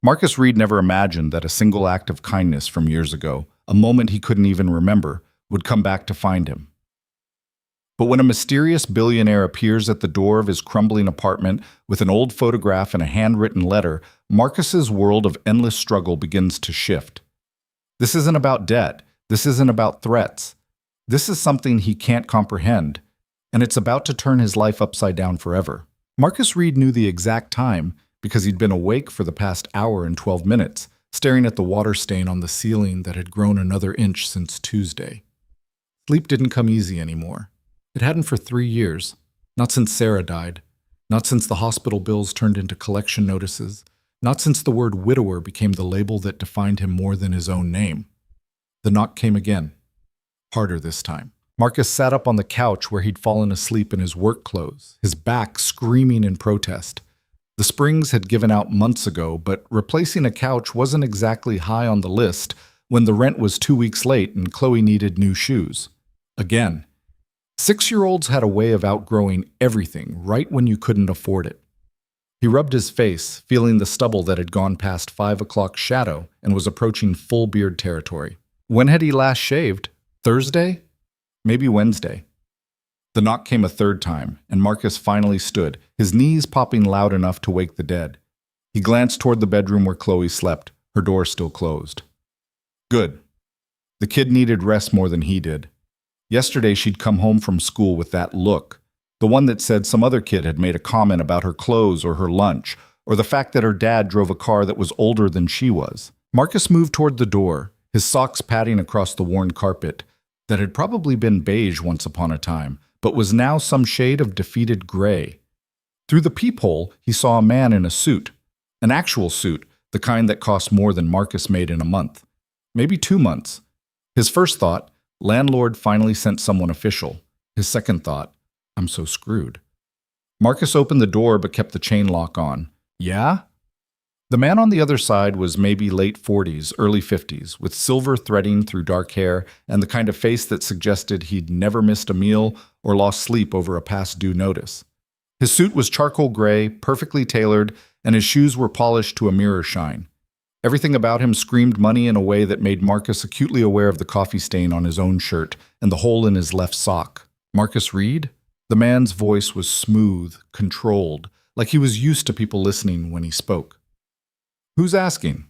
Marcus Reed never imagined that a single act of kindness from years ago, a moment he couldn't even remember, would come back to find him. But when a mysterious billionaire appears at the door of his crumbling apartment with an old photograph and a handwritten letter, Marcus's world of endless struggle begins to shift. This isn't about debt. This isn't about threats. This is something he can't comprehend, and it's about to turn his life upside down forever. Marcus Reed knew the exact time because he'd been awake for the past hour and 12 minutes, staring at the water stain on the ceiling that had grown another inch since Tuesday. Sleep didn't come easy anymore. It hadn't for 3 years, not since Sarah died, not since the hospital bills turned into collection notices, not since the word widower became the label that defined him more than his own name. The knock came again, harder this time. Marcus sat up on the couch where he'd fallen asleep in his work clothes, his back screaming in protest. The springs had given out months ago, but replacing a couch wasn't exactly high on the list when the rent was 2 weeks late and Chloe needed new shoes. Again. 6-year-olds had a way of outgrowing everything right when you couldn't afford it. He rubbed his face, feeling the stubble that had gone past 5 o'clock shadow and was approaching full beard territory. When had he last shaved? Thursday? Maybe Wednesday. The knock came a third time, and Marcus finally stood, his knees popping loud enough to wake the dead. He glanced toward the bedroom where Chloe slept, her door still closed. Good. The kid needed rest more than he did. Yesterday she'd come home from school with that look, the one that said some other kid had made a comment about her clothes or her lunch, or the fact that her dad drove a car that was older than she was. Marcus moved toward the door, his socks padding across the worn carpet that had probably been beige once upon a time, but was now some shade of defeated gray. Through the peephole, he saw a man in a suit, an actual suit, the kind that cost more than Marcus made in a month, maybe 2 months. His first thought, landlord finally sent someone official. His second thought, I'm so screwed. Marcus opened the door but kept the chain lock on. Yeah? The man on the other side was maybe late 40s, early 50s, with silver threading through dark hair and the kind of face that suggested he'd never missed a meal or lost sleep over a past due notice. His suit was charcoal gray, perfectly tailored, and his shoes were polished to a mirror shine. Everything about him screamed money in a way that made Marcus acutely aware of the coffee stain on his own shirt and the hole in his left sock. Marcus Reed? The man's voice was smooth, controlled, like he was used to people listening when he spoke. Who's asking?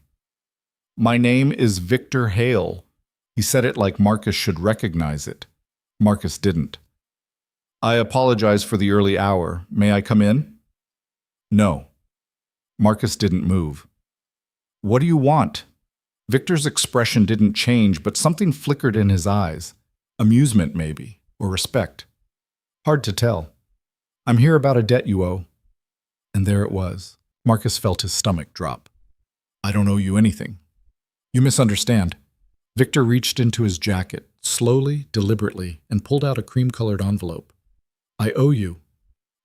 My name is Victor Hale. He said it like Marcus should recognize it. Marcus didn't. I apologize for the early hour. May I come in? No. Marcus didn't move. What do you want? Victor's expression didn't change, but something flickered in his eyes. Amusement, maybe, or respect. Hard to tell. I'm here about a debt you owe. And there it was. Marcus felt his stomach drop. I don't owe you anything. You misunderstand. Victor reached into his jacket, slowly, deliberately, and pulled out a cream-colored envelope. I owe you.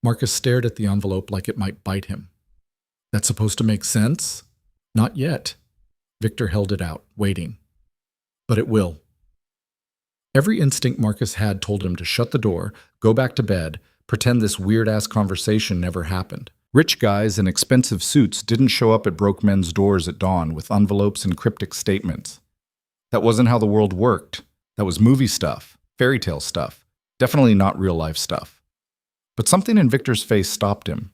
Marcus stared at the envelope like it might bite him. That's supposed to make sense? Not yet. Victor held it out, waiting. But it will. Every instinct Marcus had told him to shut the door, go back to bed, pretend this weird-ass conversation never happened. Rich guys in expensive suits didn't show up at broke men's doors at dawn with envelopes and cryptic statements. That wasn't how the world worked. That was movie stuff, fairy tale stuff, definitely not real-life stuff. But something in Victor's face stopped him.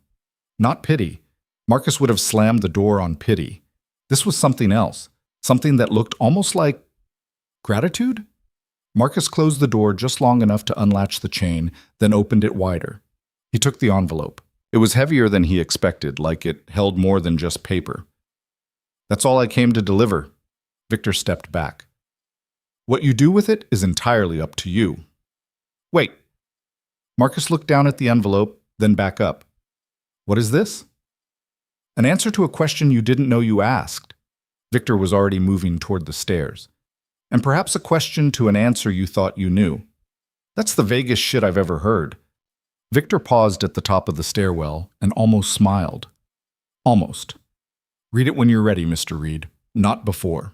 Not pity. Marcus would have slammed the door on pity. This was something else, something that looked almost like gratitude? Marcus closed the door just long enough to unlatch the chain, then opened it wider. He took the envelope. It was heavier than he expected, like it held more than just paper. That's all I came to deliver. Victor stepped back. What you do with it is entirely up to you. Wait. Marcus looked down at the envelope, then back up. What is this? An answer to a question you didn't know you asked. Victor was already moving toward the stairs. And perhaps a question to an answer you thought you knew. That's the vaguest shit I've ever heard. Victor paused at the top of the stairwell and almost smiled. Almost. Read it when you're ready, Mr. Reed. Not before.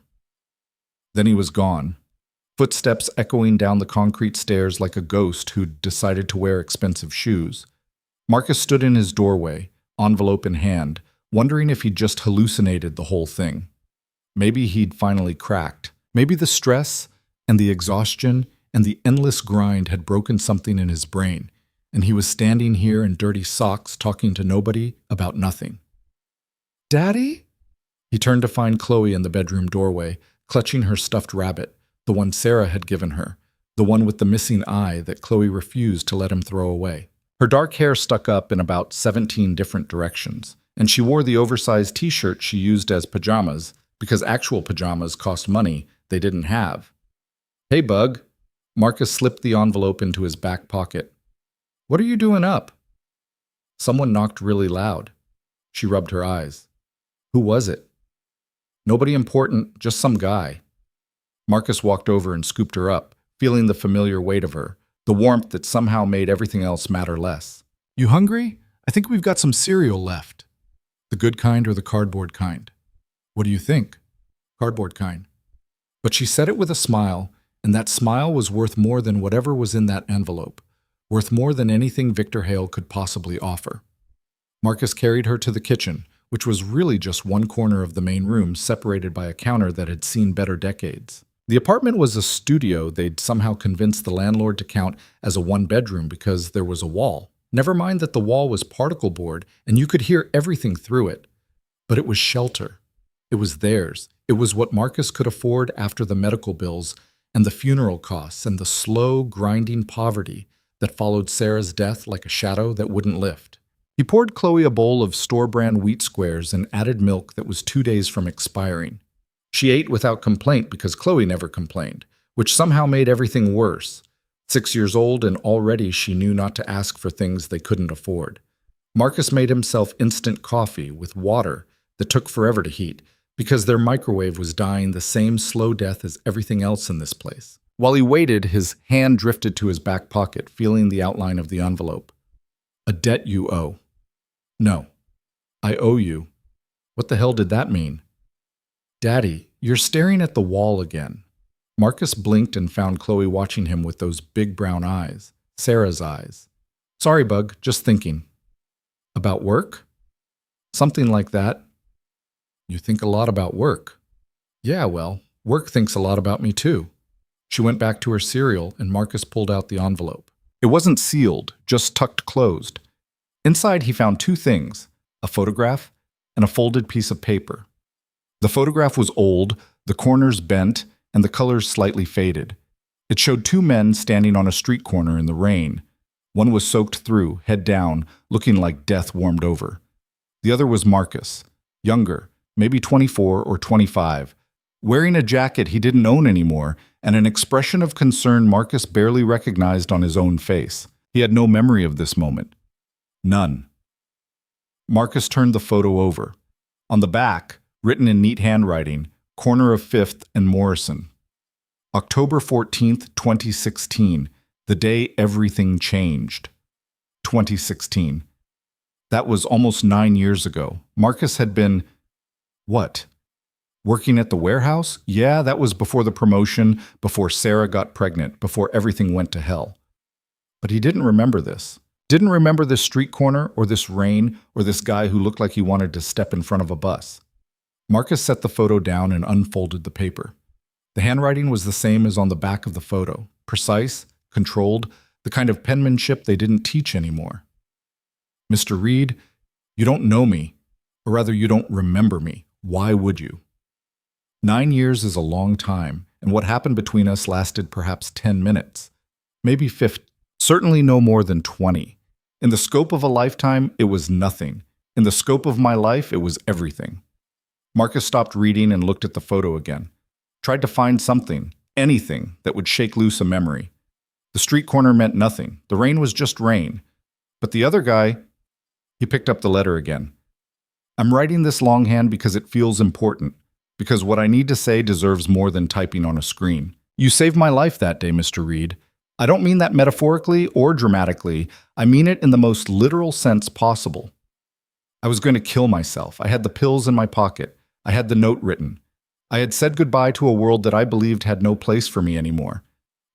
Then he was gone. Footsteps echoing down the concrete stairs like a ghost who'd decided to wear expensive shoes. Marcus stood in his doorway, envelope in hand, wondering if he'd just hallucinated the whole thing. Maybe he'd finally cracked. Maybe the stress and the exhaustion and the endless grind had broken something in his brain, and he was standing here in dirty socks talking to nobody about nothing. "Daddy?" He turned to find Chloe in the bedroom doorway, clutching her stuffed rabbit, the one Sarah had given her, the one with the missing eye that Chloe refused to let him throw away. Her dark hair stuck up in about 17 different directions, and she wore the oversized t-shirt she used as pajamas because actual pajamas cost money they didn't have. "Hey, Bug." Marcus slipped the envelope into his back pocket. "What are you doing up?" Someone knocked really loud. She rubbed her eyes. Who was it? Nobody important, just some guy. Marcus walked over and scooped her up, feeling the familiar weight of her, the warmth that somehow made everything else matter less. "You hungry? I think we've got some cereal left." "The good kind or the cardboard kind?" "What do you think?" "Cardboard kind." But she said it with a smile, and that smile was worth more than whatever was in that envelope, worth more than anything Victor Hale could possibly offer. Marcus carried her to the kitchen, which was really just one corner of the main room separated by a counter that had seen better decades. The apartment was a studio they'd somehow convinced the landlord to count as a one-bedroom because there was a wall. Never mind that the wall was particle board and you could hear everything through it. But it was shelter. It was theirs. It was what Marcus could afford after the medical bills and the funeral costs and the slow, grinding poverty that followed Sarah's death like a shadow that wouldn't lift. He poured Chloe a bowl of store-brand wheat squares and added milk that was 2 days from expiring. She ate without complaint because Chloe never complained, which somehow made everything worse. 6 years old and already she knew not to ask for things they couldn't afford. Marcus made himself instant coffee with water that took forever to heat because their microwave was dying the same slow death as everything else in this place. While he waited, his hand drifted to his back pocket, feeling the outline of the envelope. "A debt you owe." "No. I owe you." What the hell did that mean? "Daddy, you're staring at the wall again." Marcus blinked and found Chloe watching him with those big brown eyes, Sarah's eyes. "Sorry, Bug, just thinking." "About work?" "Something like that." "You think a lot about work." "Yeah, well, work thinks a lot about me too." She went back to her cereal and Marcus pulled out the envelope. It wasn't sealed, just tucked closed. Inside he found 2 things, a photograph and a folded piece of paper. The photograph was old, the corners bent, and the colors slightly faded. It showed 2 men standing on a street corner in the rain. One was soaked through, head down, looking like death warmed over. The other was Marcus, younger, maybe 24 or 25, wearing a jacket he didn't own anymore, and an expression of concern Marcus barely recognized on his own face. He had no memory of this moment. None. Marcus turned the photo over. On the back, written in neat handwriting, corner of 5th and Morrison. October 14th, 2016, the day everything changed. 2016. That was almost 9 years ago. Marcus had been, what? Working at the warehouse? Yeah, that was before the promotion, before Sarah got pregnant, before everything went to hell. But he didn't remember this. Didn't remember this street corner, or this rain, or this guy who looked like he wanted to step in front of a bus. Marcus set the photo down and unfolded the paper. The handwriting was the same as on the back of the photo, precise, controlled, the kind of penmanship they didn't teach anymore. "Mr. Reed, you don't know me, or rather you don't remember me. Why would you?" 9 years is a long time, and what happened between us lasted perhaps 10 minutes, maybe 50, certainly no more than 20. In the scope of a lifetime, it was nothing. In the scope of my life, it was everything. Marcus stopped reading and looked at the photo again. Tried to find something, anything, that would shake loose a memory. The street corner meant nothing. The rain was just rain. But the other guy, he picked up the letter again. "I'm writing this longhand because it feels important, because what I need to say deserves more than typing on a screen. You saved my life that day, Mr. Reed. I don't mean that metaphorically or dramatically. I mean it in the most literal sense possible. I was going to kill myself. I had the pills in my pocket. I had the note written. I had said goodbye to a world that I believed had no place for me anymore.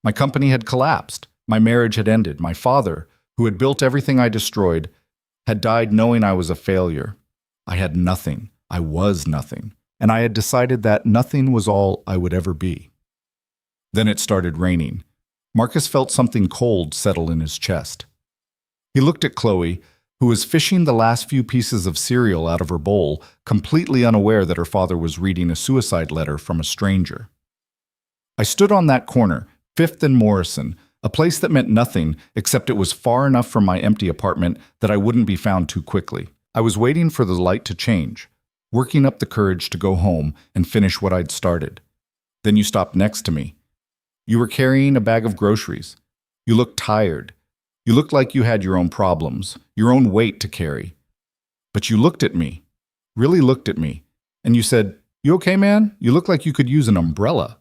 My company had collapsed. My marriage had ended. My father, who had built everything I destroyed, had died knowing I was a failure. I had nothing. I was nothing. And I had decided that nothing was all I would ever be. Then it started raining. Marcus felt something cold settle in his chest. He looked at Chloe, who was fishing the last few pieces of cereal out of her bowl, completely unaware that her father was reading a suicide letter from a stranger. I stood on that corner, 5th and Morrison, a place that meant nothing except it was far enough from my empty apartment that I wouldn't be found too quickly. I was waiting for the light to change, working up the courage to go home and finish what I'd started. Then you stopped next to me. You were carrying a bag of groceries. You looked tired. You looked like you had your own problems, your own weight to carry. But you looked at me, really looked at me, and you said, "You okay, man? You look like you could use an umbrella."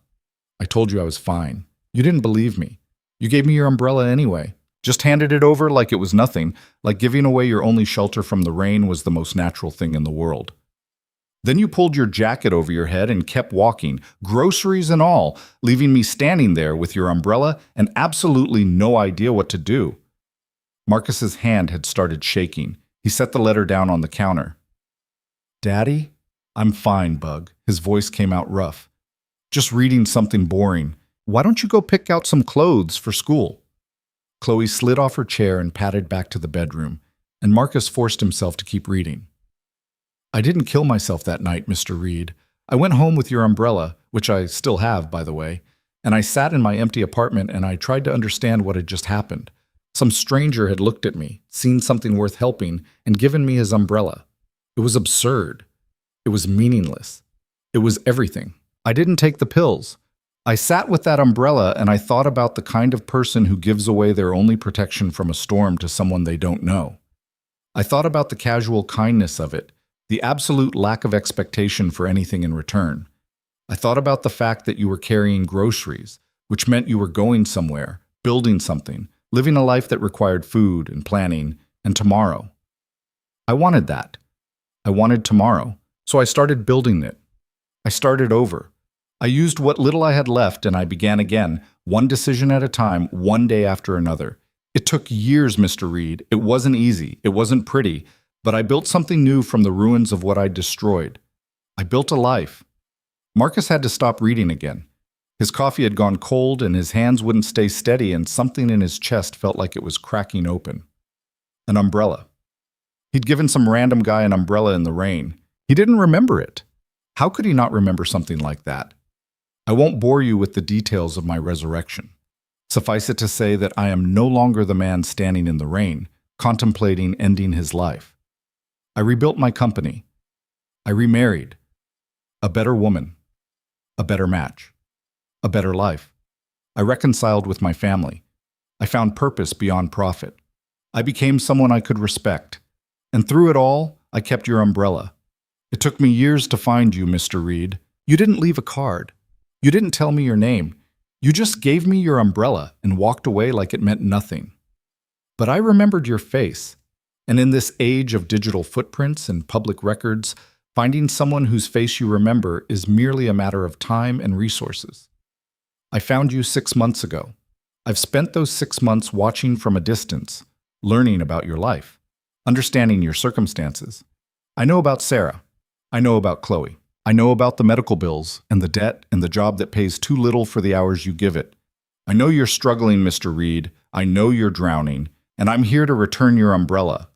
I told you I was fine. You didn't believe me. You gave me your umbrella anyway. Just handed it over like it was nothing, like giving away your only shelter from the rain was the most natural thing in the world. Then you pulled your jacket over your head and kept walking, groceries and all, leaving me standing there with your umbrella and absolutely no idea what to do. Marcus's hand had started shaking. He set the letter down on the counter. "Daddy?" "I'm fine, Bug." His voice came out rough. "Just reading something boring. Why don't you go pick out some clothes for school?" Chloe slid off her chair and padded back to the bedroom, and Marcus forced himself to keep reading. "I didn't kill myself that night, Mr. Reed. I went home with your umbrella, which I still have, by the way, and I sat in my empty apartment and I tried to understand what had just happened. Some stranger had looked at me, seen something worth helping, and given me his umbrella. It was absurd. It was meaningless. It was everything. I didn't take the pills. I sat with that umbrella and I thought about the kind of person who gives away their only protection from a storm to someone they don't know. I thought about the casual kindness of it, the absolute lack of expectation for anything in return. I thought about the fact that you were carrying groceries, which meant you were going somewhere, building something, living a life that required food and planning, and tomorrow. I wanted that. I wanted tomorrow, so I started building it. I started over. I used what little I had left and I began again, one decision at a time, one day after another. It took years, Mr. Reed. It wasn't easy. It wasn't pretty. But I built something new from the ruins of what I'd destroyed. I built a life. Marcus had to stop reading again. His coffee had gone cold and his hands wouldn't stay steady and something in his chest felt like it was cracking open. An umbrella. He'd given some random guy an umbrella in the rain. He didn't remember it. How could he not remember something like that? I won't bore you with the details of my resurrection. Suffice it to say that I am no longer the man standing in the rain, contemplating ending his life. I rebuilt my company. I remarried. A better woman. A better match. A better life. I reconciled with my family. I found purpose beyond profit. I became someone I could respect. And through it all, I kept your umbrella. It took me years to find you, Mr. Reed. You didn't leave a card. You didn't tell me your name. You just gave me your umbrella and walked away like it meant nothing. But I remembered your face. And in this age of digital footprints and public records, finding someone whose face you remember is merely a matter of time and resources. I found you 6 months ago. I've spent those 6 months watching from a distance, learning about your life, understanding your circumstances. I know about Sarah. I know about Chloe. I know about the medical bills and the debt and the job that pays too little for the hours you give it. I know you're struggling, Mr. Reed. I know you're drowning, and I'm here to return your umbrella.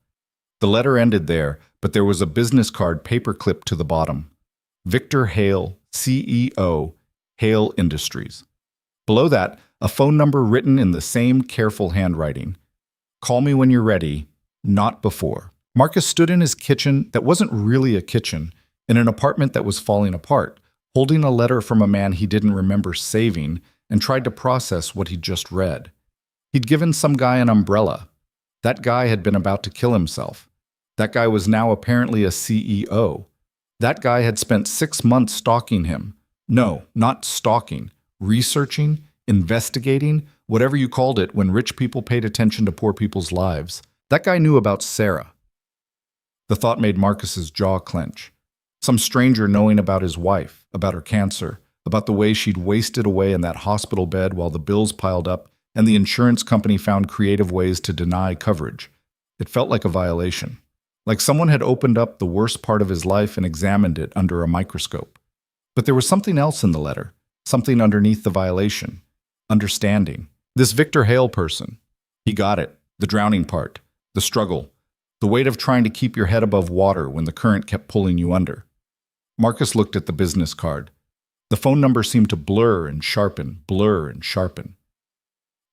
The letter ended there, but there was a business card paperclipped to the bottom. Victor Hale, CEO, Hale Industries. Below that, a phone number written in the same careful handwriting. Call me when you're ready, not before. Marcus stood in his kitchen that wasn't really a kitchen, in an apartment that was falling apart, holding a letter from a man he didn't remember saving, and tried to process what he'd just read. He'd given some guy an umbrella. That guy had been about to kill himself. That guy was now apparently a CEO. That guy had spent 6 months stalking him. No, not stalking. Researching, investigating, whatever you called it when rich people paid attention to poor people's lives. That guy knew about Sarah. The thought made Marcus's jaw clench. Some stranger knowing about his wife, about her cancer, about the way she'd wasted away in that hospital bed while the bills piled up and the insurance company found creative ways to deny coverage. It felt like a violation. like someone had opened up the worst part of his life and examined it under a microscope. But there was something else in the letter, something underneath the violation. Understanding. This Victor Hale person. He got it. The drowning part. The struggle. The weight of trying to keep your head above water when the current kept pulling you under. Marcus looked at the business card. The phone number seemed to blur and sharpen, blur and sharpen.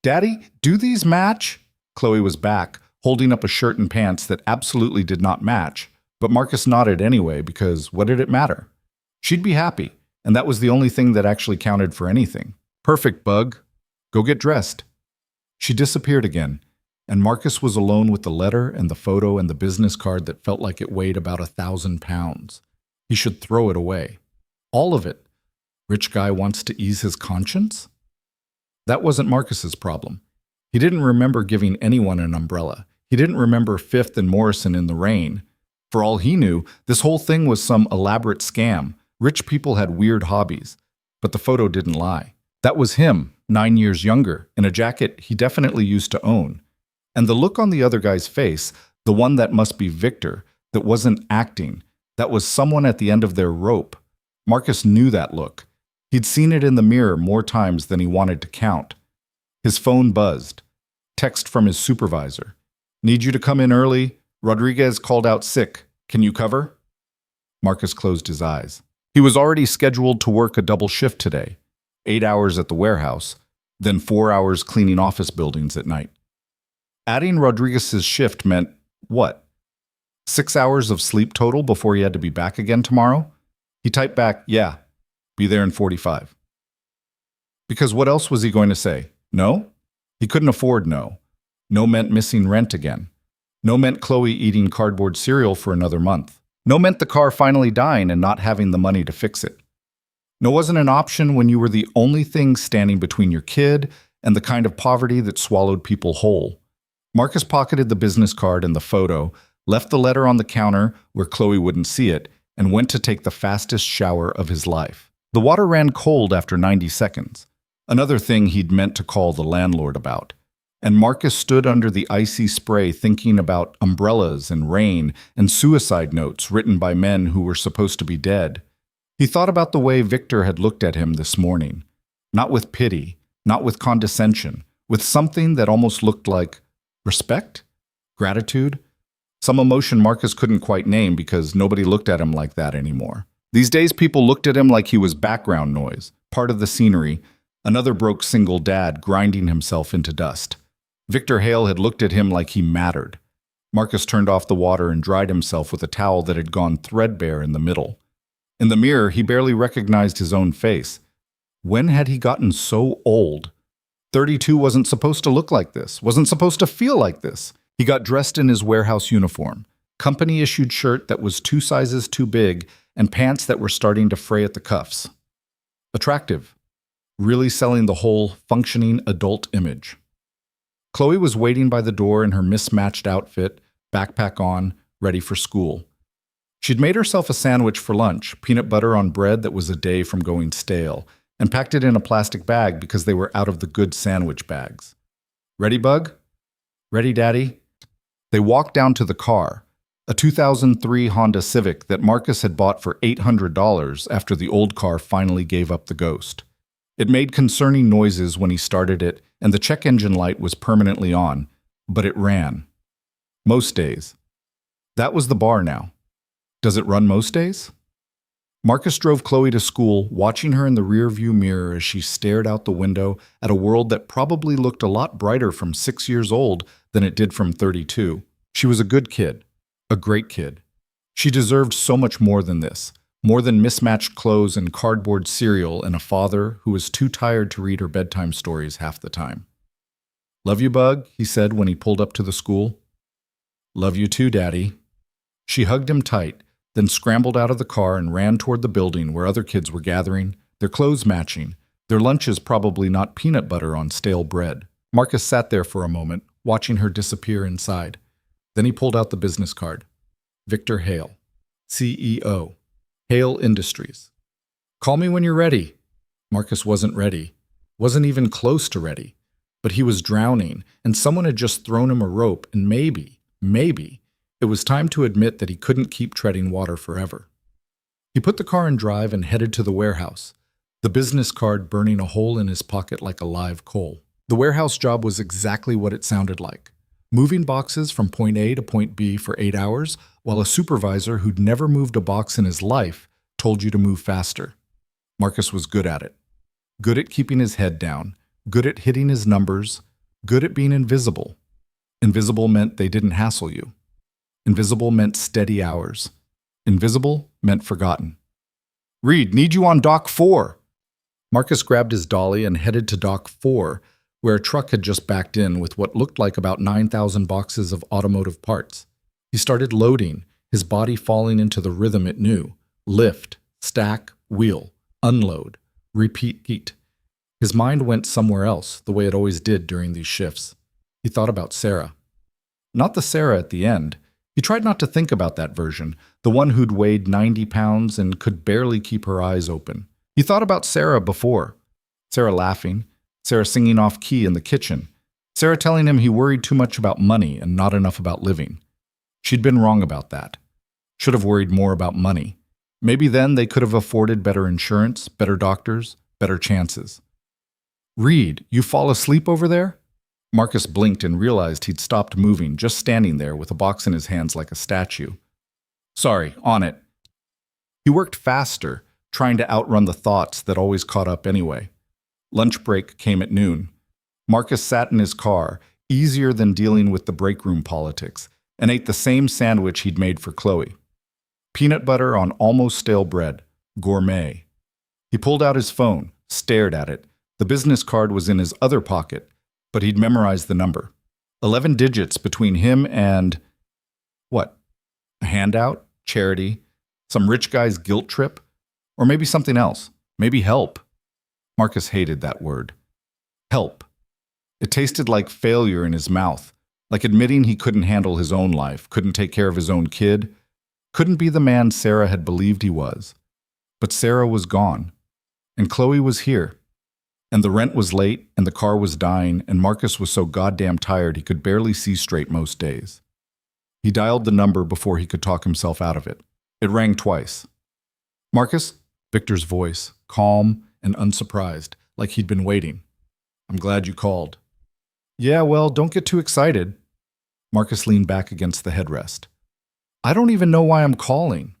Daddy, do these match? Chloe was back, holding up a shirt and pants that absolutely did not match, but Marcus nodded anyway because what did it matter? She'd be happy, and that was the only thing that actually counted for anything. Perfect, Bug. Go get dressed. She disappeared again, and Marcus was alone with the letter and the photo and the business card that felt like it weighed about 1,000 pounds. He should throw it away. All of it. Rich guy wants to ease his conscience? That wasn't Marcus's problem. He didn't remember giving anyone an umbrella. He didn't remember Fifth and Morrison in the rain. For all he knew, this whole thing was some elaborate scam. Rich people had weird hobbies. But the photo didn't lie. That was him, 9 years younger, in a jacket he definitely used to own. And the look on the other guy's face, the one that must be Victor, that wasn't acting, that was someone at the end of their rope. Marcus knew that look. He'd seen it in the mirror more times than he wanted to count. His phone buzzed. Text from his supervisor. Need you to come in early. Rodriguez called out sick. Can you cover? Marcus closed his eyes. He was already scheduled to work a double shift today. 8 hours at the warehouse, then 4 hours cleaning office buildings at night. Adding Rodriguez's shift meant what? 6 hours of sleep total before he had to be back again tomorrow? He typed back, yeah. Be there in 45. Because what else was he going to say? No? He couldn't afford no. No meant missing rent again. No meant Chloe eating cardboard cereal for another month. No meant the car finally dying and not having the money to fix it. No wasn't an option when you were the only thing standing between your kid and the kind of poverty that swallowed people whole. Marcus pocketed the business card and the photo, left the letter on the counter where Chloe wouldn't see it, and went to take the fastest shower of his life. The water ran cold after 90 seconds, another thing he'd meant to call the landlord about. And Marcus stood under the icy spray thinking about umbrellas and rain and suicide notes written by men who were supposed to be dead. He thought about the way Victor had looked at him this morning, not with pity, not with condescension, with something that almost looked like respect, gratitude, some emotion Marcus couldn't quite name because nobody looked at him like that anymore. These days, people looked at him like he was background noise, part of the scenery, another broke single dad grinding himself into dust. Victor Hale had looked at him like he mattered. Marcus turned off the water and dried himself with a towel that had gone threadbare in the middle. In the mirror, he barely recognized his own face. When had he gotten so old? 32 wasn't supposed to look like this, wasn't supposed to feel like this. He got dressed in his warehouse uniform, company-issued shirt that was 2 sizes too big, and pants that were starting to fray at the cuffs. Attractive. Really selling the whole functioning adult image. Chloe was waiting by the door in her mismatched outfit, backpack on, ready for school. She'd made herself a sandwich for lunch, peanut butter on bread that was a day from going stale, and packed it in a plastic bag because they were out of the good sandwich bags. Ready, Bug? Ready, Daddy? They walked down to the car, a 2003 Honda Civic that Marcus had bought for $800 after the old car finally gave up the ghost. It made concerning noises when he started it, and the check engine light was permanently on, but it ran. Most days. That was the bar now. Does it run most days? Marcus drove Chloe to school, watching her in the rearview mirror as she stared out the window at a world that probably looked a lot brighter from 6 years old than it did from 32. She was a good kid, a great kid. She deserved so much more than this, more than mismatched clothes and cardboard cereal and a father who was too tired to read her bedtime stories half the time. Love you, Bug, he said when he pulled up to the school. Love you too, Daddy. She hugged him tight, then scrambled out of the car and ran toward the building where other kids were gathering, their clothes matching, their lunches probably not peanut butter on stale bread. Marcus sat there for a moment, watching her disappear inside. Then he pulled out the business card. Victor Hale, CEO, Hale Industries. Call me when you're ready. Marcus wasn't ready, wasn't even close to ready, but he was drowning, and someone had just thrown him a rope, and maybe, It was time to admit that he couldn't keep treading water forever. He put the car in drive and headed to the warehouse, the business card burning a hole in his pocket like a live coal. The warehouse job was exactly what it sounded like. Moving boxes from point A to point B for 8 hours, while a supervisor who'd never moved a box in his life told you to move faster. Marcus was good at it. Good at keeping his head down, good at hitting his numbers, good at being invisible. Invisible meant they didn't hassle you. Invisible meant steady hours. Invisible meant forgotten. "Reed, need you on dock 4. Marcus grabbed his dolly and headed to dock 4, where a truck had just backed in with what looked like about 9,000 boxes of automotive parts. He started loading, his body falling into the rhythm it knew. Lift, stack, wheel, unload, repeat. His mind went somewhere else, the way it always did during these shifts. He thought about Sarah. Not the Sarah at the end. He tried not to think about that version, the one who'd weighed 90 pounds and could barely keep her eyes open. He thought about Sarah before. Sarah laughing, Sarah singing off key in the kitchen, Sarah telling him he worried too much about money and not enough about living. She'd been wrong about that. Should have worried more about money. Maybe then they could have afforded better insurance, better doctors, better chances. "Reed, you fall asleep over there?" Marcus blinked and realized he'd stopped moving, just standing there with a box in his hands like a statue. "Sorry, on it." He worked faster, trying to outrun the thoughts that always caught up anyway. Lunch break came at noon. Marcus sat in his car, easier than dealing with the break room politics, and ate the same sandwich he'd made for Chloe. Peanut butter on almost stale bread. Gourmet. He pulled out his phone, stared at it. The business card was in his other pocket, but he'd memorized the number. 11 digits between him and... what? A handout? Charity? Some rich guy's guilt trip? Or maybe something else. Maybe help. Marcus hated that word. Help. It tasted like failure in his mouth, like admitting he couldn't handle his own life, couldn't take care of his own kid, couldn't be the man Sarah had believed he was. But Sarah was gone, and Chloe was here. And the rent was late, and the car was dying, and Marcus was so goddamn tired he could barely see straight most days. He dialed the number before he could talk himself out of it. It rang twice. "Marcus?" Victor's voice, calm and unsurprised, like he'd been waiting. "I'm glad you called." "Yeah, well, don't get too excited." Marcus leaned back against the headrest. "I don't even know why I'm calling."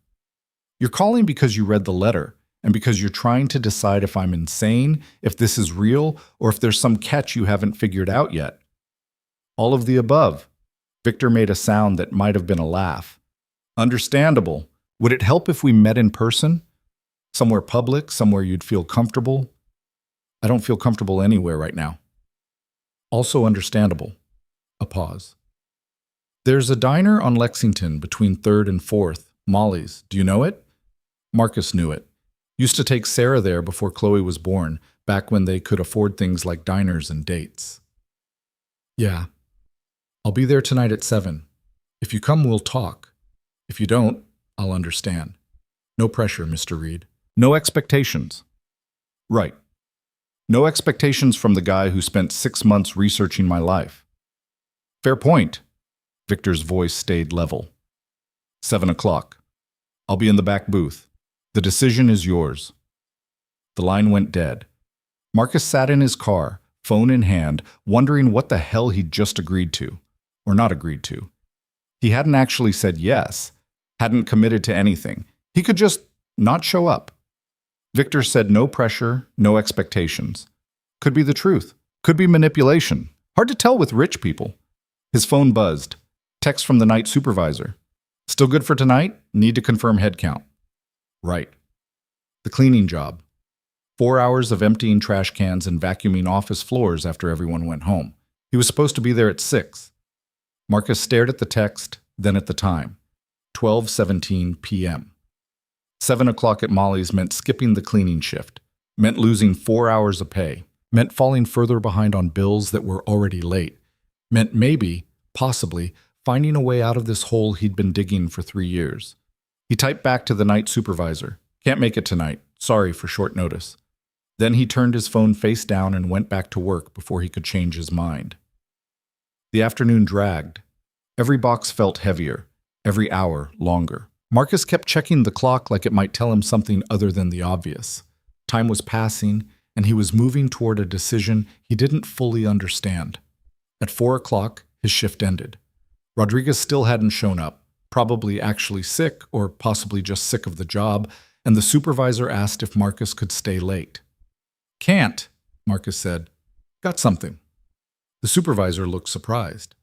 "You're calling because you read the letter, and because you're trying to decide if I'm insane, if this is real, or if there's some catch you haven't figured out yet." "All of the above." Victor made a sound that might have been a laugh. "Understandable. Would it help if we met in person? Somewhere public, somewhere you'd feel comfortable?" "I don't feel comfortable anywhere right now." "Also understandable." A pause. "There's a diner on Lexington between 3rd and 4th, Molly's. Do you know it?" Marcus knew it. Used to take Sarah there before Chloe was born, back when they could afford things like diners and dates. "Yeah. I'll be there tonight at 7. If you come, we'll talk. If you don't, I'll understand. No pressure, Mr. Reed. No expectations." "Right. No expectations from the guy who spent 6 months researching my life." "Fair point." Victor's voice stayed level. 7 o'clock. I'll be in the back booth. The decision is yours." The line went dead. Marcus sat in his car, phone in hand, wondering what the hell he'd just agreed to. Or not agreed to. He hadn't actually said yes, hadn't committed to anything. He could just not show up. Victor said no pressure, no expectations. Could be the truth. Could be manipulation. Hard to tell with rich people. His phone buzzed. Text from the night supervisor. "Still good for tonight? Need to confirm head count." Right. The cleaning job. 4 hours of emptying trash cans and vacuuming office floors after everyone went home. He was supposed to be there at 6. Marcus stared at the text, then at the time. 12:17 p.m. 7 o'clock at Molly's meant skipping the cleaning shift, meant losing 4 hours of pay, meant falling further behind on bills that were already late, meant maybe, possibly, finding a way out of this hole he'd been digging for 3 years. He typed back to the night supervisor. "Can't make it tonight. Sorry for short notice." Then he turned his phone face down and went back to work before he could change his mind. The afternoon dragged. Every box felt heavier. every hour longer. Marcus kept checking the clock like it might tell him something other than the obvious. Time was passing, and he was moving toward a decision he didn't fully understand. At 4 o'clock, his shift ended. Rodriguez still hadn't shown up, probably actually sick or possibly just sick of the job, and the supervisor asked if Marcus could stay late. "Can't," Marcus said. "Got something." The supervisor looked surprised.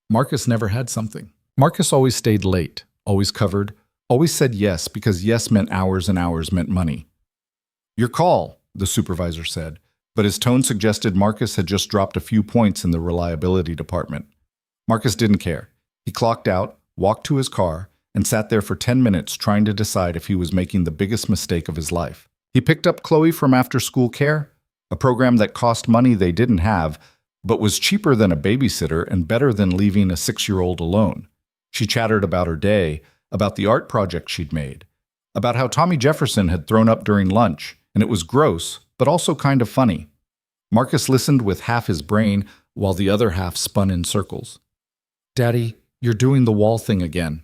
Marcus never had something. Marcus always stayed late, always covered, always said yes because yes meant hours and hours meant money. "Your call," the supervisor said, but his tone suggested Marcus had just dropped a few points in the reliability department. Marcus didn't care. He clocked out, walked to his car, and sat there for 10 minutes trying to decide if he was making the biggest mistake of his life. He picked up Chloe from after-school care, a program that cost money they didn't have, but was cheaper than a babysitter and better than leaving a 6-year-old alone. She chattered about her day, about the art project she'd made, about how Tommy Jefferson had thrown up during lunch, and it was gross, but also kind of funny. Marcus listened with half his brain while the other half spun in circles. "Daddy, you're doing the wall thing again."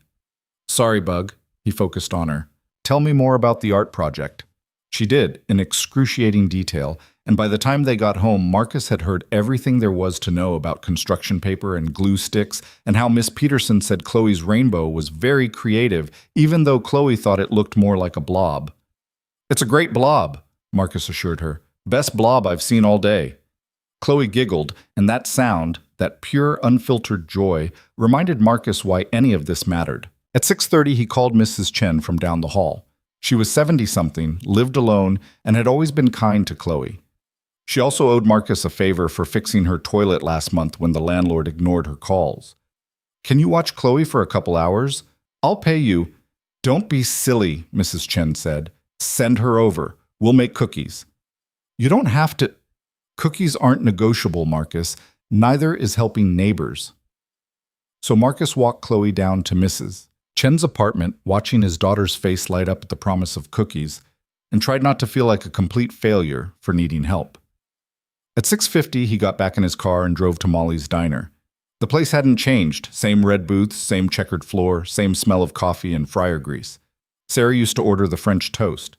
"Sorry, Bug," he focused on her. "Tell me more about the art project." She did, in excruciating detail, and by the time they got home, Marcus had heard everything there was to know about construction paper and glue sticks, and how Miss Peterson said Chloe's rainbow was very creative, even though Chloe thought it looked more like a blob. "It's a great blob," Marcus assured her. "Best blob I've seen all day." Chloe giggled, and that sound, that pure, unfiltered joy, reminded Marcus why any of this mattered. At 6:30, he called Mrs. Chen from down the hall. She was 70-something, lived alone, and had always been kind to Chloe. She also owed Marcus a favor for fixing her toilet last month when the landlord ignored her calls. "Can you watch Chloe for a couple hours? I'll pay you." "Don't be silly," Mrs. Chen said. "Send her over. We'll make cookies." "You don't have to." "Cookies aren't negotiable, Marcus. Neither is helping neighbors." So Marcus walked Chloe down to Mrs. Chen's apartment, watching his daughter's face light up at the promise of cookies, and tried not to feel like a complete failure for needing help. At 6:50, he got back in his car and drove to Molly's diner. The place hadn't changed. Same red booths, same checkered floor, same smell of coffee and fryer grease. Sarah used to order the French toast.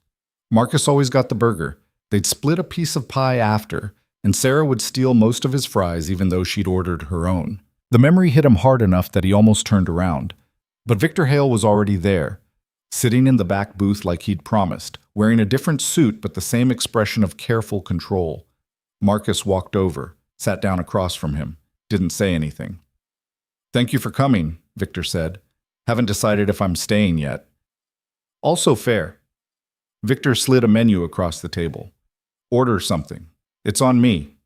Marcus always got the burger. They'd split a piece of pie after, and Sarah would steal most of his fries even though she'd ordered her own. The memory hit him hard enough that he almost turned around. But Victor Hale was already there, sitting in the back booth like he'd promised, wearing a different suit but the same expression of careful control. Marcus walked over, sat down across from him, didn't say anything. "Thank you for coming," Victor said. "Haven't decided if I'm staying yet." "Also fair." Victor slid a menu across the table. "Order something. It's on me."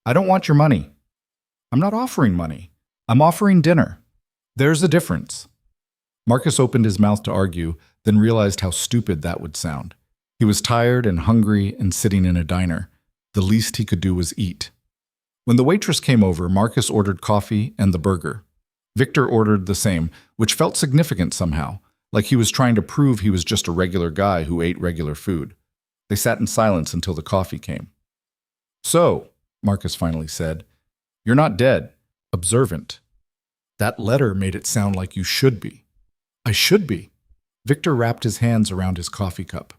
"I don't want your money." "I'm not offering money. I'm offering dinner. There's a difference." Marcus opened his mouth to argue, then realized how stupid that would sound. He was tired and hungry and sitting in a diner. The least he could do was eat. When the waitress came over, Marcus ordered coffee and the burger. Victor ordered the same, which felt significant somehow, like he was trying to prove he was just a regular guy who ate regular food. They sat in silence until the coffee came. "So," Marcus finally said, "you're not dead. Observant. That letter made it sound like you should be." "I should be." Victor wrapped his hands around his coffee cup.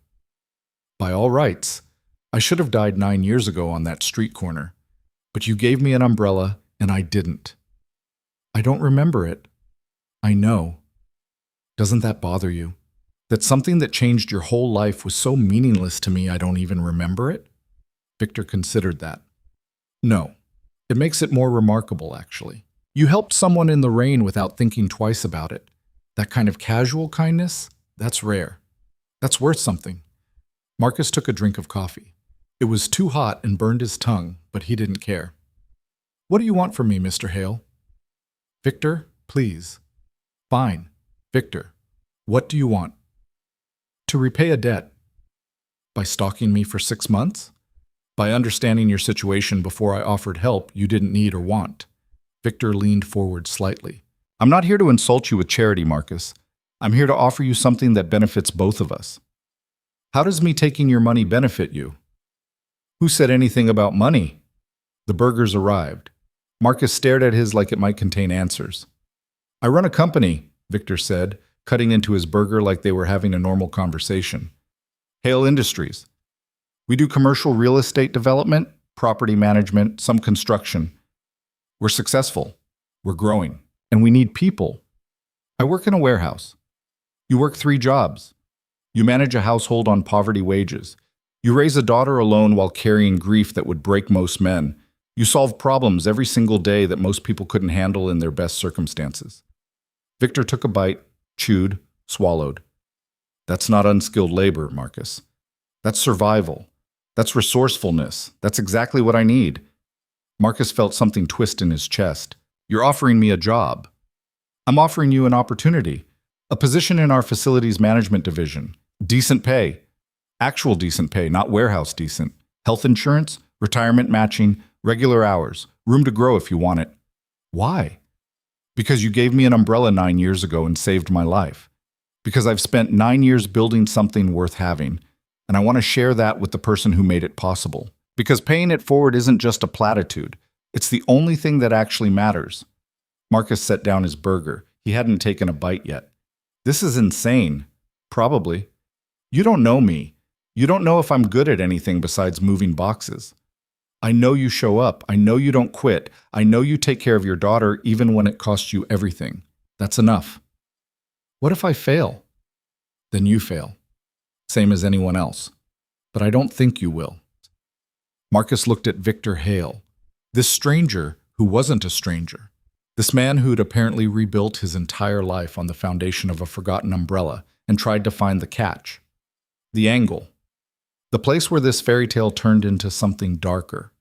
"By all rights, I should have died 9 years ago on that street corner. But you gave me an umbrella, and I didn't." "I don't remember it." "I know." "Doesn't that bother you? That something that changed your whole life was so meaningless to me I don't even remember it?" Victor considered that. "No. It makes it more remarkable, actually. You helped someone in the rain without thinking twice about it. That kind of casual kindness, that's rare. That's worth something." Marcus took a drink of coffee. It was too hot and burned his tongue, but he didn't care. "What do you want from me, Mr. Hale?" "Victor, please." "Fine. Victor, what do you want?" "To repay a debt." "By stalking me for 6 months? By understanding your situation before I offered help you didn't need or want?" Victor leaned forward slightly. "I'm not here to insult you with charity, Marcus. I'm here to offer you something that benefits both of us." "How does me taking your money benefit you?" "Who said anything about money?" The burgers arrived. Marcus stared at his like it might contain answers. "I run a company," Victor said, cutting into his burger like they were having a normal conversation. Hale Industries. We do commercial real estate development, property management, some construction. We're successful. We're growing. And we need people. I work in a warehouse. You work 3 jobs. You manage a household on poverty wages. You raise a daughter alone while carrying grief that would break most men. You solve problems every single day that most people couldn't handle in their best circumstances. Victor took a bite, chewed, swallowed. That's not unskilled labor, Marcus. That's survival. That's resourcefulness. That's exactly what I need. Marcus felt something twist in his chest. You're offering me a job. I'm offering you an opportunity. A position in our facilities management division. Decent pay. Actual decent pay, not warehouse decent. Health insurance, retirement matching, regular hours. Room to grow if you want it. Why? Because you gave me an umbrella 9 years ago and saved my life. Because I've spent 9 years building something worth having, and I want to share that with the person who made it possible. Because paying it forward isn't just a platitude. It's the only thing that actually matters. Marcus set down his burger. He hadn't taken a bite yet. This is insane. Probably. You don't know me. You don't know if I'm good at anything besides moving boxes. I know you show up. I know you don't quit. I know you take care of your daughter even when it costs you everything. That's enough. What if I fail? Then you fail. Same as anyone else. But I don't think you will. Marcus looked at Victor Hale, this stranger who wasn't a stranger. This man who'd apparently rebuilt his entire life on the foundation of a forgotten umbrella and tried to find the catch. The angle. The place where this fairy tale turned into something darker.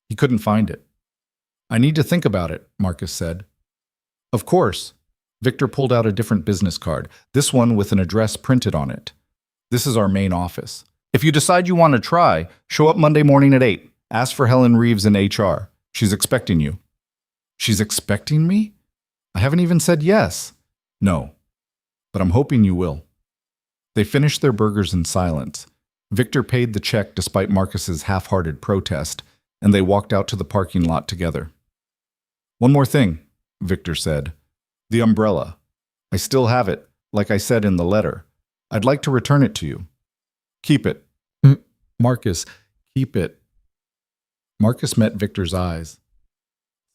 He couldn't find it. I need to think about it, Marcus said. Of course. Victor pulled out a different business card, this one with an address printed on it. This is our main office. If you decide you want to try, show up Monday morning at 8. Ask for Helen Reeves in HR. She's expecting you. She's expecting me? I haven't even said yes. No. But I'm hoping you will. They finished their burgers in silence. Victor paid the check despite Marcus's half-hearted protest, and they walked out to the parking lot together. One more thing, Victor said. The umbrella. I still have it, like I said in the letter. I'd like to return it to you. Keep it. Marcus, keep it. Marcus met Victor's eyes.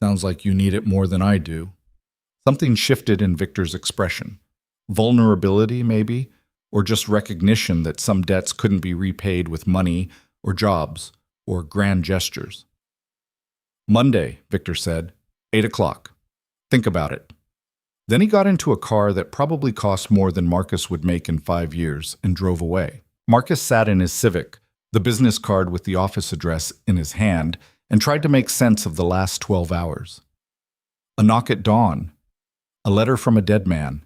Sounds like you need it more than I do. Something shifted in Victor's expression. Vulnerability, maybe, or just recognition that some debts couldn't be repaid with money or jobs or grand gestures. Monday, Victor said, 8 o'clock. Think about it. Then he got into a car that probably cost more than Marcus would make in 5 years and drove away. Marcus sat in his Civic, the business card with the office address in his hand, and tried to make sense of the last 12 hours. A knock at dawn. A letter from a dead man.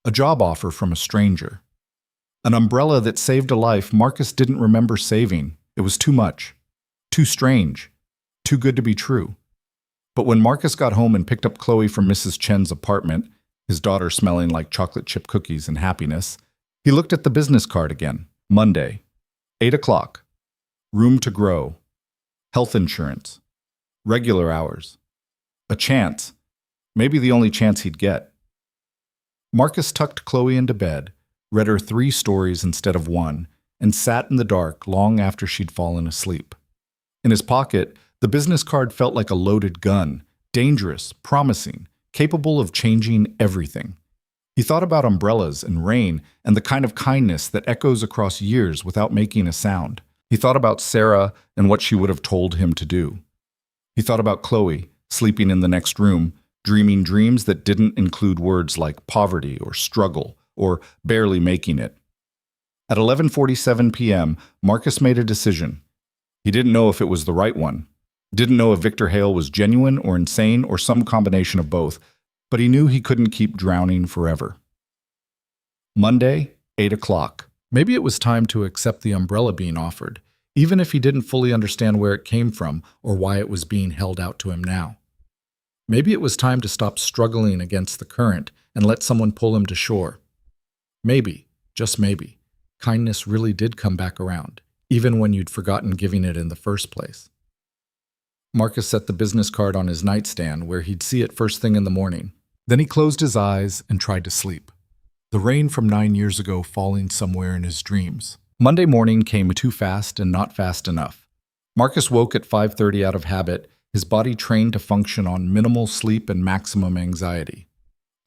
A job offer from a stranger. An umbrella that saved a life Marcus didn't remember saving. It was too much. Too strange. Too good to be true. But when Marcus got home and picked up Chloe from Mrs. Chen's apartment, his daughter smelling like chocolate chip cookies and happiness, he looked at the business card again. Monday, 8 o'clock. Room to grow. Health insurance. Regular hours. A chance. Maybe the only chance he'd get. Marcus tucked Chloe into bed, read her 3 stories instead of 1, and sat in the dark long after she'd fallen asleep. In his pocket, the business card felt like a loaded gun, dangerous, promising, capable of changing everything. He thought about umbrellas and rain and the kind of kindness that echoes across years without making a sound. He thought about Sarah and what she would have told him to do. He thought about Chloe, sleeping in the next room, dreaming dreams that didn't include words like poverty or struggle or barely making it. At 11:47 p.m., Marcus made a decision. He didn't know if it was the right one. Didn't know if Victor Hale was genuine or insane or some combination of both, but he knew he couldn't keep drowning forever. Monday, 8 o'clock. Maybe it was time to accept the umbrella being offered, even if he didn't fully understand where it came from or why it was being held out to him now. Maybe it was time to stop struggling against the current and let someone pull him to shore. Maybe, just maybe, kindness really did come back around, even when you'd forgotten giving it in the first place. Marcus set the business card on his nightstand where he'd see it first thing in the morning. Then he closed his eyes and tried to sleep. The rain from 9 years ago falling somewhere in his dreams. Monday morning came too fast and not fast enough. Marcus woke at 5:30 out of habit, his body trained to function on minimal sleep and maximum anxiety.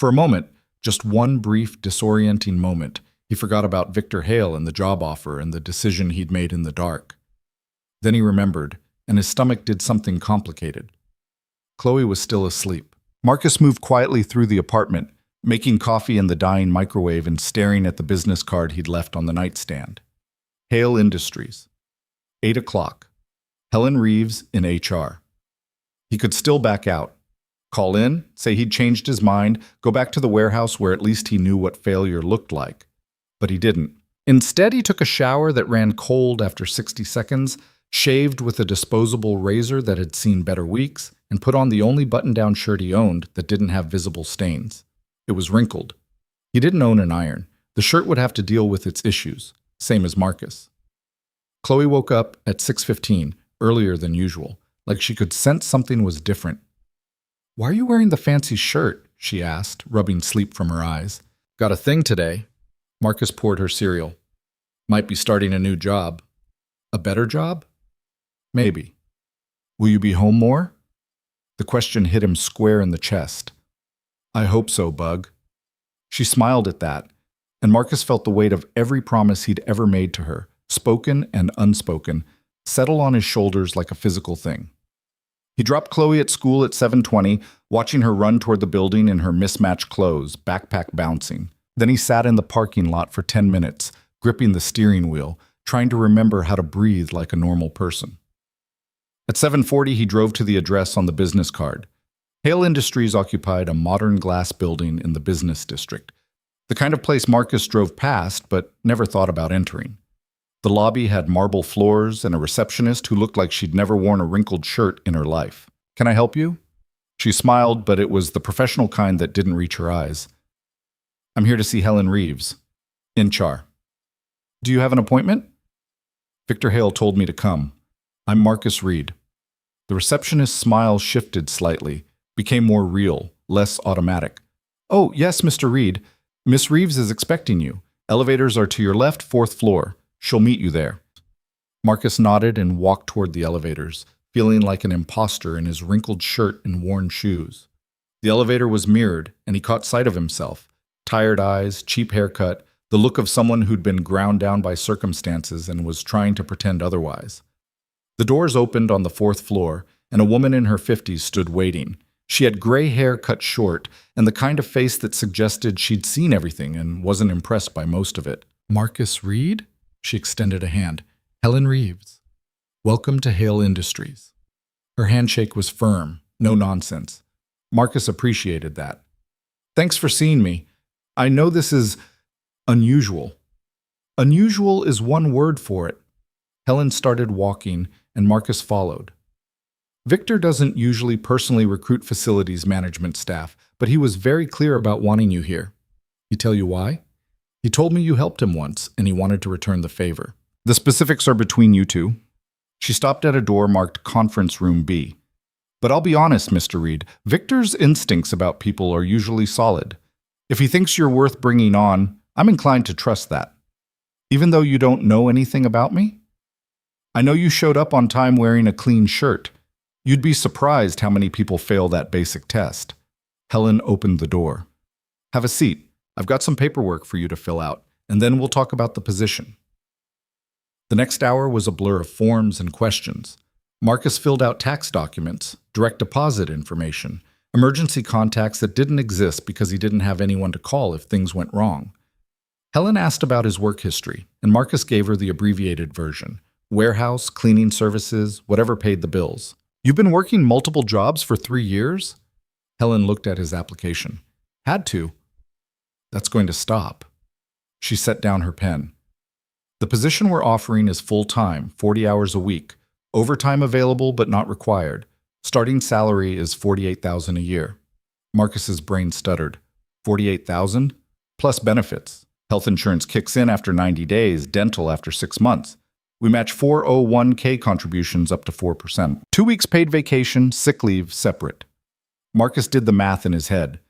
For a moment, just one brief, disorienting moment, he forgot about Victor Hale and the job offer and the decision he'd made in the dark. Then he remembered, and his stomach did something complicated. Chloe was still asleep. Marcus moved quietly through the apartment, making coffee in the dying microwave and staring at the business card he'd left on the nightstand. Hale Industries. 8 o'clock. Helen Reeves in HR. He could still back out. Call in, say he'd changed his mind, go back to the warehouse where at least he knew what failure looked like. But he didn't. Instead, he took a shower that ran cold after 60 seconds, shaved with a disposable razor that had seen better weeks, and put on the only button-down shirt he owned that didn't have visible stains. It was wrinkled. He didn't own an iron. The shirt would have to deal with its issues, same as Marcus. Chloe woke up at 6:15, earlier than usual, like she could sense something was different. "Why are you wearing the fancy shirt?" she asked, rubbing sleep from her eyes. "Got a thing today." Marcus poured her cereal. "Might be starting a new job." "A better job?" "Maybe." "Will you be home more?" The question hit him square in the chest. "I hope so, Bug." She smiled at that, and Marcus felt the weight of every promise he'd ever made to her, spoken and unspoken, settle on his shoulders like a physical thing. He dropped Chloe at school at 7:20, watching her run toward the building in her mismatched clothes, backpack bouncing. Then he sat in the parking lot for 10 minutes, gripping the steering wheel, trying to remember how to breathe like a normal person. At 7:40, he drove to the address on the business card. Hale Industries occupied a modern glass building in the business district, the kind of place Marcus drove past but never thought about entering. The lobby had marble floors and a receptionist who looked like she'd never worn a wrinkled shirt in her life. "Can I help you?" She smiled, but it was the professional kind that didn't reach her eyes. "I'm here to see Helen Reeves, in HR." "Do you have an appointment?" "Victor Hale told me to come. I'm Marcus Reed." The receptionist's smile shifted slightly, became more real, less automatic. "Oh, yes, Mr. Reed. Miss Reeves is expecting you. Elevators are to your left, 4th floor. She'll meet you there." Marcus nodded and walked toward the elevators, feeling like an imposter in his wrinkled shirt and worn shoes. The elevator was mirrored, and he caught sight of himself. Tired eyes, cheap haircut, the look of someone who'd been ground down by circumstances and was trying to pretend otherwise. The doors opened on the 4th floor, and a woman in her 50s stood waiting. She had gray hair cut short, and the kind of face that suggested she'd seen everything and wasn't impressed by most of it. "Marcus Reed?" She extended a hand. "Helen Reeves. Welcome to Hale Industries." Her handshake was firm, no nonsense. Marcus appreciated that. "Thanks for seeing me. I know this is unusual." "Unusual is one word for it." Helen started walking, and Marcus followed. Victor doesn't usually personally recruit facilities management staff, but he was very clear about wanting you here. "He tell you why?" "He told me you helped him once, and he wanted to return the favor." "The specifics are between you two." She stopped at a door marked Conference Room B. "But I'll be honest, Mr. Reed, Victor's instincts about people are usually solid. If he thinks you're worth bringing on, I'm inclined to trust that. Even though you don't know anything about me? I know you showed up on time wearing a clean shirt. You'd be surprised how many people fail that basic test." Helen opened the door. "Have a seat. I've got some paperwork for you to fill out, and then we'll talk about the position." The next hour was a blur of forms and questions. Marcus filled out tax documents, direct deposit information, emergency contacts that didn't exist because he didn't have anyone to call if things went wrong. Helen asked about his work history, and Marcus gave her the abbreviated version: warehouse, cleaning services, whatever paid the bills. "You've been working multiple jobs for 3 years?" Helen looked at his application. "Had to." "That's going to stop." She set down her pen. "The position we're offering is full-time, 40 hours a week. Overtime available but not required. Starting salary is $48,000 a year." Marcus's brain stuttered. $48,000? Plus benefits. Health insurance kicks in after 90 days, dental after 6 months. We match 401k contributions up to 4%. 2 weeks paid vacation, sick leave separate. Marcus did the math in his head.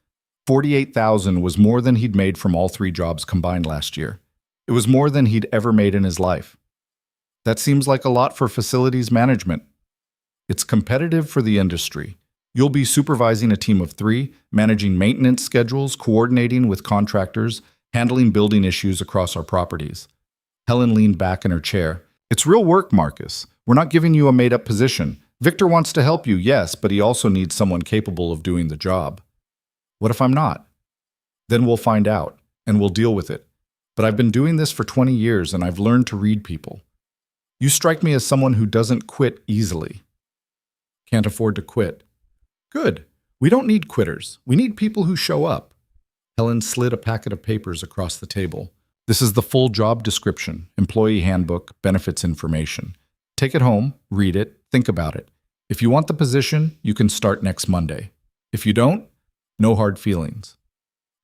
$48,000 was more than he'd made from all three jobs combined last year. It was more than he'd ever made in his life. That seems like a lot for facilities management. It's competitive for the industry. You'll be supervising a team of 3, managing maintenance schedules, coordinating with contractors, handling building issues across our properties. Helen leaned back in her chair. It's real work, Marcus. We're not giving you a made-up position. Victor wants to help you, yes, but he also needs someone capable of doing the job. What if I'm not? Then we'll find out, and we'll deal with it. But I've been doing this for 20 years, and I've learned to read people. You strike me as someone who doesn't quit easily. Can't afford to quit. Good. We don't need quitters. We need people who show up. Helen slid a packet of papers across the table. This is the full job description, employee handbook, benefits information. Take it home, read it, think about it. If you want the position, you can start next Monday. If you don't, no hard feelings.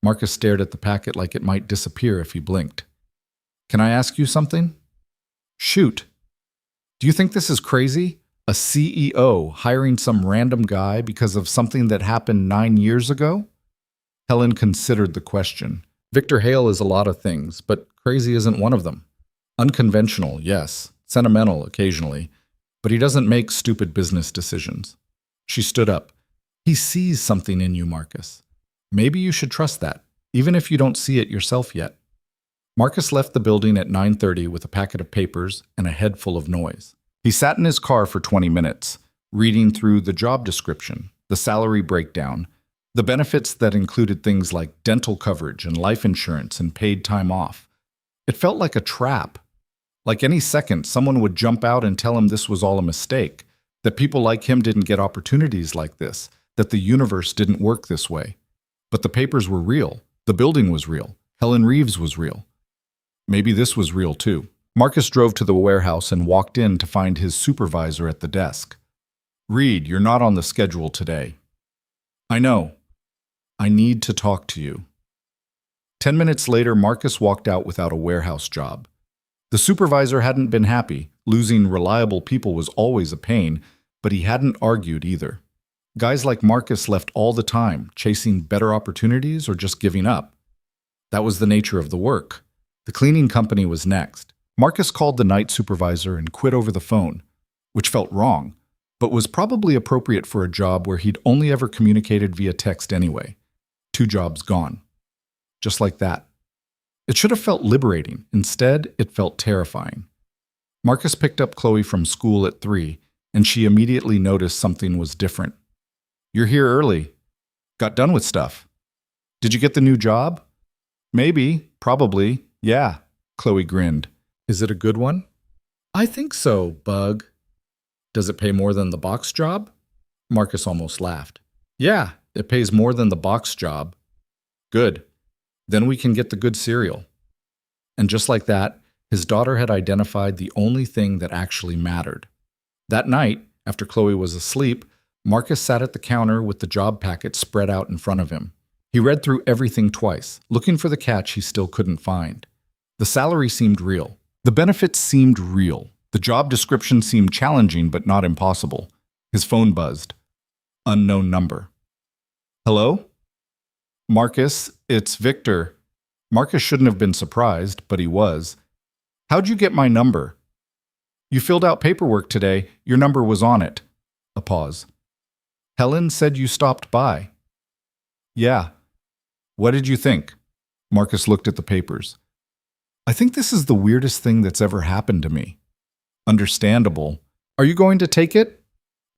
Marcus stared at the packet like it might disappear if he blinked. Can I ask you something? Shoot. Do you think this is crazy? A CEO hiring some random guy because of something that happened 9 years ago? Helen considered the question. Victor Hale is a lot of things, but crazy isn't one of them. Unconventional, yes. Sentimental occasionally. But he doesn't make stupid business decisions. She stood up. He sees something in you, Marcus. Maybe you should trust that, even if you don't see it yourself yet. Marcus left the building at 9:30 with a packet of papers and a head full of noise. He sat in his car for 20 minutes, reading through the job description, the salary breakdown, the benefits that included things like dental coverage and life insurance and paid time off. It felt like a trap. Like any second, someone would jump out and tell him this was all a mistake, that people like him didn't get opportunities like this, that the universe didn't work this way. But the papers were real. The building was real. Helen Reeves was real. Maybe this was real too. Marcus drove to the warehouse and walked in to find his supervisor at the desk. Reed, you're not on the schedule today. I know. I need to talk to you. 10 minutes later, Marcus walked out without a warehouse job. The supervisor hadn't been happy. Losing reliable people was always a pain, but he hadn't argued either. Guys like Marcus left all the time, chasing better opportunities or just giving up. That was the nature of the work. The cleaning company was next. Marcus called the night supervisor and quit over the phone, which felt wrong, but was probably appropriate for a job where he'd only ever communicated via text anyway. 2 jobs gone. Just like that. It should have felt liberating. Instead, it felt terrifying. Marcus picked up Chloe from school at 3, and she immediately noticed something was different. You're here early. Got done with stuff. Did you get the new job? Maybe, probably, yeah, Chloe grinned. Is it a good one? I think so, Bug. Does it pay more than the box job? Marcus almost laughed. Yeah, it pays more than the box job. Good. Then we can get the good cereal. And just like that, his daughter had identified the only thing that actually mattered. That night, after Chloe was asleep, Marcus sat at the counter with the job packet spread out in front of him. He read through everything twice, looking for the catch he still couldn't find. The salary seemed real. The benefits seemed real. The job description seemed challenging but not impossible. His phone buzzed. Unknown number. Hello? Marcus, it's Victor. Marcus shouldn't have been surprised, but he was. How'd you get my number? You filled out paperwork today. Your number was on it. A pause. Helen said you stopped by. Yeah. What did you think? Marcus looked at the papers. I think this is the weirdest thing that's ever happened to me. Understandable. Are you going to take it?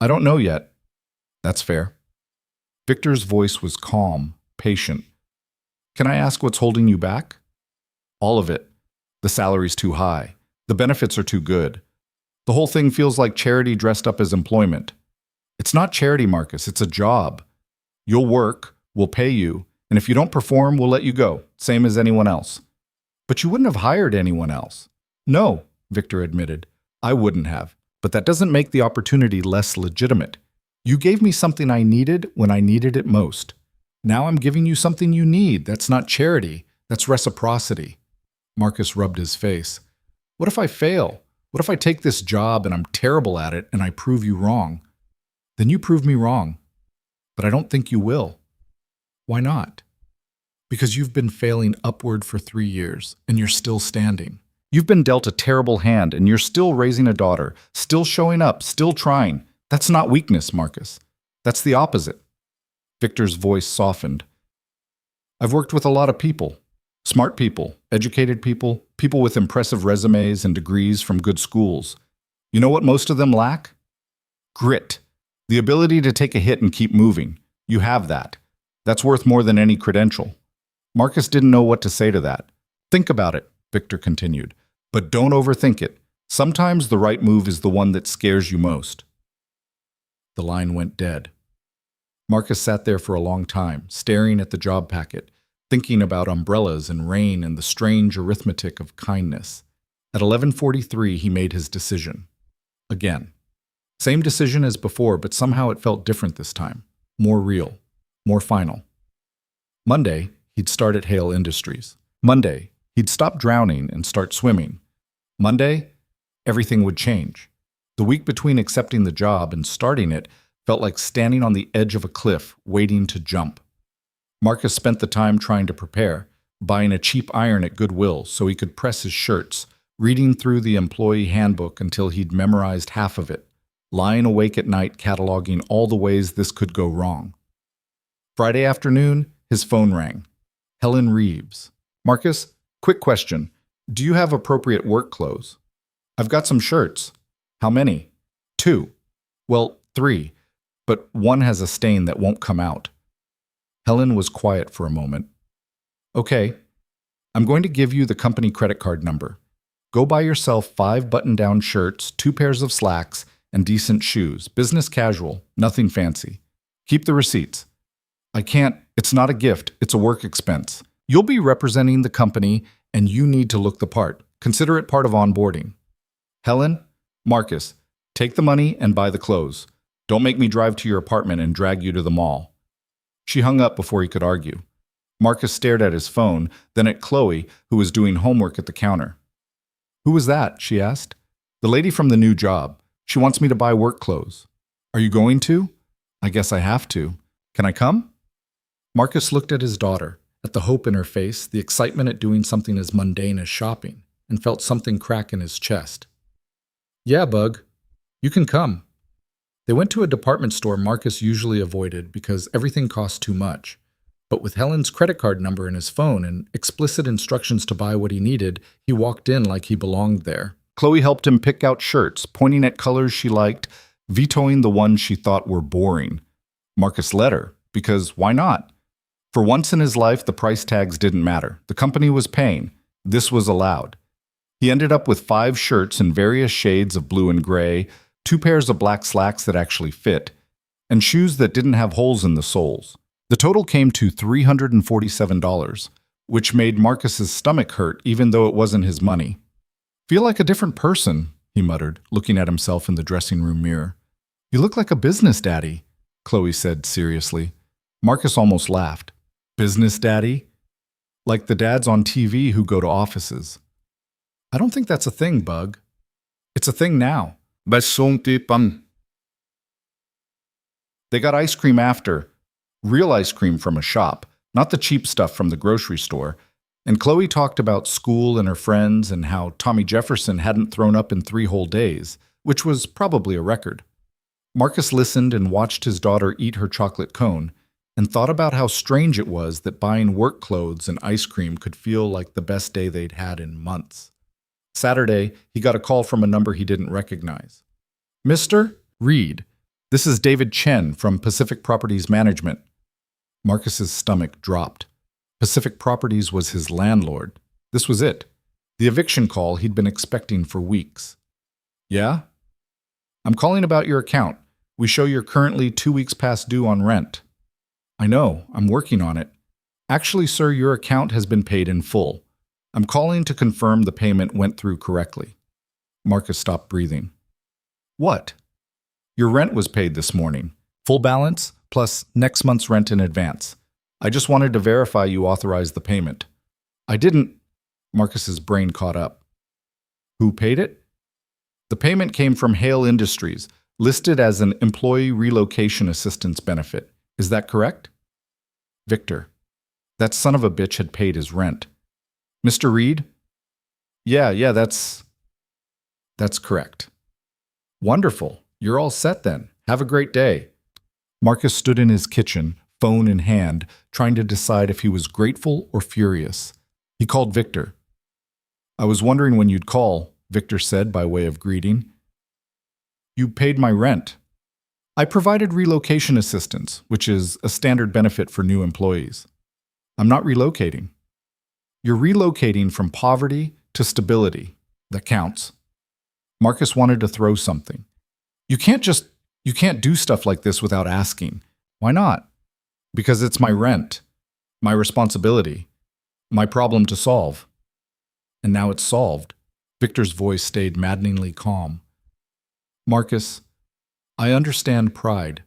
I don't know yet. That's fair. Victor's voice was calm, patient. Can I ask what's holding you back? All of it. The salary's too high. The benefits are too good. The whole thing feels like charity dressed up as employment. It's not charity, Marcus. It's a job. You'll work, we'll pay you, and if you don't perform, we'll let you go, same as anyone else. But you wouldn't have hired anyone else. No, Victor admitted. I wouldn't have. But that doesn't make the opportunity less legitimate. You gave me something I needed when I needed it most. Now I'm giving you something you need. That's not charity. That's reciprocity. Marcus rubbed his face. What if I fail? What if I take this job and I'm terrible at it and I prove you wrong? Then you prove me wrong. But I don't think you will. Why not? Because you've been failing upward for 3 years, and you're still standing. You've been dealt a terrible hand, and you're still raising a daughter, still showing up, still trying. That's not weakness, Marcus. That's the opposite. Victor's voice softened. I've worked with a lot of people. Smart people, educated people, people with impressive resumes and degrees from good schools. You know what most of them lack? Grit. The ability to take a hit and keep moving. You have that. That's worth more than any credential. Marcus didn't know what to say to that. Think about it, Victor continued. But don't overthink it. Sometimes the right move is the one that scares you most. The line went dead. Marcus sat there for a long time, staring at the job packet, thinking about umbrellas and rain and the strange arithmetic of kindness. At 11:43, he made his decision. Again. Same decision as before, but somehow it felt different this time. More real. More final. Monday, he'd start at Hale Industries. Monday, he'd stop drowning and start swimming. Monday, everything would change. The week between accepting the job and starting it felt like standing on the edge of a cliff, waiting to jump. Marcus spent the time trying to prepare, buying a cheap iron at Goodwill so he could press his shirts, reading through the employee handbook until he'd memorized half of it, lying awake at night cataloging all the ways this could go wrong. Friday afternoon, his phone rang. Helen Reeves. Marcus, quick question. Do you have appropriate work clothes? I've got some shirts. How many? 2. Well, 3. But one has a stain that won't come out. Helen was quiet for a moment. Okay, I'm going to give you the company credit card number. Go buy yourself 5 button-down shirts, 2 pairs of slacks, and decent shoes. Business casual, nothing fancy. Keep the receipts. I can't, it's not a gift, it's a work expense. You'll be representing the company, and you need to look the part. Consider it part of onboarding. Helen, Marcus, take the money and buy the clothes. Don't make me drive to your apartment and drag you to the mall. She hung up before he could argue. Marcus stared at his phone, then at Chloe, who was doing homework at the counter. Who was that? She asked. The lady from the new job. She wants me to buy work clothes. Are you going to? I guess I have to. Can I come? Marcus looked at his daughter, at the hope in her face, the excitement at doing something as mundane as shopping, and felt something crack in his chest. Yeah, Bug. You can come. They went to a department store Marcus usually avoided because everything cost too much. But with Helen's credit card number in his phone and explicit instructions to buy what he needed, he walked in like he belonged there. Chloe helped him pick out shirts, pointing at colors she liked, vetoing the ones she thought were boring. Marcus let her, because why not? For once in his life, the price tags didn't matter. The company was paying. This was allowed. He ended up with 5 shirts in various shades of blue and gray, 2 pairs of black slacks that actually fit, and shoes that didn't have holes in the soles. The total came to $347, which made Marcus's stomach hurt even though it wasn't his money. Feel like a different person, he muttered, looking at himself in the dressing room mirror. You look like a business daddy, Chloe said seriously. Marcus almost laughed. Business daddy? Like the dads on TV who go to offices. I don't think that's a thing, Bug. It's a thing now. They got ice cream after. Real ice cream from a shop, not the cheap stuff from the grocery store. And Chloe talked about school and her friends and how Tommy Jefferson hadn't thrown up in 3 whole days, which was probably a record. Marcus listened and watched his daughter eat her chocolate cone and thought about how strange it was that buying work clothes and ice cream could feel like the best day they'd had in months. Saturday, he got a call from a number he didn't recognize. Mr. Reed, this is David Chen from Pacific Properties Management. Marcus's stomach dropped. Pacific Properties was his landlord. This was it. The eviction call he'd been expecting for weeks. Yeah? I'm calling about your account. We show you're currently 2 weeks past due on rent. I know, I'm working on it. Actually, sir, your account has been paid in full. I'm calling to confirm the payment went through correctly. Marcus stopped breathing. What? Your rent was paid this morning. Full balance, plus next month's rent in advance. I just wanted to verify you authorized the payment. I didn't. Marcus's brain caught up. Who paid it? The payment came from Hale Industries, listed as an employee relocation assistance benefit. Is that correct? Victor. That son of a bitch had paid his rent. Mr. Reed? Yeah, that's correct. Wonderful. You're all set then. Have a great day. Marcus stood in his kitchen, phone in hand, trying to decide if he was grateful or furious. He called Victor. I was wondering when you'd call, Victor said by way of greeting. You paid my rent. I provided relocation assistance, which is a standard benefit for new employees. I'm not relocating. You're relocating from poverty to stability. That counts. Marcus wanted to throw something. You can't do stuff like this without asking. Why not? Because it's my rent, my responsibility, my problem to solve. And now it's solved. Victor's voice stayed maddeningly calm. Marcus, I understand pride.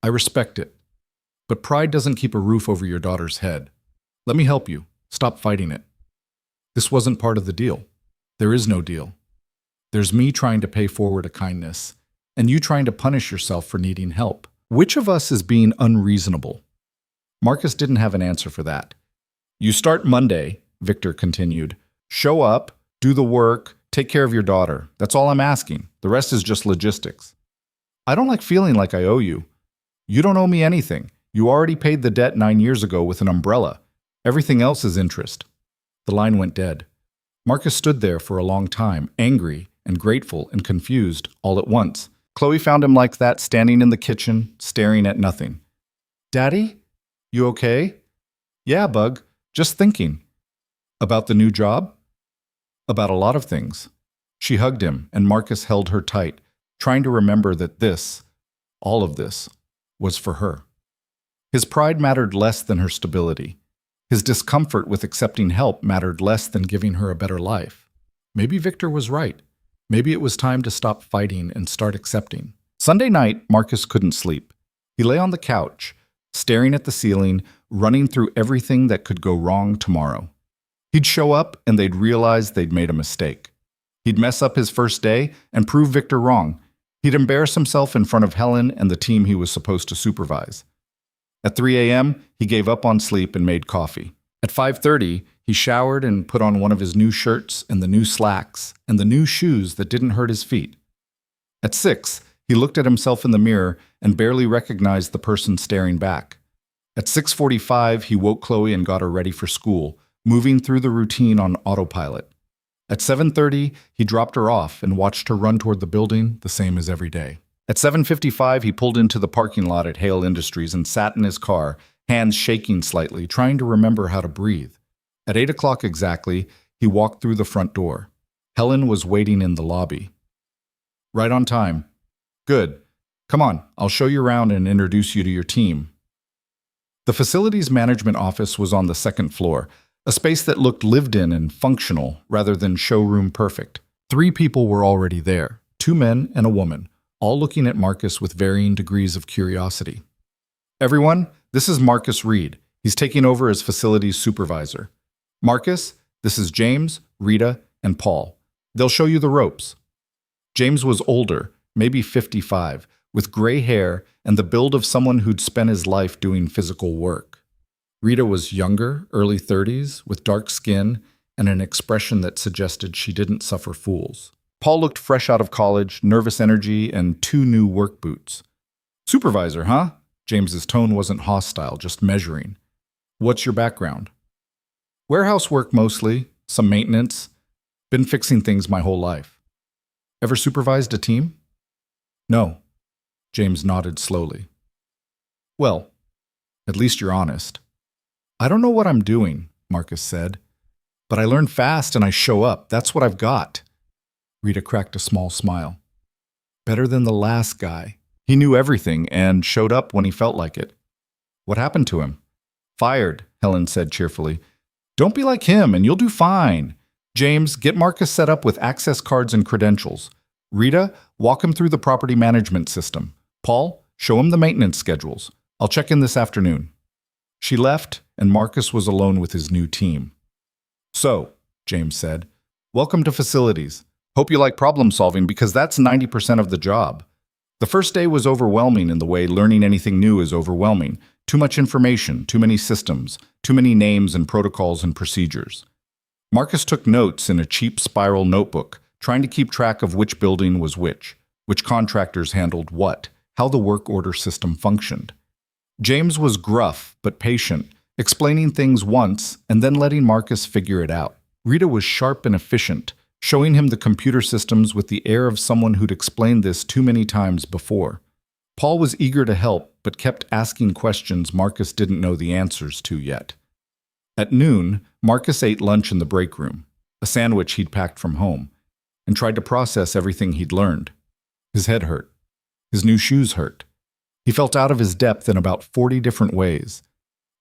I respect it. But pride doesn't keep a roof over your daughter's head. Let me help you. Stop fighting it. This wasn't part of the deal. There is no deal. There's me trying to pay forward a kindness, and you trying to punish yourself for needing help. Which of us is being unreasonable? Marcus didn't have an answer for that. You start Monday, Victor continued. Show up, do the work, take care of your daughter. That's all I'm asking. The rest is just logistics. I don't like feeling like I owe you. You don't owe me anything. You already paid the debt 9 years ago with an umbrella. Everything else is interest. The line went dead. Marcus stood there for a long time, angry and grateful and confused all at once. Chloe found him like that, standing in the kitchen, staring at nothing. Daddy? You okay? Yeah, Bug. Just thinking. About the new job? About a lot of things. She hugged him, and Marcus held her tight, trying to remember that this, all of this, was for her. His pride mattered less than her stability. His discomfort with accepting help mattered less than giving her a better life. Maybe Victor was right. Maybe it was time to stop fighting and start accepting. Sunday night, Marcus couldn't sleep. He lay on the couch, staring at the ceiling, running through everything that could go wrong tomorrow. He'd show up and they'd realize they'd made a mistake. He'd mess up his first day and prove Victor wrong. He'd embarrass himself in front of Helen and the team he was supposed to supervise. At 3 a.m., he gave up on sleep and made coffee. At 5:30, he showered and put on one of his new shirts and the new slacks and the new shoes that didn't hurt his feet. At 6, he looked at himself in the mirror and barely recognized the person staring back. At 6:45, he woke Chloe and got her ready for school, moving through the routine on autopilot. At 7:30, he dropped her off and watched her run toward the building, the same as every day. At 7:55, he pulled into the parking lot at Hale Industries and sat in his car, hands shaking slightly, trying to remember how to breathe. At 8 o'clock exactly, he walked through the front door. Helen was waiting in the lobby. Right on time. Good. Come on, I'll show you around and introduce you to your team. The facilities management office was on the second floor, a space that looked lived in and functional rather than showroom perfect. 3 people were already there, 2 men and a woman, all looking at Marcus with varying degrees of curiosity. Everyone, this is Marcus Reed. He's taking over as facilities supervisor. Marcus, this is James, Rita, and Paul. They'll show you the ropes. James was older, maybe 55, with gray hair and the build of someone who'd spent his life doing physical work. Rita was younger, early 30s, with dark skin and an expression that suggested she didn't suffer fools. Paul looked fresh out of college, nervous energy, and 2 new work boots. Supervisor, huh? James's tone wasn't hostile, just measuring. What's your background? Warehouse work mostly, some maintenance. Been fixing things my whole life. Ever supervised a team? No. James nodded slowly. Well, at least you're honest. I don't know what I'm doing, Marcus said. But I learn fast and I show up. That's what I've got. Rita cracked a small smile. Better than the last guy. He knew everything and showed up when he felt like it. What happened to him? Fired, Helen said cheerfully. Don't be like him and you'll do fine. James, get Marcus set up with access cards and credentials. Rita, walk him through the property management system. Paul, show him the maintenance schedules. I'll check in this afternoon. She left, and Marcus was alone with his new team. So, James said, welcome to facilities. Hope you like problem solving because that's 90% of the job. The first day was overwhelming in the way learning anything new is overwhelming. Too much information, too many systems, too many names and protocols and procedures. Marcus took notes in a cheap spiral notebook, trying to keep track of which building was which contractors handled what, how the work order system functioned. James was gruff but patient, explaining things once and then letting Marcus figure it out. Rita was sharp and efficient, showing him the computer systems with the air of someone who'd explained this too many times before. Paul was eager to help, but kept asking questions Marcus didn't know the answers to yet. At noon, Marcus ate lunch in the break room, a sandwich he'd packed from home, and tried to process everything he'd learned. His head hurt. His new shoes hurt. He felt out of his depth in about 40 different ways.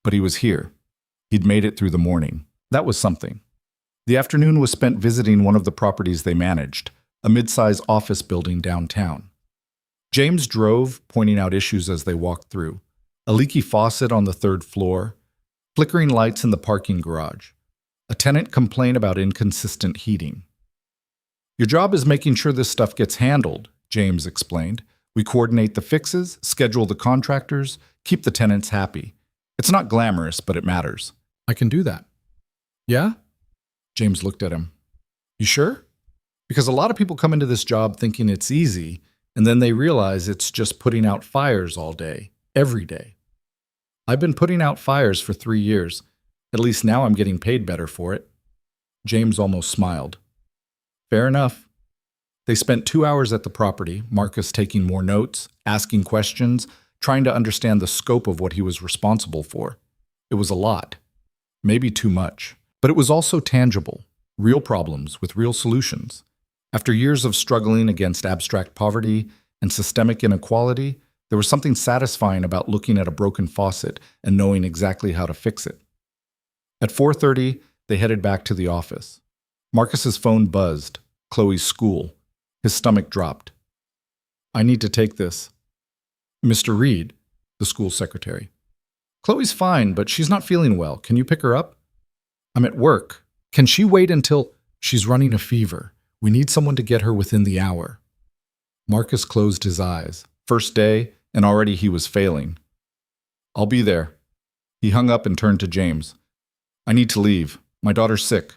But he was here. He'd made it through the morning. That was something. The afternoon was spent visiting one of the properties they managed, a mid-size office building downtown. James drove, pointing out issues as they walked through. A leaky faucet on the third floor, flickering lights in the parking garage. A tenant complained about inconsistent heating. "Your job is making sure this stuff gets handled," James explained. "We coordinate the fixes, schedule the contractors, keep the tenants happy. It's not glamorous, but it matters." "I can do that." "Yeah?" James looked at him. "You sure? Because a lot of people come into this job thinking it's easy, and then they realize it's just putting out fires all day, every day. I've been putting out fires for 3 years. At least now I'm getting paid better for it." James almost smiled. "Fair enough." They spent 2 hours at the property, Marcus taking more notes, asking questions, trying to understand the scope of what he was responsible for. It was a lot. Maybe too much. But it was also tangible. Real problems with real solutions. After years of struggling against abstract poverty and systemic inequality, there was something satisfying about looking at a broken faucet and knowing exactly how to fix it. At 4:30, they headed back to the office. Marcus's phone buzzed. Chloe's school. His stomach dropped. "I need to take this." "Mr. Reed," the school secretary. "Chloe's fine, but she's not feeling well. Can you pick her up?" "I'm at work. Can she wait until—" "She's running a fever. We need someone to get her within the hour." Marcus closed his eyes. First day, and already he was failing. "I'll be there." He hung up and turned to James. "I need to leave. My daughter's sick."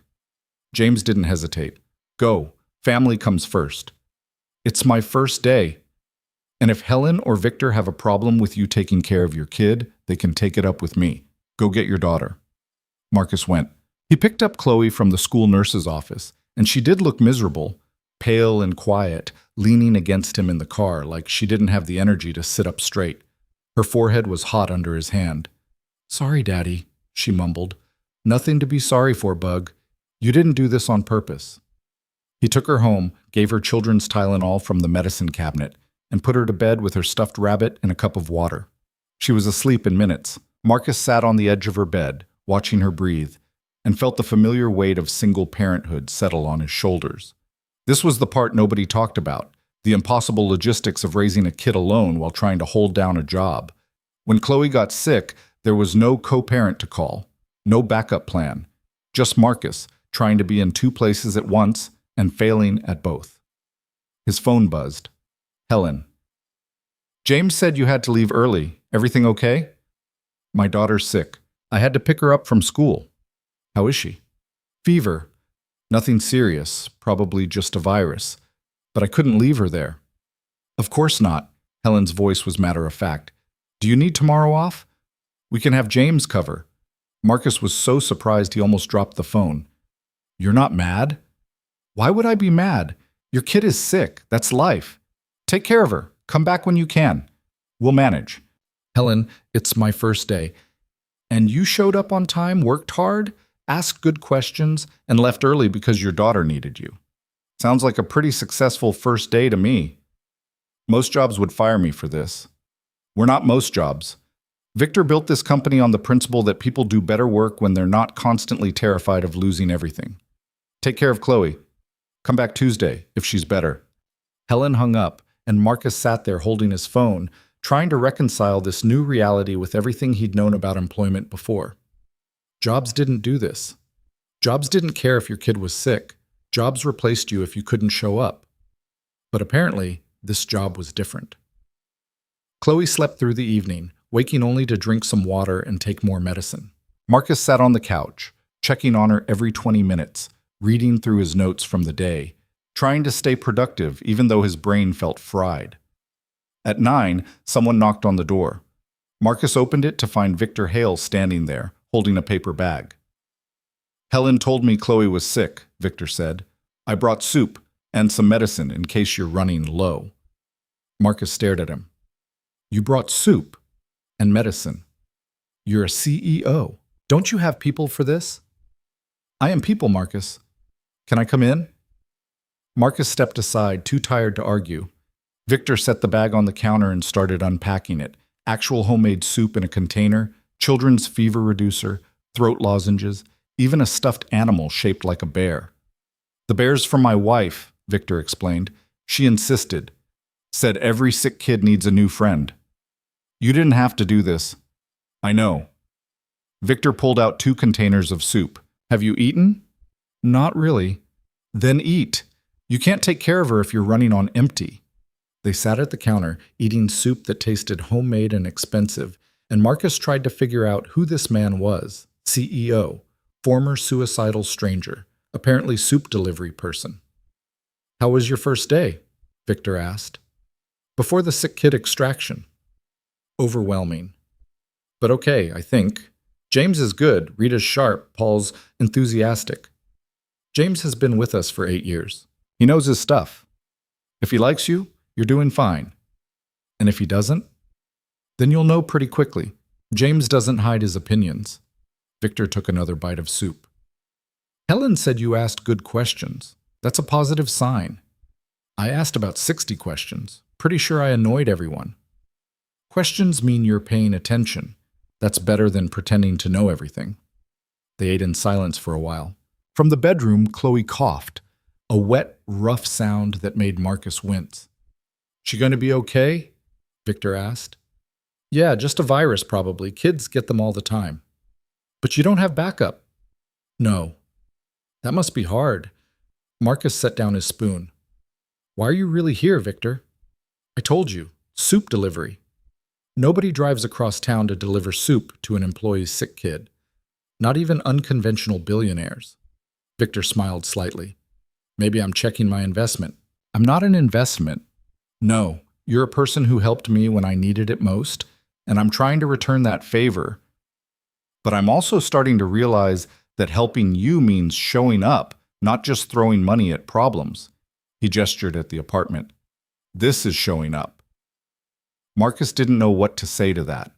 James didn't hesitate. "Go. Family comes first." "It's my first day. And if Helen or Victor have a problem with you taking care of your kid, they can take it up with me. Go get your daughter." Marcus went. He picked up Chloe from the school nurse's office, and she did look miserable, pale and quiet, leaning against him in the car like she didn't have the energy to sit up straight. Her forehead was hot under his hand. "Sorry, Daddy," she mumbled. "Nothing to be sorry for, Bug. You didn't do this on purpose." He took her home, gave her children's Tylenol from the medicine cabinet, and put her to bed with her stuffed rabbit and a cup of water. She was asleep in minutes. Marcus sat on the edge of her bed, watching her breathe, and felt the familiar weight of single parenthood settle on his shoulders. This was the part nobody talked about, the impossible logistics of raising a kid alone while trying to hold down a job. When Chloe got sick, there was no co-parent to call, no backup plan, just Marcus trying to be in 2 places at once and failing at both. His phone buzzed. "Helen." "James said you had to leave early. Everything okay?" "My daughter's sick. I had to pick her up from school." "How is she?" "Fever. Nothing serious, probably just a virus. But I couldn't leave her there." "Of course not." Helen's voice was matter-of-fact. "Do you need tomorrow off? We can have James cover." Marcus was so surprised he almost dropped the phone. "You're not mad?" "Why would I be mad? Your kid is sick. That's life. Take care of her. Come back when you can. We'll manage." "Helen, it's my first day. And you showed up on time, worked hard, asked good questions, and left early because your daughter needed you. Sounds like a pretty successful first day to me. Most jobs would fire me for this." "We're not most jobs. Victor built this company on the principle that people do better work when they're not constantly terrified of losing everything. Take care of Chloe. Come back Tuesday, if she's better." Helen hung up, and Marcus sat there holding his phone, trying to reconcile this new reality with everything he'd known about employment before. Jobs didn't do this. Jobs didn't care if your kid was sick. Jobs replaced you if you couldn't show up. But apparently, this job was different. Chloe slept through the evening, waking only to drink some water and take more medicine. Marcus sat on the couch, checking on her every 20 minutes, reading through his notes from the day, trying to stay productive even though his brain felt fried. At 9, someone knocked on the door. Marcus opened it to find Victor Hale standing there, holding a paper bag. "Helen told me Chloe was sick," Victor said. "I brought soup and some medicine in case you're running low." Marcus stared at him. "You brought soup and medicine. You're a CEO. Don't you have people for this?" "I am people, Marcus. Can I come in?" Marcus stepped aside, too tired to argue. Victor set the bag on the counter and started unpacking it. Actual homemade soup in a container, children's fever reducer, throat lozenges, even a stuffed animal shaped like a bear. "The bear's for my wife," Victor explained. "She insisted. Said every sick kid needs a new friend." "You didn't have to do this." "I know." Victor pulled out 2 containers of soup. "Have you eaten?" "Not really." "Then eat. You can't take care of her if you're running on empty." They sat at the counter, eating soup that tasted homemade and expensive, and Marcus tried to figure out who this man was. CEO, former suicidal stranger, apparently soup delivery person. "How was your first day?" Victor asked. "Before the sick kid extraction." "Overwhelming. But okay, I think. James is good, Rita's sharp, Paul's enthusiastic. James has been with us for 8 years. He knows his stuff. If he likes you, you're doing fine. And if he doesn't, then you'll know pretty quickly. James doesn't hide his opinions." Victor took another bite of soup. "Helen said you asked good questions. That's a positive sign. I asked about 60 questions. Pretty sure I annoyed everyone." "Questions mean you're paying attention. That's better than pretending to know everything." They ate in silence for a while. From the bedroom, Chloe coughed, a wet, rough sound that made Marcus wince. "She going to be okay?" Victor asked. "Yeah, just a virus probably. Kids get them all the time." "But you don't have backup." "No." "That must be hard." Marcus set down his spoon. "Why are you really here, Victor?" "I told you, soup delivery. Nobody drives across town to deliver soup to an employee's sick kid. Not even unconventional billionaires." Victor smiled slightly. "Maybe I'm checking my investment." "I'm not an investment. No, you're a person who helped me when I needed it most, and I'm trying to return that favor. But I'm also starting to realize that helping you means showing up, not just throwing money at problems." He gestured at the apartment. "This is showing up." Marcus didn't know what to say to that.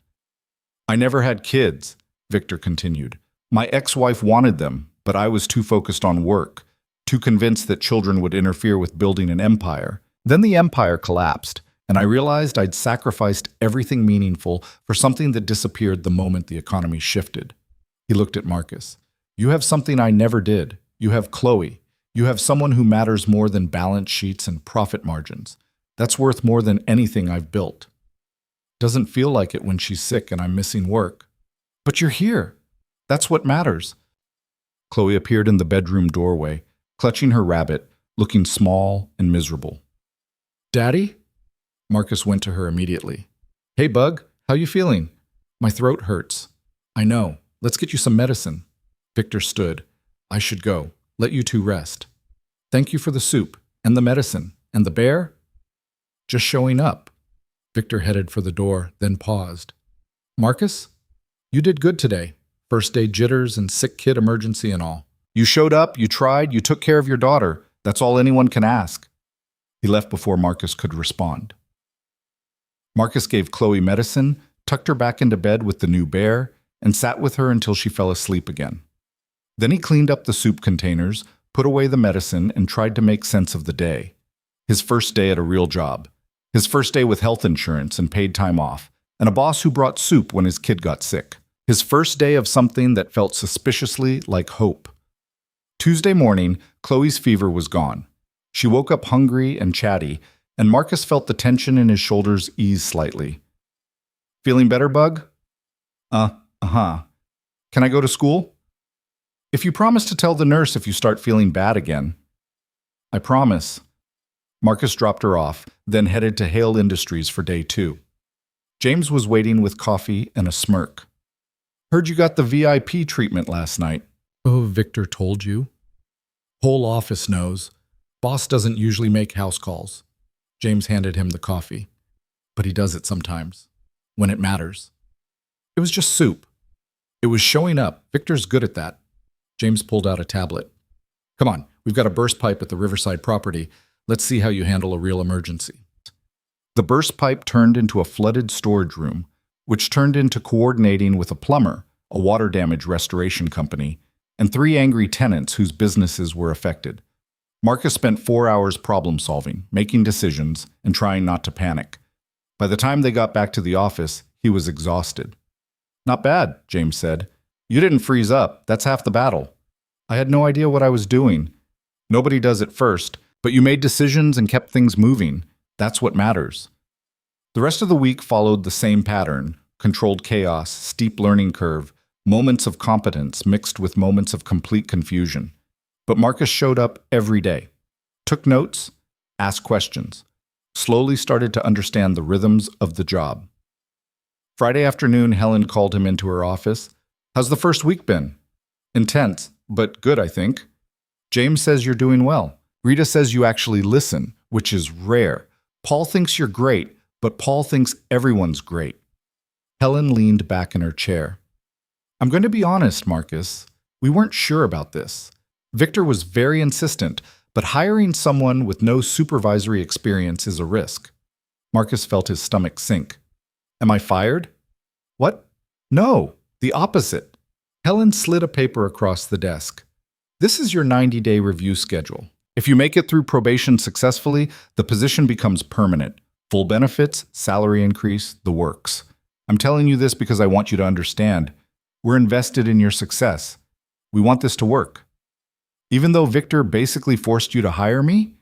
"I never had kids," Victor continued. "My ex-wife wanted them, but I was too focused on work, too convinced that children would interfere with building an empire. Then the empire collapsed, and I realized I'd sacrificed everything meaningful for something that disappeared the moment the economy shifted." He looked at Marcus. "You have something I never did. You have Chloe. You have someone who matters more than balance sheets and profit margins. That's worth more than anything I've built. Doesn't feel like it when she's sick and I'm missing work. But you're here. That's what matters." Chloe appeared in the bedroom doorway, clutching her rabbit, looking small and miserable. "Daddy?" Marcus went to her immediately. "Hey, Bug, how you feeling?" "My throat hurts." "I know. Let's get you some medicine." Victor stood. "I should go. Let you two rest." "Thank you for the soup, and the medicine, and the bear?" "Just showing up." Victor headed for the door, then paused. "Marcus, you did good today. First day jitters and sick kid emergency and all. You showed up, you tried, you took care of your daughter. That's all anyone can ask." He left before Marcus could respond. Marcus gave Chloe medicine, tucked her back into bed with the new bear, and sat with her until she fell asleep again. Then he cleaned up the soup containers, put away the medicine, and tried to make sense of the day. His first day at a real job. His first day with health insurance and paid time off, and a boss who brought soup when his kid got sick. His first day of something that felt suspiciously like hope. Tuesday morning, Chloe's fever was gone. She woke up hungry and chatty, and Marcus felt the tension in his shoulders ease slightly. "Feeling better, Bug?" Uh-huh. "Can I go to school?" "If you promise to tell the nurse if you start feeling bad again." "I promise." Marcus dropped her off, then headed to Hale Industries for day 2. James was waiting with coffee and a smirk. Heard you got the VIP treatment last night. Oh, Victor told you. Whole office knows. Boss doesn't usually make house calls. James handed him the coffee. But he does it sometimes. When it matters. It was just soup. It was showing up. Victor's good at that. James pulled out a tablet. Come on, we've got a burst pipe at the Riverside property. Let's see how you handle a real emergency. The burst pipe turned into a flooded storage room, which turned into coordinating with a plumber, a water damage restoration company, and 3 angry tenants whose businesses were affected. Marcus spent 4 hours problem solving, making decisions, and trying not to panic. By the time they got back to the office, he was exhausted. Not bad, James said. You didn't freeze up. That's half the battle. I had no idea what I was doing. Nobody does at first, but you made decisions and kept things moving. That's what matters. The rest of the week followed the same pattern: controlled chaos, steep learning curve, moments of competence mixed with moments of complete confusion. But Marcus showed up every day, took notes, asked questions, slowly started to understand the rhythms of the job. Friday afternoon, Helen called him into her office. How's the first week been? Intense, but good, I think. James says you're doing well. Rita says you actually listen, which is rare. Paul thinks you're great, but Paul thinks everyone's great. Helen leaned back in her chair. I'm going to be honest, Marcus. We weren't sure about this. Victor was very insistent, but hiring someone with no supervisory experience is a risk. Marcus felt his stomach sink. Am I fired? What? No, the opposite. Helen slid a paper across the desk. This is your 90-day review schedule. If you make it through probation successfully, the position becomes permanent. Full benefits, salary increase, the works. I'm telling you this because I want you to understand. We're invested in your success. We want this to work. Even though Victor basically forced you to hire me,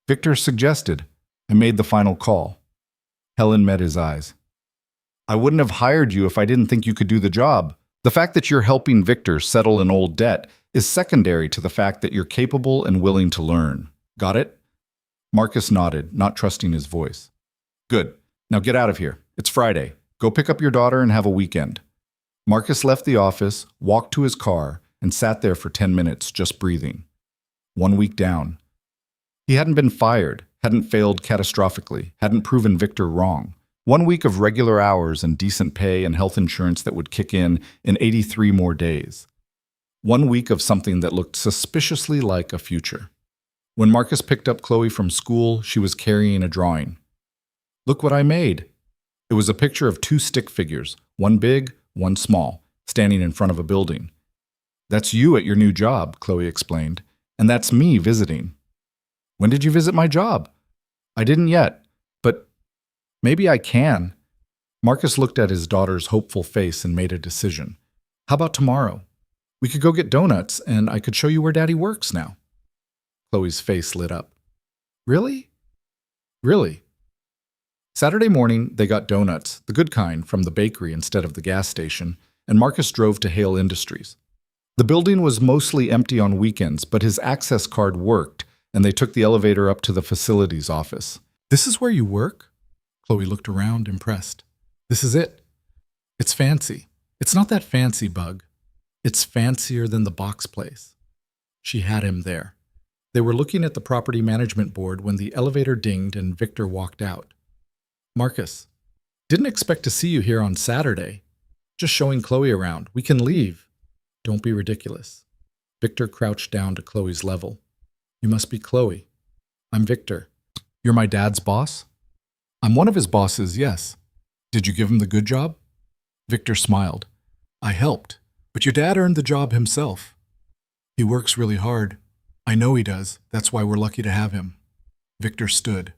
Victor suggested. I made the final call. Helen met his eyes. I wouldn't have hired you if I didn't think you could do the job. The fact that you're helping Victor settle an old debt is secondary to the fact that you're capable and willing to learn. Got it? Marcus nodded, not trusting his voice. Good. Now get out of here. It's Friday. Go pick up your daughter and have a weekend. Marcus left the office, walked to his car, and sat there for 10 minutes just breathing. 1 week down. He hadn't been fired, hadn't failed catastrophically, hadn't proven Victor wrong. 1 week of regular hours and decent pay and health insurance that would kick in 83 more days. 1 week of something that looked suspiciously like a future. When Marcus picked up Chloe from school, she was carrying a drawing. Look what I made. It was a picture of 2 stick figures, one big, one small, standing in front of a building. That's you at your new job, Chloe explained, and that's me visiting. When did you visit my job? I didn't yet, but maybe I can. Marcus looked at his daughter's hopeful face and made a decision. How about tomorrow? We could go get donuts, and I could show you where Daddy works now. Chloe's face lit up. Really? Really? Saturday morning, they got donuts, the good kind, from the bakery instead of the gas station, and Marcus drove to Hale Industries. The building was mostly empty on weekends, but his access card worked, and they took the elevator up to the facilities office. This is where you work? Chloe looked around, impressed. This is it. It's fancy. It's not that fancy, Bug. It's fancier than the box place. She had him there. They were looking at the property management board when the elevator dinged and Victor walked out. Marcus, didn't expect to see you here on Saturday. Just showing Chloe around. We can leave. Don't be ridiculous. Victor crouched down to Chloe's level. You must be Chloe. I'm Victor. You're my dad's boss? I'm one of his bosses, yes. Did you give him the good job? Victor smiled. I helped, but your dad earned the job himself. He works really hard. I know he does. That's why we're lucky to have him. Victor stood.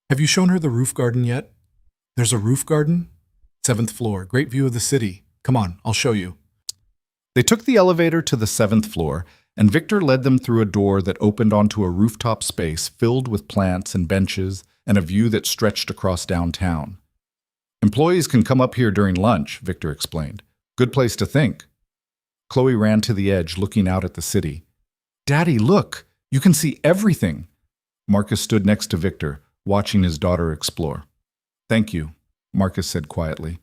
Have you shown her the roof garden yet? There's a roof garden? 7th floor. Great view of the city. Come on, I'll show you. They took the elevator to the 7th floor, and Victor led them through a door that opened onto a rooftop space filled with plants and benches and a view that stretched across downtown. Employees can come up here during lunch, Victor explained. Good place to think. Chloe ran to the edge, looking out at the city. Daddy, look! You can see everything! Marcus stood next to Victor, watching his daughter explore. Thank you. Marcus said quietly.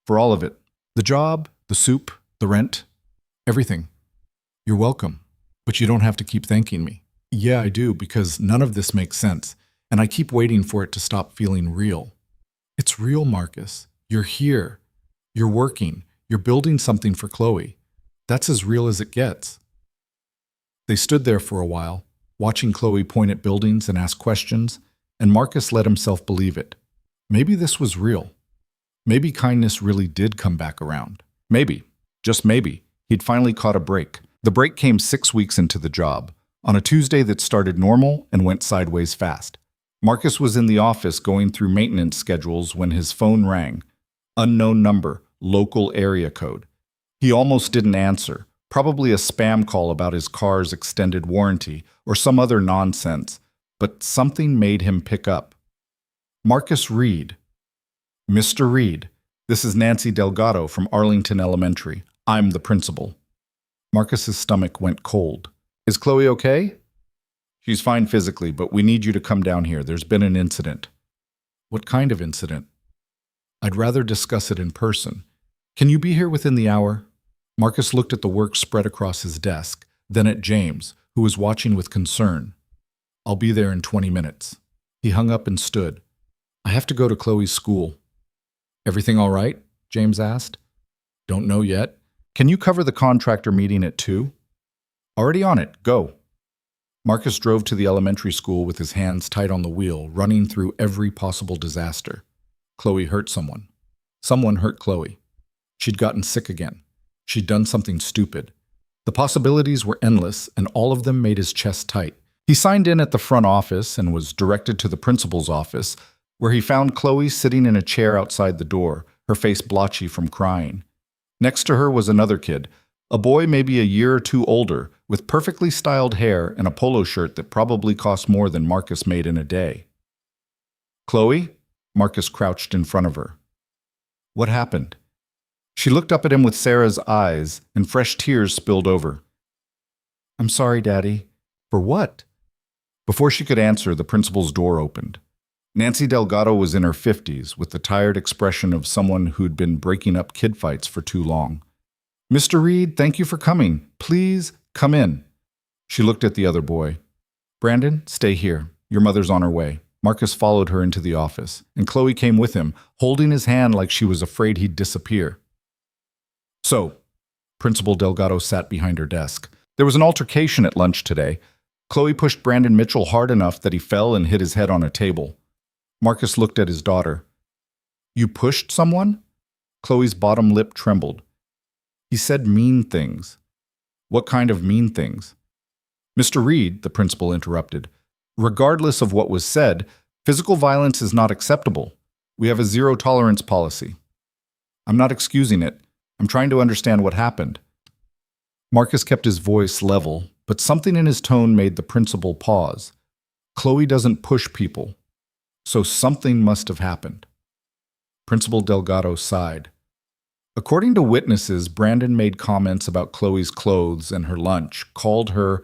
For all of it. The job, the soup, the rent, everything. You're welcome. But you don't have to keep thanking me. Yeah, I do, because none of this makes sense, and I keep waiting for it to stop feeling real. It's real, Marcus. You're here. You're working. You're building something for Chloe. That's as real as it gets. They stood there for a while, watching Chloe point at buildings and ask questions, and Marcus let himself believe it. Maybe this was real. Maybe kindness really did come back around. Maybe, just maybe, he'd finally caught a break. The break came 6 weeks into the job, on a Tuesday that started normal and went sideways fast. Marcus was in the office going through maintenance schedules when his phone rang. Unknown number, local area code. He almost didn't answer, probably a spam call about his car's extended warranty or some other nonsense, but something made him pick up. Marcus Reed. Mr. Reed, this is Nancy Delgado from Arlington Elementary. I'm the principal. Marcus's stomach went cold. Is Chloe okay? She's fine physically, but we need you to come down here. There's been an incident. What kind of incident? I'd rather discuss it in person. Can you be here within the hour? Marcus looked at the work spread across his desk, then at James, who was watching with concern. I'll be there in 20 minutes. He hung up and stood. I have to go to Chloe's school. Everything all right? James asked. Don't know yet. Can you cover the contractor meeting at 2? Already on it. Go. Marcus drove to the elementary school with his hands tight on the wheel, running through every possible disaster. Chloe hurt someone. Someone hurt Chloe. She'd gotten sick again. She'd done something stupid. The possibilities were endless, and all of them made his chest tight. He signed in at the front office and was directed to the principal's office, where he found Chloe sitting in a chair outside the door, her face blotchy from crying. Next to her was another kid, a boy maybe a year or two older, with perfectly styled hair and a polo shirt that probably cost more than Marcus made in a day. Chloe? Marcus crouched in front of her. What happened? She looked up at him with Sarah's eyes, and fresh tears spilled over. I'm sorry, Daddy. For what? Before she could answer, the principal's door opened. Nancy Delgado was in her 50s, with the tired expression of someone who'd been breaking up kid fights for too long. Mr. Reed, thank you for coming. Please, come in. She looked at the other boy. Brandon, stay here. Your mother's on her way. Marcus followed her into the office, and Chloe came with him, holding his hand like she was afraid he'd disappear. So, Principal Delgado sat behind her desk. There was an altercation at lunch today. Chloe pushed Brandon Mitchell hard enough that he fell and hit his head on a table. Marcus looked at his daughter. You pushed someone? Chloe's bottom lip trembled. He said mean things. What kind of mean things? Mr. Reed, the principal interrupted. Regardless of what was said, physical violence is not acceptable. We have a zero-tolerance policy. I'm not excusing it. I'm trying to understand what happened. Marcus kept his voice level, but something in his tone made the principal pause. Chloe doesn't push people, so something must have happened. Principal Delgado sighed. According to witnesses, Brandon made comments about Chloe's clothes and her lunch, called her,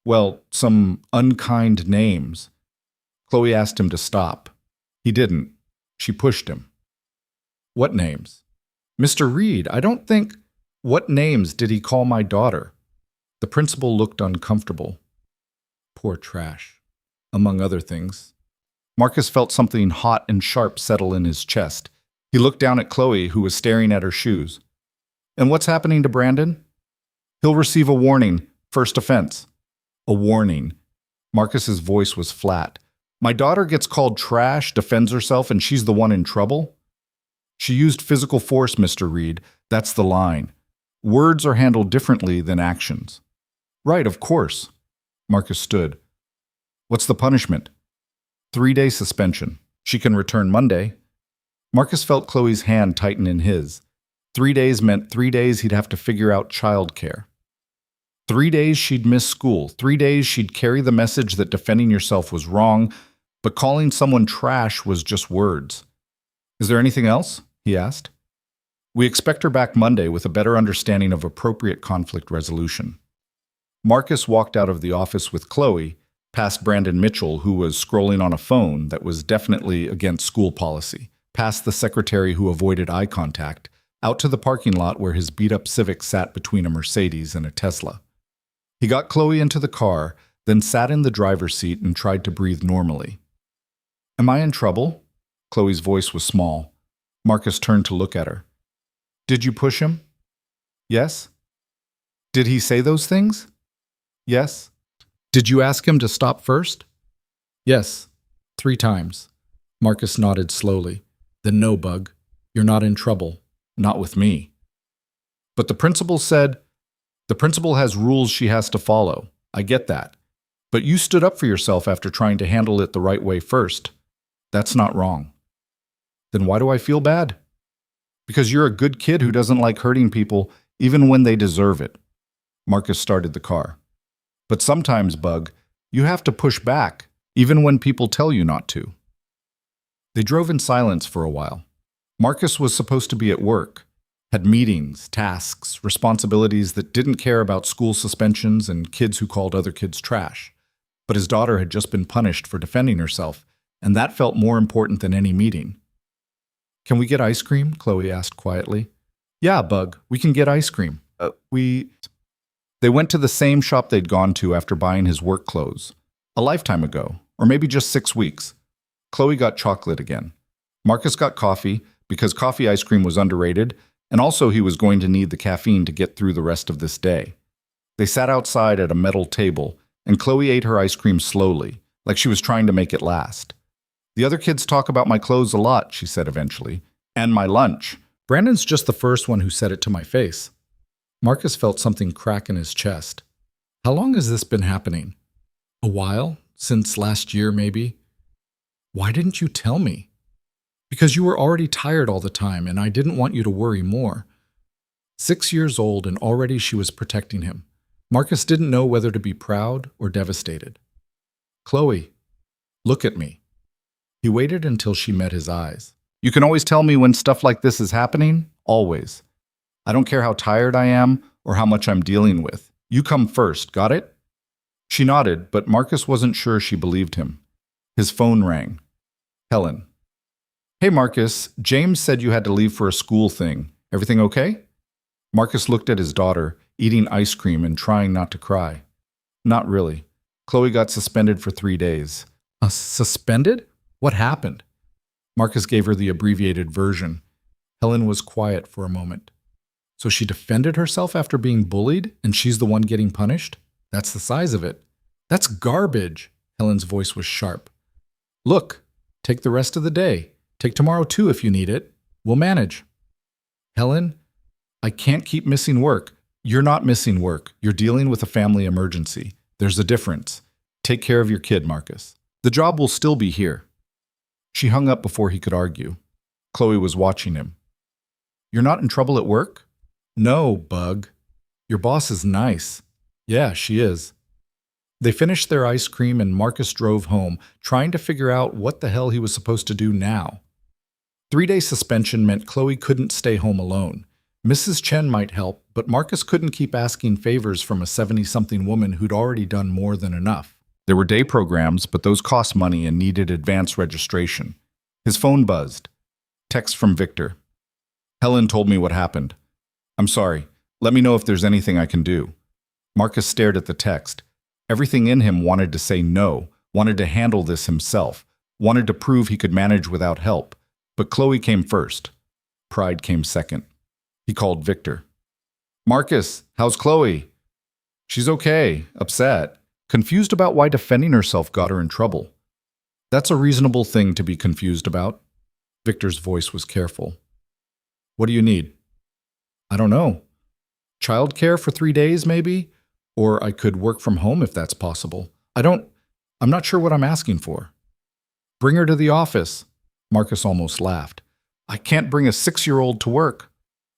well, some unkind names. Chloe asked him to stop. He didn't. She pushed him. What names? Mr. Reed, I don't think... What names did he call my daughter? The principal looked uncomfortable. Poor trash, among other things. Marcus felt something hot and sharp settle in his chest. He looked down at Chloe, who was staring at her shoes. And what's happening to Brandon? He'll receive a warning, first offense. A warning. Marcus's voice was flat. My daughter gets called trash, defends herself, and she's the one in trouble? She used physical force, Mr. Reed. That's the line. Words are handled differently than actions. Right, of course. Marcus stood. What's the punishment? 3-day suspension. She can return Monday. Marcus felt Chloe's hand tighten in his. 3 days meant 3 days he'd have to figure out childcare. 3 days she'd miss school. 3 days she'd carry the message that defending yourself was wrong, but calling someone trash was just words. Is there anything else? He asked. We expect her back Monday with a better understanding of appropriate conflict resolution. Marcus walked out of the office with Chloe, past Brandon Mitchell, who was scrolling on a phone that was definitely against school policy, past the secretary who avoided eye contact, out to the parking lot where his beat-up Civic sat between a Mercedes and a Tesla. He got Chloe into the car, then sat in the driver's seat and tried to breathe normally. "Am I in trouble?" Chloe's voice was small. Marcus turned to look at her. "Did you push him?" "Yes." "Did he say those things?" "Yes." "Did you ask him to stop first?" "Yes, 3 times. Marcus nodded slowly. "Then no, Bug. You're not in trouble. Not with me." "But the principal said—" "The principal has rules she has to follow. I get that. But you stood up for yourself after trying to handle it the right way first. That's not wrong." "Then why do I feel bad?" "Because you're a good kid who doesn't like hurting people even when they deserve it." Marcus started the car. "But sometimes, Bug, you have to push back, even when people tell you not to." They drove in silence for a while. Marcus was supposed to be at work, had meetings, tasks, responsibilities that didn't care about school suspensions and kids who called other kids trash. But his daughter had just been punished for defending herself, and that felt more important than any meeting. "Can we get ice cream?" Chloe asked quietly. "Yeah, Bug, we can get ice cream. They went to the same shop they'd gone to after buying his work clothes. A lifetime ago, or maybe just 6 weeks. Chloe got chocolate again. Marcus got coffee, because coffee ice cream was underrated, and also he was going to need the caffeine to get through the rest of this day. They sat outside at a metal table, and Chloe ate her ice cream slowly, like she was trying to make it last. "The other kids talk about my clothes a lot," she said eventually. "And my lunch. Brandon's just the first one who said it to my face." Marcus felt something crack in his chest. "How long has this been happening?" "A while. Since last year, maybe." "Why didn't you tell me?" "Because you were already tired all the time, and I didn't want you to worry more." 6 years old, and already she was protecting him. Marcus didn't know whether to be proud or devastated. "Chloe, look at me." He waited until she met his eyes. "You can always tell me when stuff like this is happening, always. I don't care how tired I am or how much I'm dealing with. You come first, got it?" She nodded, but Marcus wasn't sure she believed him. His phone rang. Helen. "Hey, Marcus, James said you had to leave for a school thing. Everything okay?" Marcus looked at his daughter, eating ice cream and trying not to cry. "Not really. Chloe got suspended for 3 days. Suspended? What happened?" Marcus gave her the abbreviated version. Helen was quiet for a moment. "So she defended herself after being bullied, and she's the one getting punished? That's the size of it." "That's garbage." Helen's voice was sharp. "Look, take the rest of the day. Take tomorrow too if you need it. We'll manage." "Helen, I can't keep missing work." "You're not missing work. You're dealing with a family emergency. There's a difference. Take care of your kid, Marcus. The job will still be here." She hung up before he could argue. Chloe was watching him. "You're not in trouble at work?" "No, Bug. Your boss is nice." "Yeah, she is." They finished their ice cream and Marcus drove home, trying to figure out what the hell he was supposed to do now. 3-day suspension meant Chloe couldn't stay home alone. Mrs. Chen might help, but Marcus couldn't keep asking favors from a 70-something woman who'd already done more than enough. There were day programs, but those cost money and needed advance registration. His phone buzzed. Text from Victor. "Helen told me what happened. I'm sorry. Let me know if there's anything I can do." Marcus stared at the text. Everything in him wanted to say no, wanted to handle this himself, wanted to prove he could manage without help. But Chloe came first. Pride came second. He called Victor. "Marcus, how's Chloe?" "She's okay, upset, confused about why defending herself got her in trouble." "That's a reasonable thing to be confused about." Victor's voice was careful. "What do you need?" "I don't know. Childcare for 3 days, maybe? Or I could work from home if that's possible. I'm not sure what I'm asking for." "Bring her to the office." Marcus almost laughed. "I can't bring a 6-year-old to work."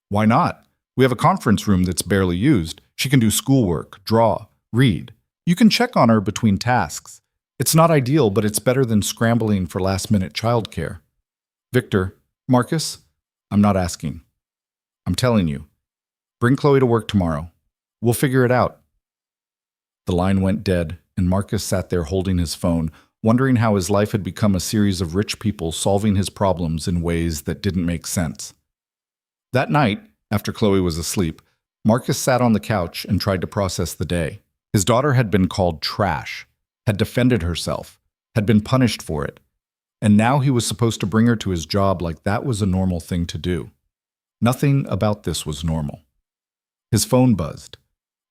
"Why not? We have a conference room that's barely used. She can do schoolwork, draw, read. You can check on her between tasks. It's not ideal, but it's better than scrambling for last-minute childcare." "Victor, Marcus, I'm not asking. I'm telling you. Bring Chloe to work tomorrow. We'll figure it out." The line went dead, and Marcus sat there holding his phone, wondering how his life had become a series of rich people solving his problems in ways that didn't make sense. That night, after Chloe was asleep, Marcus sat on the couch and tried to process the day. His daughter had been called trash, had defended herself, had been punished for it, and now he was supposed to bring her to his job like that was a normal thing to do. Nothing about this was normal. His phone buzzed.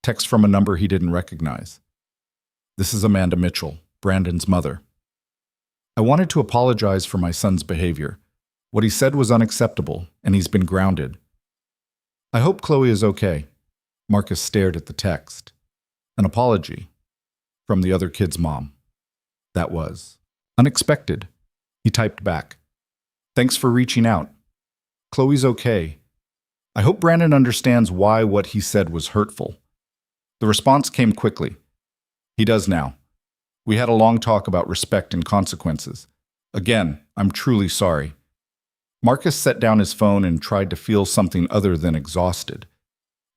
Text from a number he didn't recognize. "This is Amanda Mitchell, Brandon's mother. I wanted to apologize for my son's behavior. What he said was unacceptable, and he's been grounded. I hope Chloe is okay." Marcus stared at the text. An apology from the other kid's mom. That was unexpected. He typed back, "Thanks for reaching out. Chloe's okay. I hope Brandon understands why what he said was hurtful." The response came quickly. "He does now. We had a long talk about respect and consequences. Again, I'm truly sorry." Marcus set down his phone and tried to feel something other than exhausted.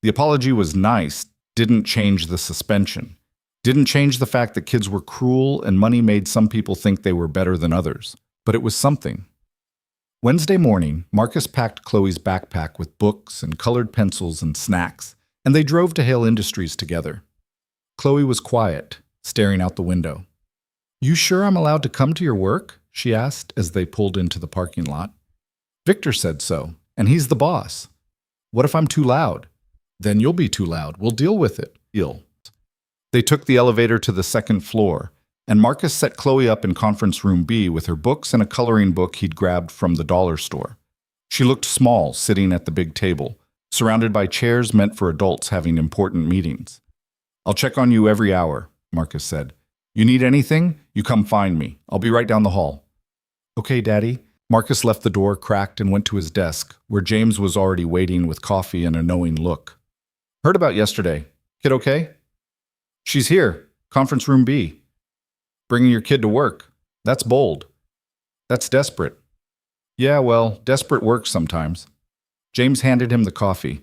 The apology was nice, didn't change the suspension, didn't change the fact that kids were cruel and money made some people think they were better than others. But it was something. Wednesday morning, Marcus packed Chloe's backpack with books and colored pencils and snacks, and they drove to Hale Industries together. Chloe was quiet, staring out the window. "You sure I'm allowed to come to your work?" she asked as they pulled into the parking lot. "Victor said so, and he's the boss." "What if I'm too loud?" "Then you'll be too loud. We'll deal with it." They took the elevator to the second floor, and Marcus set Chloe up in conference room B with her books and a coloring book he'd grabbed from the dollar store. She looked small, sitting at the big table, surrounded by chairs meant for adults having important meetings. "I'll check on you every hour," Marcus said. "You need anything? You come find me. I'll be right down the hall." "Okay, Daddy." Marcus left the door cracked and went to his desk, where James was already waiting with coffee and a knowing look. "Heard about yesterday. Kid okay?" "She's here. Conference room B. Bringing your kid to work. That's bold. That's desperate." "Yeah, well, desperate works sometimes." James handed him the coffee.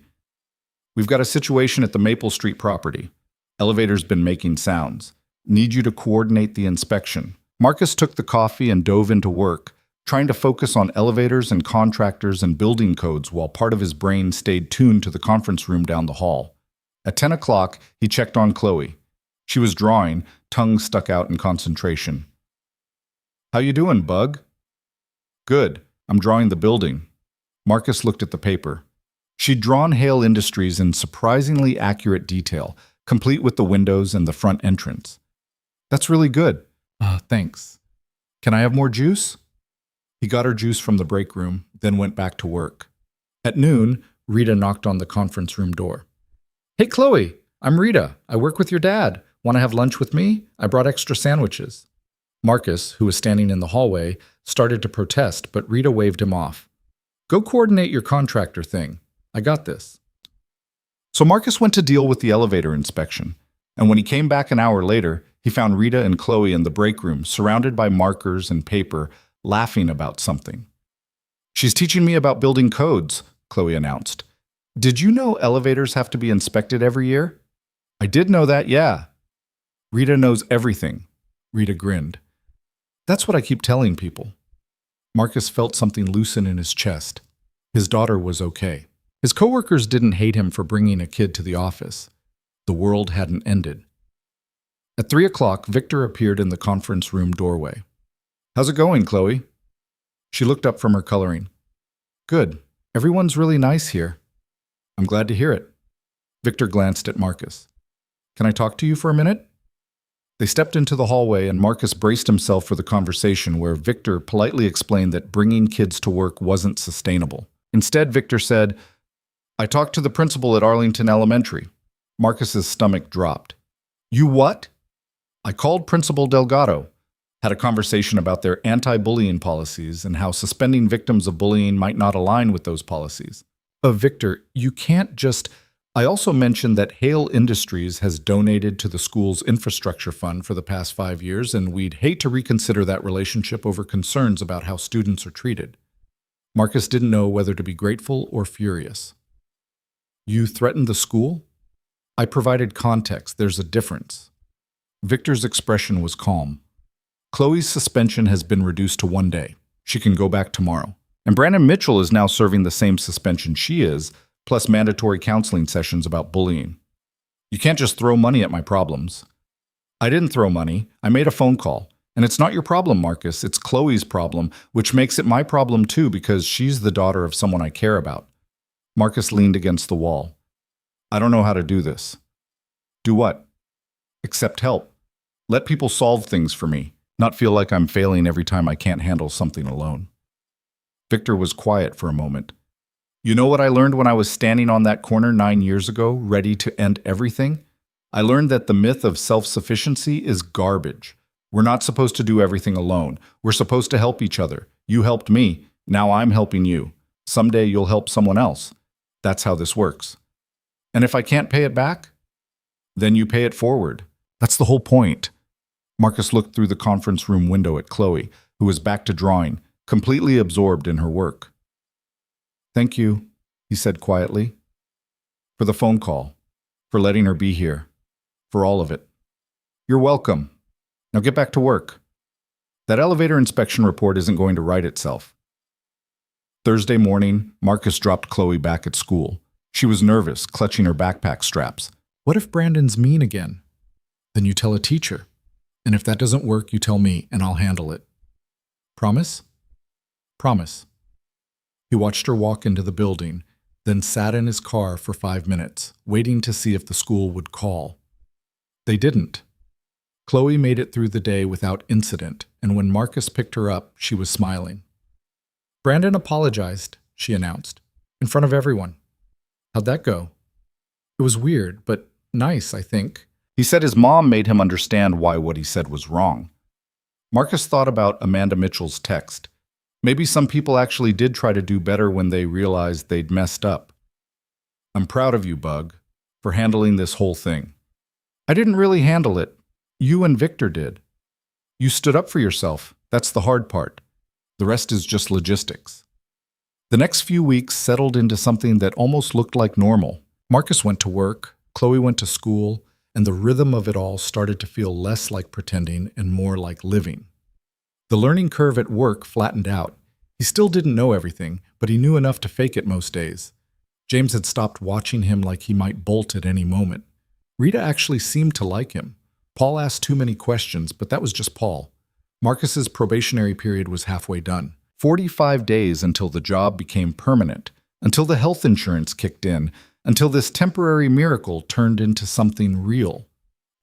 "We've got a situation at the Maple Street property. Elevator's been making sounds. Need you to coordinate the inspection." Marcus took the coffee and dove into work, trying to focus on elevators and contractors and building codes while part of his brain stayed tuned to the conference room down the hall. At 10 o'clock, he checked on Chloe. She was drawing, tongue stuck out in concentration. "How you doing, Bug?" "Good. I'm drawing the building." Marcus looked at the paper. She'd drawn Hale Industries in surprisingly accurate detail, complete with the windows and the front entrance. "That's really good." Thanks. Can I have more juice?" He got her juice from the break room, then went back to work. At noon, Rita knocked on the conference room door. "Hey, Chloe, I'm Rita. I work with your dad. Want to have lunch with me? I brought extra sandwiches." Marcus, who was standing in the hallway, started to protest, but Rita waved him off. "Go coordinate your contractor thing. I got this." So Marcus went to deal with the elevator inspection, and when he came back an hour later, he found Rita and Chloe in the break room, surrounded by markers and paper, laughing about something. "She's teaching me about building codes," Chloe announced. "Did you know elevators have to be inspected every year?" "I did know that, yeah." "Rita knows everything." Rita grinned. "That's what I keep telling people." Marcus felt something loosen in his chest. His daughter was okay. His coworkers didn't hate him for bringing a kid to the office. The world hadn't ended. At 3 o'clock, Victor appeared in the conference room doorway. "How's it going, Chloe?" She looked up from her coloring. "Good. Everyone's really nice here." "I'm glad to hear it." Victor glanced at Marcus. "Can I talk to you for a minute?" They stepped into the hallway and Marcus braced himself for the conversation where Victor politely explained that bringing kids to work wasn't sustainable. Instead, Victor said, "I talked to the principal at Arlington Elementary." Marcus's stomach dropped. "You what?" "I called Principal Delgado. Had a conversation about their anti-bullying policies and how suspending victims of bullying might not align with those policies." Victor, you can't just... I also mentioned that Hale Industries has donated to the school's infrastructure fund for the past 5 years, and we'd hate to reconsider that relationship over concerns about how students are treated. Marcus didn't know whether to be grateful or furious. "You threatened the school?" "I provided context. There's a difference." Victor's expression was calm. Chloe's suspension has been reduced to 1 day. She can go back tomorrow. And Brandon Mitchell is now serving the same suspension she is, plus mandatory counseling sessions about bullying. You can't just throw money at my problems. I didn't throw money. I made a phone call. And it's not your problem, Marcus. It's Chloe's problem, which makes it my problem too because she's the daughter of someone I care about. Marcus leaned against the wall. I don't know how to do this. Do what? Accept help. Let people solve things for me, not feel like I'm failing every time I can't handle something alone. Victor was quiet for a moment. You know what I learned when I was standing on that corner 9 years ago, ready to end everything? I learned that the myth of self-sufficiency is garbage. We're not supposed to do everything alone. We're supposed to help each other. You helped me. Now I'm helping you. Someday you'll help someone else. That's how this works. And if I can't pay it back, then you pay it forward. That's the whole point. Marcus looked through the conference room window at Chloe, who was back to drawing, completely absorbed in her work. Thank you, he said quietly, for the phone call, for letting her be here, for all of it. You're welcome. Now get back to work. That elevator inspection report isn't going to write itself. Thursday morning, Marcus dropped Chloe back at school. She was nervous, clutching her backpack straps. What if Brandon's mean again? Then you tell a teacher. And if that doesn't work, you tell me, and I'll handle it. Promise? Promise. He watched her walk into the building, then sat in his car for 5 minutes, waiting to see if the school would call. They didn't. Chloe made it through the day without incident, and when Marcus picked her up, she was smiling. Brandon apologized, she announced, in front of everyone. How'd that go? It was weird, but nice, I think. He said his mom made him understand why what he said was wrong. Marcus thought about Amanda Mitchell's text. Maybe some people actually did try to do better when they realized they'd messed up. I'm proud of you, Bug, for handling this whole thing. I didn't really handle it. You and Victor did. You stood up for yourself. That's the hard part. The rest is just logistics. The next few weeks settled into something that almost looked like normal. Marcus went to work, Chloe went to school, and the rhythm of it all started to feel less like pretending and more like living. The learning curve at work flattened out. He still didn't know everything, but he knew enough to fake it most days. James had stopped watching him like he might bolt at any moment. Rita actually seemed to like him. Paul asked too many questions, but that was just Paul. Marcus's probationary period was halfway done. 45 days until the job became permanent, until the health insurance kicked in, until this temporary miracle turned into something real.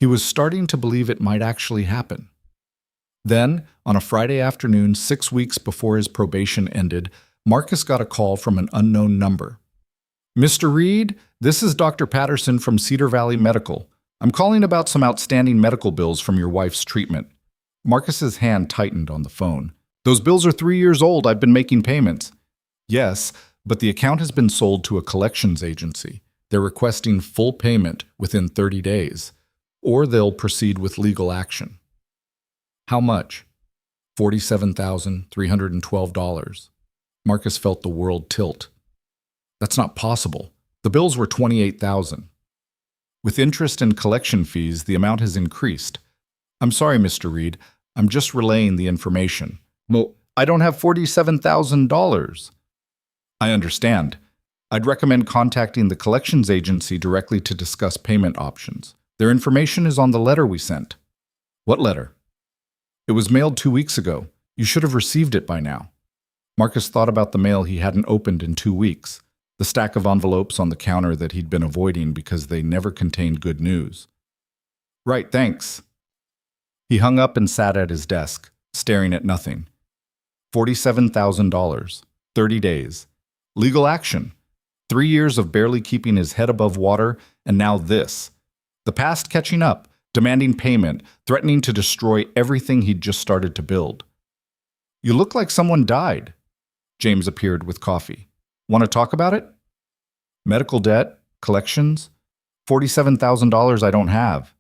He was starting to believe it might actually happen. Then, on a Friday afternoon 6 weeks before his probation ended, Marcus got a call from an unknown number. Mr. Reed, this is Dr. Patterson from Cedar Valley Medical. I'm calling about some outstanding medical bills from your wife's treatment. Marcus's hand tightened on the phone. Those bills are 3 years old. I've been making payments. Yes, but the account has been sold to a collections agency. They're requesting full payment within 30 days, or they'll proceed with legal action. How much? $47,312. Marcus felt the world tilt. That's not possible. The bills were $28,000. With interest and collection fees, the amount has increased. I'm sorry, Mr. Reed. I'm just relaying the information. Well, I don't have $47,000. I understand. I'd recommend contacting the collections agency directly to discuss payment options. Their information is on the letter we sent. What letter? It was mailed 2 weeks ago. You should have received it by now. Marcus thought about the mail he hadn't opened in 2 weeks, the stack of envelopes on the counter that he'd been avoiding because they never contained good news. Right, thanks. He hung up and sat at his desk, staring at nothing. $47,000, 30 days. Legal action. 3 years of barely keeping his head above water, and now this. The past catching up, demanding payment, threatening to destroy everything he'd just started to build. You look like someone died. James appeared with coffee. Want to talk about it? Medical debt, collections, $47,000 I don't have.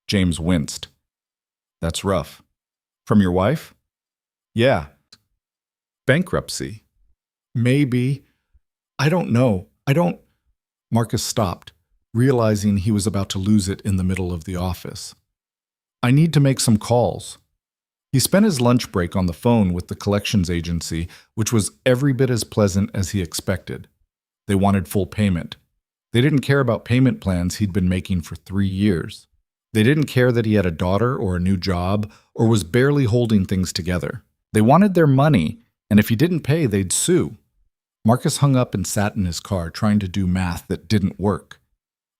James winced. That's rough. From your wife? Yeah. Bankruptcy. Maybe. I don't know. Marcus stopped, realizing he was about to lose it in the middle of the office. I need to make some calls. He spent his lunch break on the phone with the collections agency, which was every bit as pleasant as he expected. They wanted full payment. They didn't care about payment plans he'd been making for 3 years. They didn't care that he had a daughter or a new job or was barely holding things together. They wanted their money, and if he didn't pay, they'd sue. Marcus hung up and sat in his car trying to do math that didn't work.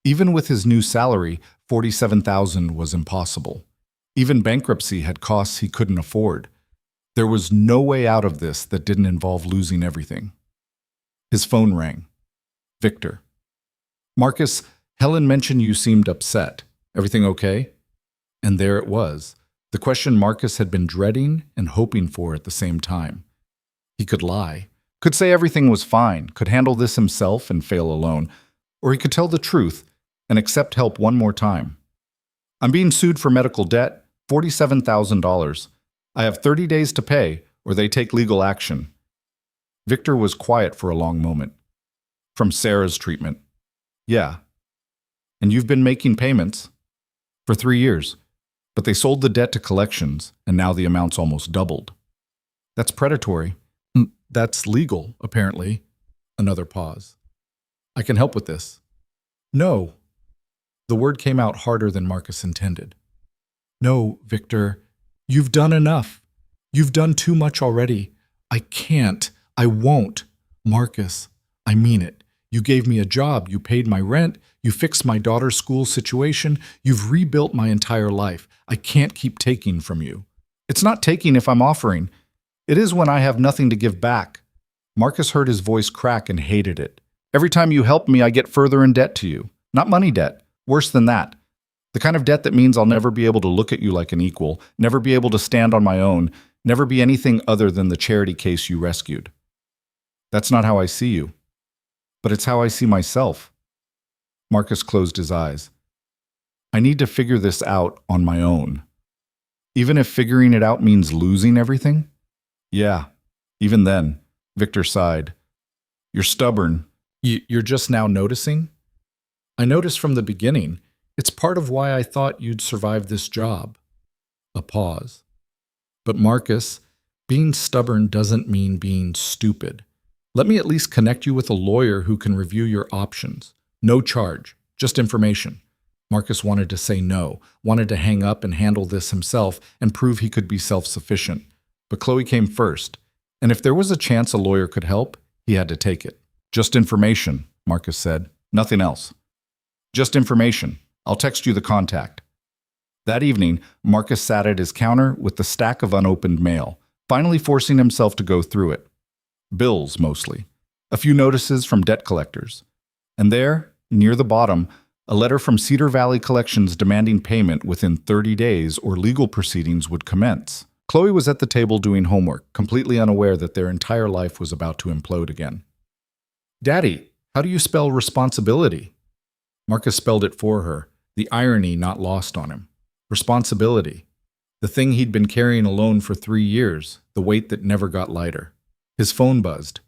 Even with his new salary, $47,000 was impossible. Even bankruptcy had costs he couldn't afford. There was no way out of this that didn't involve losing everything. His phone rang. Victor. Marcus, Helen mentioned you seemed upset. Everything okay? And there it was, the question Marcus had been dreading and hoping for at the same time. He could lie, could say everything was fine, could handle this himself and fail alone, or he could tell the truth and accept help one more time. I'm being sued for medical debt, $47,000. I have 30 days to pay, or they take legal action. Victor was quiet for a long moment. From Sarah's treatment. Yeah. And you've been making payments? For 3 years. But they sold the debt to collections, and now the amount's almost doubled. That's predatory. That's legal, apparently. Another pause. I can help with this. No. The word came out harder than Marcus intended. No, Victor. You've done enough. You've done too much already. I can't. I won't. Marcus, I mean it. You gave me a job. You paid my rent. You fixed my daughter's school situation. You've rebuilt my entire life. I can't keep taking from you. It's not taking if I'm offering. It is when I have nothing to give back. Marcus heard his voice crack and hated it. Every time you help me, I get further in debt to you. Not money debt. Worse than that. The kind of debt that means I'll never be able to look at you like an equal, never be able to stand on my own, never be anything other than the charity case you rescued. That's not how I see you. But it's how I see myself. Marcus closed his eyes. I need to figure this out on my own. Even if figuring it out means losing everything? Yeah, even then, Victor sighed. You're stubborn. You're just now noticing? I noticed from the beginning. It's part of why I thought you'd survive this job. A pause. But Marcus, being stubborn doesn't mean being stupid. Let me at least connect you with a lawyer who can review your options. No charge, just information. Marcus wanted to say no, wanted to hang up and handle this himself and prove he could be self-sufficient. But Chloe came first, and if there was a chance a lawyer could help, he had to take it. Just information, Marcus said. Nothing else. Just information. I'll text you the contact. That evening, Marcus sat at his counter with the stack of unopened mail, finally forcing himself to go through it. Bills, mostly. A few notices from debt collectors. And there, near the bottom, a letter from Cedar Valley Collections demanding payment within 30 days or legal proceedings would commence. Chloe was at the table doing homework, completely unaware that their entire life was about to implode again. Daddy, how do you spell responsibility? Marcus spelled it for her, the irony not lost on him. Responsibility. The thing he'd been carrying alone for 3 years, the weight that never got lighter. His phone buzzed.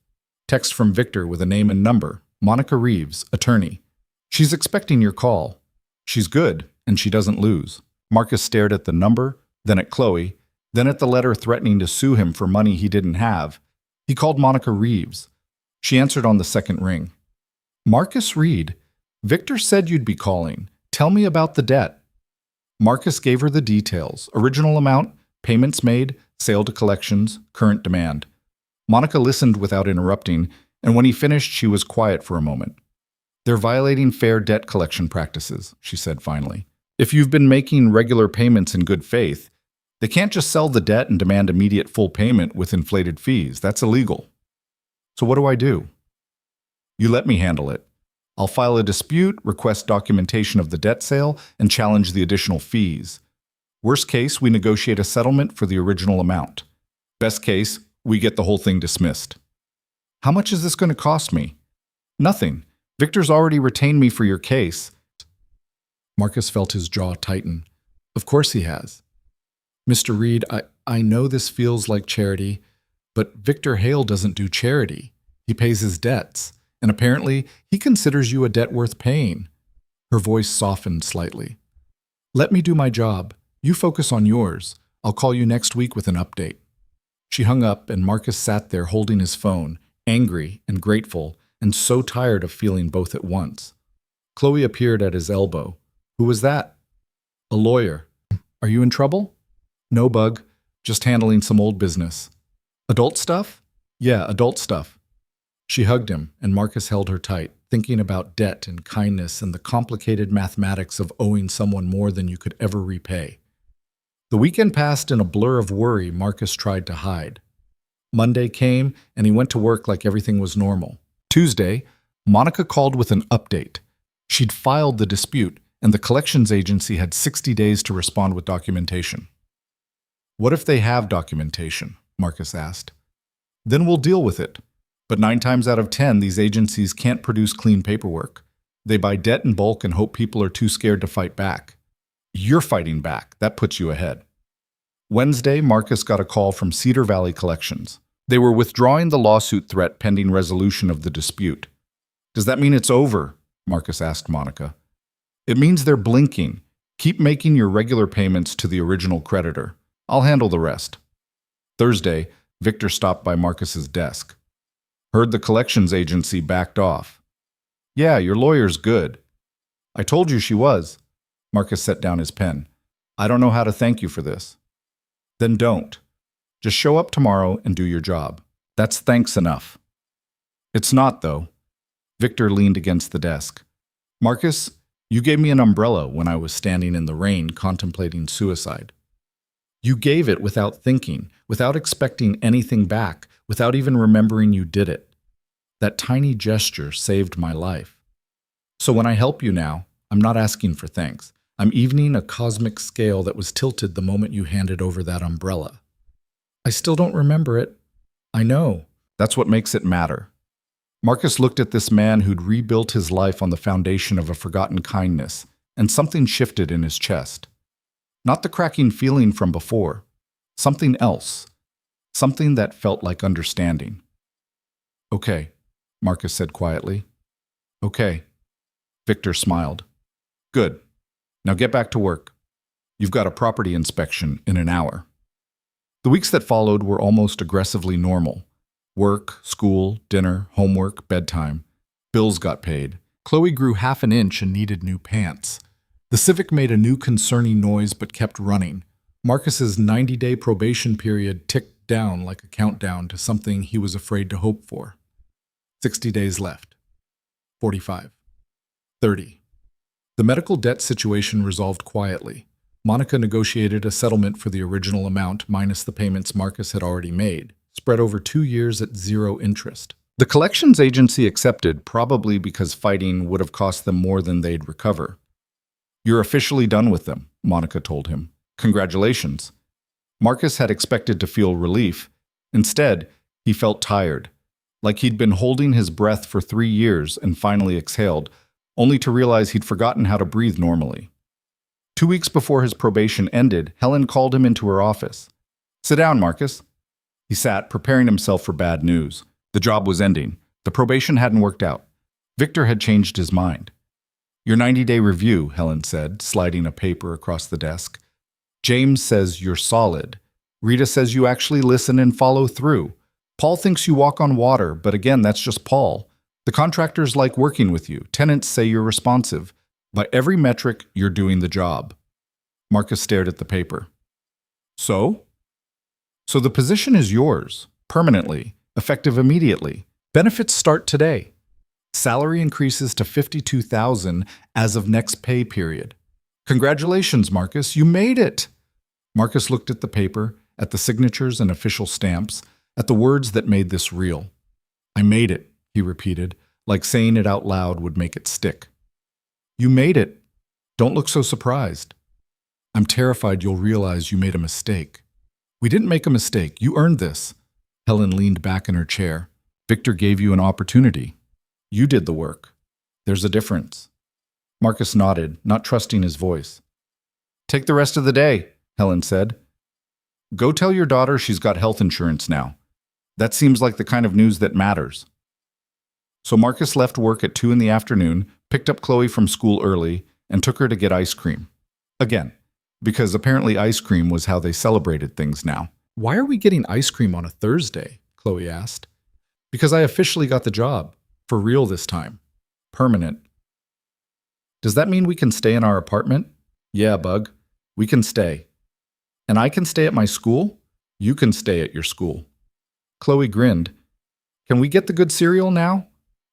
Text from Victor with a name and number. Monica Reeves, attorney. She's expecting your call. She's good, and she doesn't lose. Marcus stared at the number, then at Chloe, then at the letter threatening to sue him for money he didn't have. He called Monica Reeves. She answered on the second ring. Marcus Reed, Victor said you'd be calling. Tell me about the debt. Marcus gave her the details. Original amount, payments made, sale to collections, current demand. Monica listened without interrupting, and when he finished, she was quiet for a moment. They're violating fair debt collection practices, she said finally. If you've been making regular payments in good faith, they can't just sell the debt and demand immediate full payment with inflated fees. That's illegal. So what do I do? You let me handle it. I'll file a dispute, request documentation of the debt sale, and challenge the additional fees. Worst case, we negotiate a settlement for the original amount. Best case, we get the whole thing dismissed. How much is this going to cost me? Nothing. Victor's already retained me for your case. Marcus felt his jaw tighten. Of course he has. Mr. Reed, I know this feels like charity, but Victor Hale doesn't do charity. He pays his debts, and apparently he considers you a debt worth paying. Her voice softened slightly. Let me do my job. You focus on yours. I'll call you next week with an update." She hung up, and Marcus sat there holding his phone, angry and grateful, and so tired of feeling both at once. Chloe appeared at his elbow. "Who was that?" "A lawyer." "Are you in trouble?" "No, Bug. Just handling some old business." "Adult stuff?" "Yeah, adult stuff." She hugged him, and Marcus held her tight, thinking about debt and kindness and the complicated mathematics of owing someone more than you could ever repay. The weekend passed in a blur of worry Marcus tried to hide. Monday came, and he went to work like everything was normal. Tuesday, Monica called with an update. She'd filed the dispute, and the collections agency had 60 days to respond with documentation. "What if they have documentation?" Marcus asked. "Then we'll deal with it. But 9 times out of 10, these agencies can't produce clean paperwork. They buy debt in bulk and hope people are too scared to fight back. You're fighting back. That puts you ahead." Wednesday, Marcus got a call from Cedar Valley Collections. They were withdrawing the lawsuit threat pending resolution of the dispute. "Does that mean it's over?" Marcus asked Monica. "It means they're blinking. Keep making your regular payments to the original creditor. I'll handle the rest." Thursday, Victor stopped by Marcus's desk. "Heard the collections agency backed off." "Yeah, your lawyer's good." "I told you she was." Marcus set down his pen. "I don't know how to thank you for this." "Then don't. Just show up tomorrow and do your job. That's thanks enough." "It's not, though." Victor leaned against the desk. "Marcus, you gave me an umbrella when I was standing in the rain contemplating suicide. You gave it without thinking, without expecting anything back, without even remembering you did it. That tiny gesture saved my life. So when I help you now, I'm not asking for thanks. I'm evening a cosmic scale that was tilted the moment you handed over that umbrella. I still don't remember it. I know. That's what makes it matter." Marcus looked at this man who'd rebuilt his life on the foundation of a forgotten kindness, and something shifted in his chest. Not the cracking feeling from before. Something else. Something that felt like understanding. "Okay," Marcus said quietly. "Okay." Victor smiled. "Good. Now get back to work. You've got a property inspection in an hour." The weeks that followed were almost aggressively normal. Work, school, dinner, homework, bedtime. Bills got paid. Chloe grew half an inch and needed new pants. The Civic made a new concerning noise but kept running. Marcus's 90-day probation period ticked down like a countdown to something he was afraid to hope for. 60 days left. 45. 30. The medical debt situation resolved quietly. Monica negotiated a settlement for the original amount minus the payments Marcus had already made, spread over 2 years at 0 interest. The collections agency accepted, probably because fighting would have cost them more than they'd recover. "You're officially done with them," Monica told him. "Congratulations." Marcus had expected to feel relief. Instead, he felt tired, like he'd been holding his breath for 3 years and finally exhaled, only to realize he'd forgotten how to breathe normally. 2 weeks before his probation ended, Helen called him into her office. "Sit down, Marcus." He sat, preparing himself for bad news. The job was ending. The probation hadn't worked out. Victor had changed his mind. "Your 90-day review," Helen said, sliding a paper across the desk. "James says you're solid. Rita says you actually listen and follow through. Paul thinks you walk on water, but again, that's just Paul. The contractors like working with you. Tenants say you're responsive. By every metric, you're doing the job." Marcus stared at the paper. "So?" "So the position is yours, permanently, effective immediately. Benefits start today. Salary increases to $52,000 as of next pay period. Congratulations, Marcus, you made it!" Marcus looked at the paper, at the signatures and official stamps, at the words that made this real. "I made it," he repeated, like saying it out loud would make it stick. "You made it. Don't look so surprised. I'm terrified you'll realize you made a mistake." "We didn't make a mistake. You earned this." Helen leaned back in her chair. "Victor gave you an opportunity. You did the work. There's a difference." Marcus nodded, not trusting his voice. "Take the rest of the day," Helen said. "Go tell your daughter she's got health insurance now. That seems like the kind of news that matters." So Marcus left work at 2 in the afternoon, picked up Chloe from school early, and took her to get ice cream. Again, because apparently ice cream was how they celebrated things now. Why are we getting ice cream on a Thursday? Chloe asked. Because I officially got the job. For real this time. Permanent. Does that mean we can stay in our apartment? Yeah, Bug. We can stay. And I can stay at my school? You can stay at your school. Chloe grinned. Can we get the good cereal now?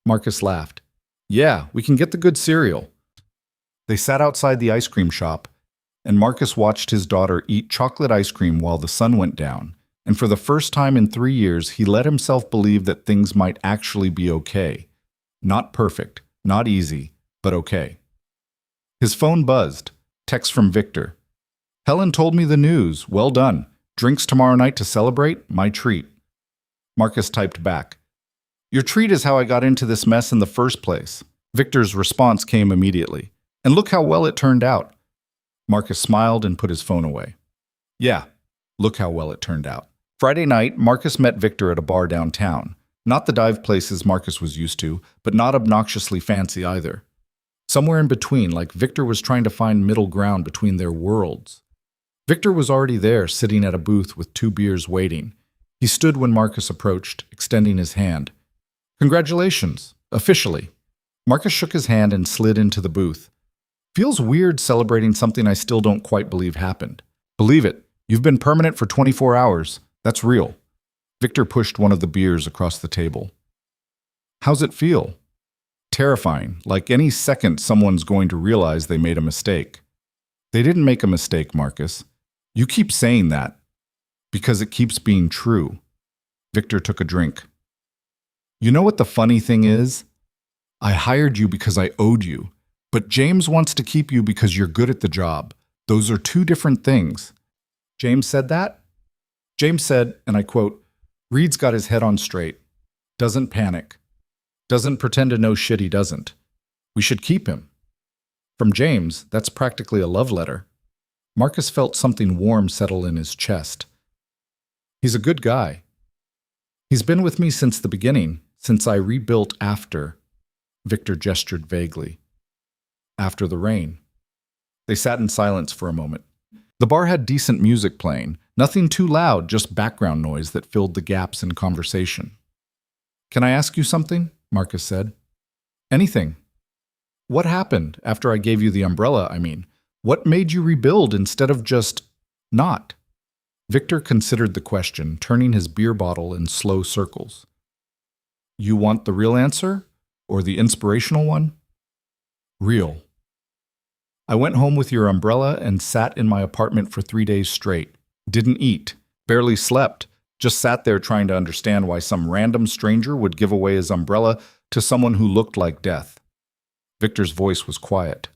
Marcus laughed. Yeah, we can get the good cereal. They sat outside the ice cream shop, and Marcus watched his daughter eat chocolate ice cream while the sun went down, and for the first time in 3 years, he let himself believe that things might actually be okay. Not perfect, not easy, but okay. His phone buzzed. Text from Victor. Helen told me the news. Well done. Drinks tomorrow night to celebrate? My treat. Marcus typed back. Your treat is how I got into this mess in the first place. Victor's response came immediately. And look how well it turned out. Marcus smiled and put his phone away. Yeah, look how well it turned out. Friday night, Marcus met Victor at a bar downtown. Not the dive places Marcus was used to, but not obnoxiously fancy either. Somewhere in between, like Victor was trying to find middle ground between their worlds. Victor was already there, sitting at a booth with 2 beers waiting. He stood when Marcus approached, extending his hand. Congratulations, officially. Marcus shook his hand and slid into the booth. Feels weird celebrating something I still don't quite believe happened. Believe it, you've been permanent for 24 hours. That's real. Victor pushed one of the beers across the table. How's it feel? Terrifying, like any second someone's going to realize they made a mistake. They didn't make a mistake, Marcus. You keep saying that, because it keeps being true. Victor took a drink. You know what the funny thing is? I hired you because I owed you, but James wants to keep you because you're good at the job. Those are 2 different things. James said that? James said, and I quote, Reed's got his head on straight. Doesn't panic. Doesn't pretend to know shit he doesn't. We should keep him. From James, that's practically a love letter. Marcus felt something warm settle in his chest. He's a good guy. He's been with me since the beginning, since I rebuilt after. Victor gestured vaguely. After the rain. They sat in silence for a moment. The bar had decent music playing, nothing too loud, just background noise that filled the gaps in conversation. Can I ask you something? Marcus said. Anything. What happened after I gave you the umbrella, I mean? What made you rebuild instead of just not? Victor considered the question, turning his beer bottle in slow circles. You want the real answer? Or the inspirational one? Real. I went home with your umbrella and sat in my apartment for 3 days straight. Didn't eat. Barely slept. Just sat there trying to understand why some random stranger would give away his umbrella to someone who looked like death. Victor's voice was quiet.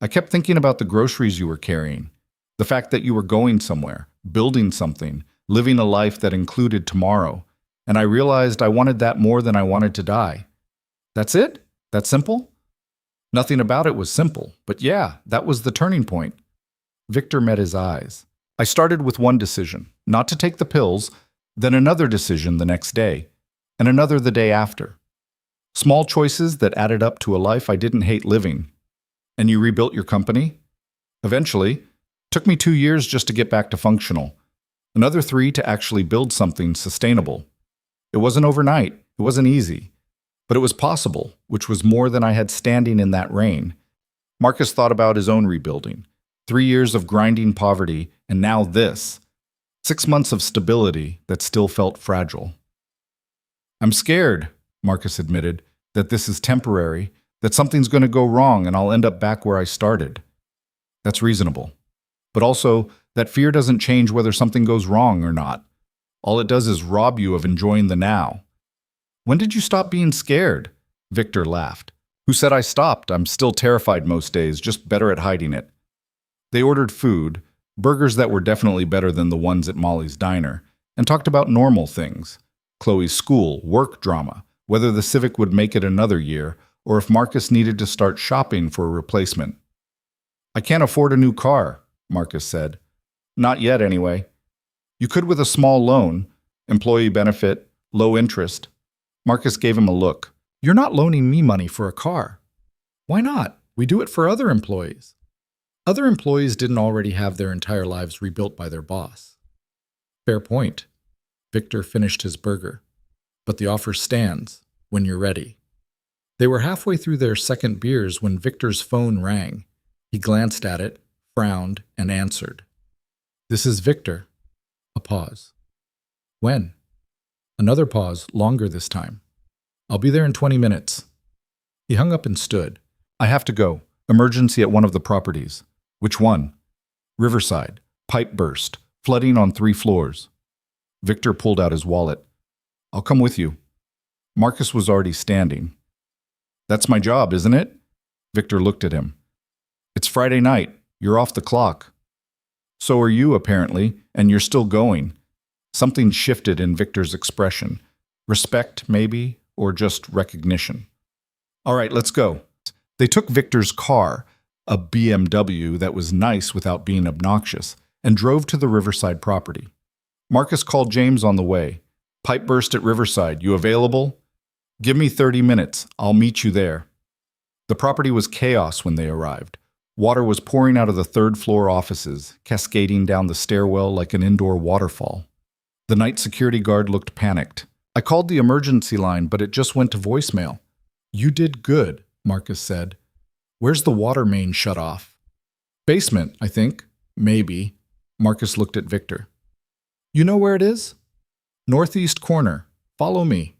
I kept thinking about the groceries you were carrying, the fact that you were going somewhere, building something, living a life that included tomorrow, and I realized I wanted that more than I wanted to die. That's it? That simple? Nothing about it was simple, but yeah, that was the turning point. Victor met his eyes. I started with one decision, not to take the pills, then another decision the next day, and another the day after. Small choices that added up to a life I didn't hate living. And you rebuilt your company? Eventually. Took me 2 years just to get back to functional. Another 3 to actually build something sustainable. It wasn't overnight. It wasn't easy. But it was possible, which was more than I had standing in that rain. Marcus thought about his own rebuilding. 3 years of grinding poverty, and now this. 6 months of stability that still felt fragile. I'm scared, Marcus admitted, that this is temporary, that something's going to go wrong and I'll end up back where I started. That's reasonable. But also, that fear doesn't change whether something goes wrong or not. All it does is rob you of enjoying the now. When did you stop being scared? Victor laughed. Who said I stopped? I'm still terrified most days, just better at hiding it. They ordered food, burgers that were definitely better than the ones at Molly's diner, and talked about normal things. Chloe's school, work drama, whether the Civic would make it another year, or if Marcus needed to start shopping for a replacement. I can't afford a new car, Marcus said. Not yet, anyway. You could with a small loan, employee benefit, low interest. Marcus gave him a look. You're not loaning me money for a car. Why not? We do it for other employees. Other employees didn't already have their entire lives rebuilt by their boss. Fair point. Victor finished his burger. But the offer stands when you're ready. They were halfway through their second beers when Victor's phone rang. He glanced at it, frowned, and answered. This is Victor. A pause. When? Another pause, longer this time. I'll be there in 20 minutes. He hung up and stood. I have to go. Emergency at one of the properties. Which one? Riverside. Pipe burst. Flooding on 3 floors. Victor pulled out his wallet. I'll come with you. Marcus was already standing. That's my job, isn't it? Victor looked at him. It's Friday night. You're off the clock. So are you, apparently, and you're still going. Something shifted in Victor's expression. Respect, maybe, or just recognition. All right, let's go. They took Victor's car, a BMW that was nice without being obnoxious, and drove to the Riverside property. Marcus called James on the way. Pipe burst at Riverside. You available? Give me 30 minutes. I'll meet you there. The property was chaos when they arrived. Water was pouring out of the third-floor offices, cascading down the stairwell like an indoor waterfall. The night security guard looked panicked. I called the emergency line, but it just went to voicemail. You did good, Marcus said. Where's the water main shut off? Basement, I think. Maybe. Marcus looked at Victor. You know where it is? Northeast corner. Follow me.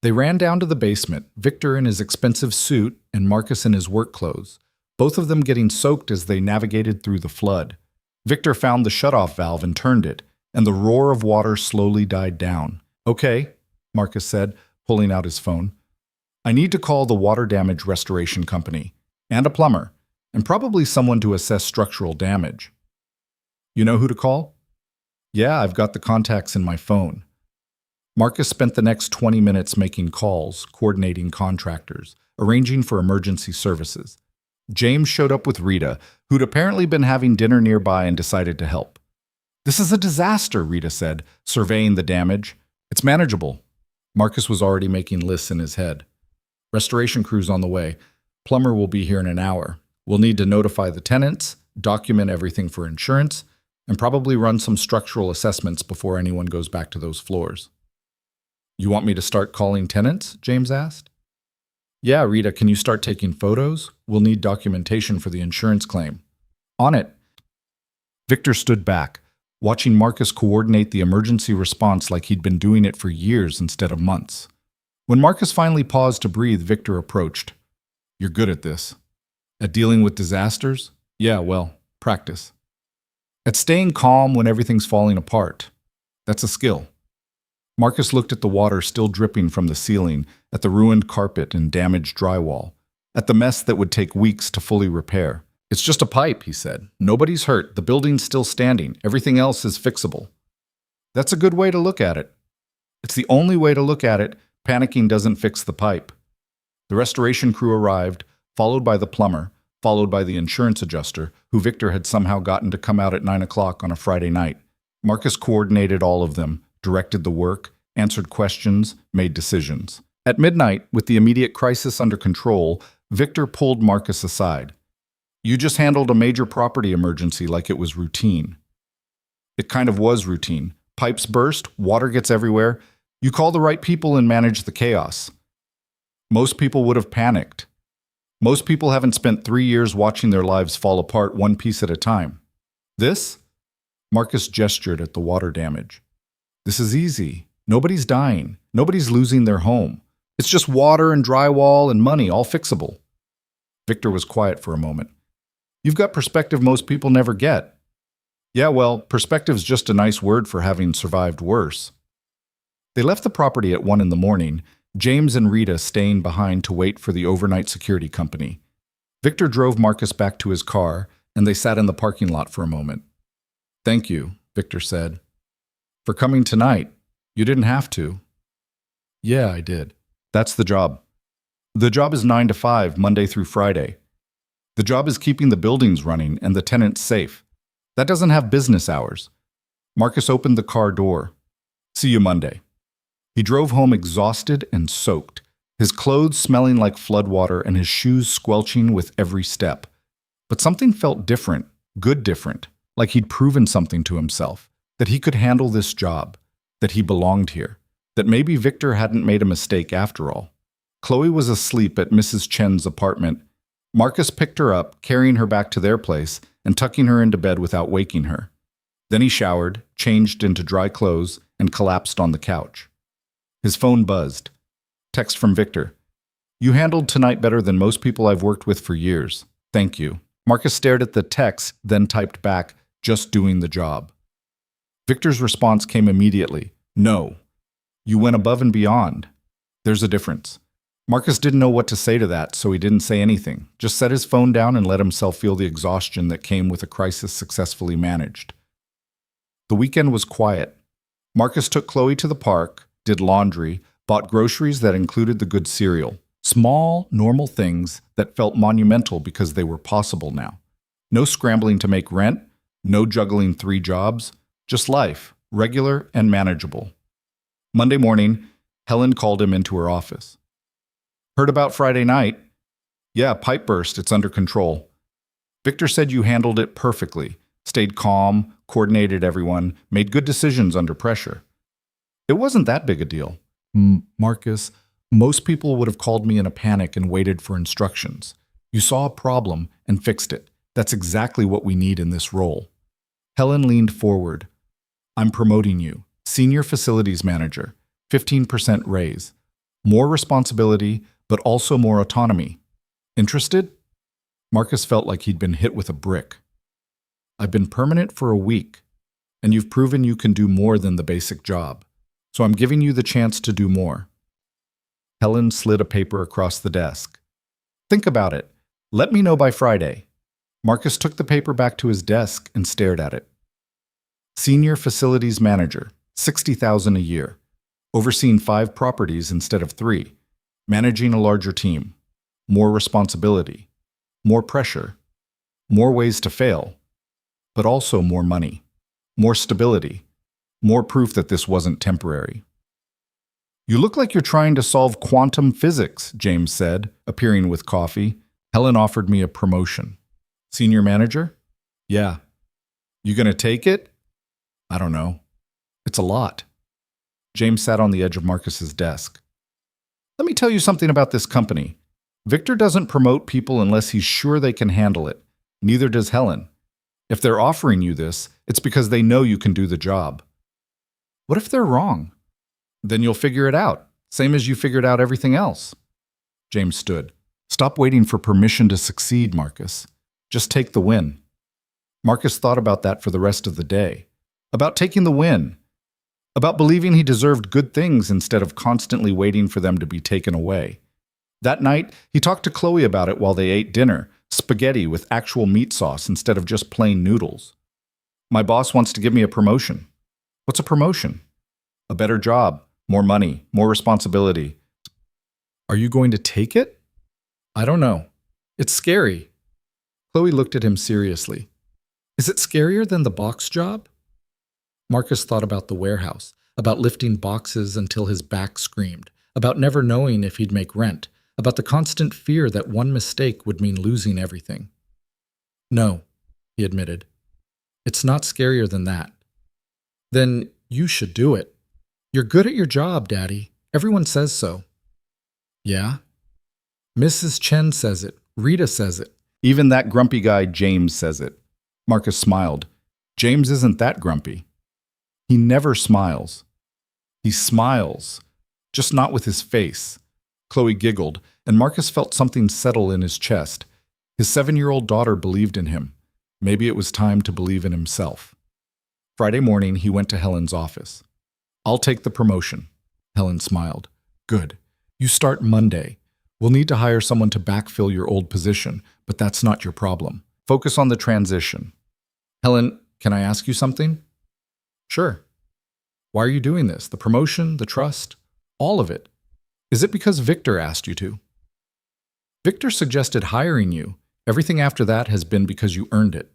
They ran down to the basement, Victor in his expensive suit and Marcus in his work clothes, both of them getting soaked as they navigated through the flood. Victor found the shutoff valve and turned it, and the roar of water slowly died down. Okay, Marcus said, pulling out his phone. I need to call the water damage restoration company, and a plumber, and probably someone to assess structural damage. You know who to call? Yeah, I've got the contacts in my phone. Marcus spent the next 20 minutes making calls, coordinating contractors, arranging for emergency services. James showed up with Rita, who'd apparently been having dinner nearby and decided to help. This is a disaster, Rita said, surveying the damage. It's manageable. Marcus was already making lists in his head. Restoration crew's on the way. Plumber will be here in an hour. We'll need to notify the tenants, document everything for insurance, and probably run some structural assessments before anyone goes back to those floors. You want me to start calling tenants? James asked. Yeah, Rita, can you start taking photos? We'll need documentation for the insurance claim. On it. Victor stood back, watching Marcus coordinate the emergency response like he'd been doing it for years instead of months. When Marcus finally paused to breathe, Victor approached. You're good at this. At dealing with disasters? Yeah, well, practice. At staying calm when everything's falling apart. That's a skill. Marcus looked at the water still dripping from the ceiling, at the ruined carpet and damaged drywall, at the mess that would take weeks to fully repair. It's just a pipe, he said. Nobody's hurt. The building's still standing. Everything else is fixable. That's a good way to look at it. It's the only way to look at it. Panicking doesn't fix the pipe. The restoration crew arrived, followed by the plumber, followed by the insurance adjuster, who Victor had somehow gotten to come out at 9 o'clock on a Friday night. Marcus coordinated all of them, directed the work, answered questions, made decisions. At midnight, with the immediate crisis under control, Victor pulled Marcus aside. You just handled a major property emergency like it was routine. It kind of was routine. Pipes burst, water gets everywhere. You call the right people and manage the chaos. Most people would have panicked. Most people haven't spent 3 years watching their lives fall apart one piece at a time. This? Marcus gestured at the water damage. This is easy. Nobody's dying. Nobody's losing their home. It's just water and drywall and money, all fixable. Victor was quiet for a moment. You've got perspective most people never get. Yeah, well, perspective's just a nice word for having survived worse. They left the property at 1 in the morning, James and Rita staying behind to wait for the overnight security company. Victor drove Marcus back to his car, and they sat in the parking lot for a moment. Thank you, Victor said. For coming tonight. You didn't have to. Yeah, I did. That's the job. The job is 9 to 5, Monday through Friday. The job is keeping the buildings running and the tenants safe. That doesn't have business hours. Marcus opened the car door. See you Monday. He drove home exhausted and soaked, his clothes smelling like floodwater and his shoes squelching with every step. But something felt different, good different, like he'd proven something to himself, that he could handle this job, that he belonged here, that maybe Victor hadn't made a mistake after all. Chloe was asleep at Mrs. Chen's apartment. Marcus picked her up, carrying her back to their place and tucking her into bed without waking her. Then he showered, changed into dry clothes, and collapsed on the couch. His phone buzzed. Text from Victor. "You handled tonight better than most people I've worked with for years. Thank you." Marcus stared at the text, then typed back, "Just doing the job." Victor's response came immediately. "No. You went above and beyond. There's a difference." Marcus didn't know what to say to that, so he didn't say anything, just set his phone down and let himself feel the exhaustion that came with a crisis successfully managed. The weekend was quiet. Marcus took Chloe to the park, did laundry, bought groceries that included the good cereal. Small, normal things that felt monumental because they were possible now. No scrambling to make rent, no juggling 3 jobs, just life, regular and manageable. Monday morning, Helen called him into her office. "Heard about Friday night?" "Yeah, pipe burst, it's under control." "Victor said you handled it perfectly, stayed calm, coordinated everyone, made good decisions under pressure." "It wasn't that big a deal." Marcus, most people would have called me in a panic and waited for instructions. You saw a problem and fixed it. That's exactly what we need in this role. Helen leaned forward. "I'm promoting you. Senior Facilities Manager. 15% raise. More responsibility, but also more autonomy. Interested?" Marcus felt like he'd been hit with a brick. "I've been permanent for a week, and you've proven you can do more than the basic job. So I'm giving you the chance to do more." Helen slid a paper across the desk. "Think about it. Let me know by Friday." Marcus took the paper back to his desk and stared at it. Senior Facilities Manager, $60,000 a year. Overseeing 5 properties instead of 3. Managing a larger team. More responsibility. More pressure. More ways to fail. But also more money. More stability. More proof that this wasn't temporary. "You look like you're trying to solve quantum physics," James said, appearing with coffee. "Helen offered me a promotion." "Senior manager?" "Yeah." "You gonna take it?" "I don't know. It's a lot." James sat on the edge of Marcus's desk. "Let me tell you something about this company. Victor doesn't promote people unless he's sure they can handle it. Neither does Helen. If they're offering you this, it's because they know you can do the job." "What if they're wrong?" "Then you'll figure it out, same as you figured out everything else." James stood. "Stop waiting for permission to succeed, Marcus. Just take the win." Marcus thought about that for the rest of the day. About taking the win. About believing he deserved good things instead of constantly waiting for them to be taken away. That night, he talked to Chloe about it while they ate dinner, spaghetti with actual meat sauce instead of just plain noodles. "My boss wants to give me a promotion." "What's a promotion?" "A better job, more money, more responsibility." "Are you going to take it?" "I don't know. It's scary." Chloe looked at him seriously. "Is it scarier than the box job?" Marcus thought about the warehouse, about lifting boxes until his back screamed, about never knowing if he'd make rent, about the constant fear that one mistake would mean losing everything. "No," he admitted. "It's not scarier than that." "Then you should do it. You're good at your job, Daddy. Everyone says so." "Yeah?" "Mrs. Chen says it. Rita says it. Even that grumpy guy James says it." Marcus smiled. "James isn't that grumpy. He never smiles." "He smiles, just not with his face." Chloe giggled, and Marcus felt something settle in his chest. His 7-year-old daughter believed in him. Maybe it was time to believe in himself. Friday morning, he went to Helen's office. "I'll take the promotion." Helen smiled. "Good. You start Monday. We'll need to hire someone to backfill your old position, but that's not your problem. Focus on the transition." "Helen, can I ask you something?" "Sure." "Why are you doing this? The promotion, the trust, all of it. Is it because Victor asked you to?" "Victor suggested hiring you. Everything after that has been because you earned it."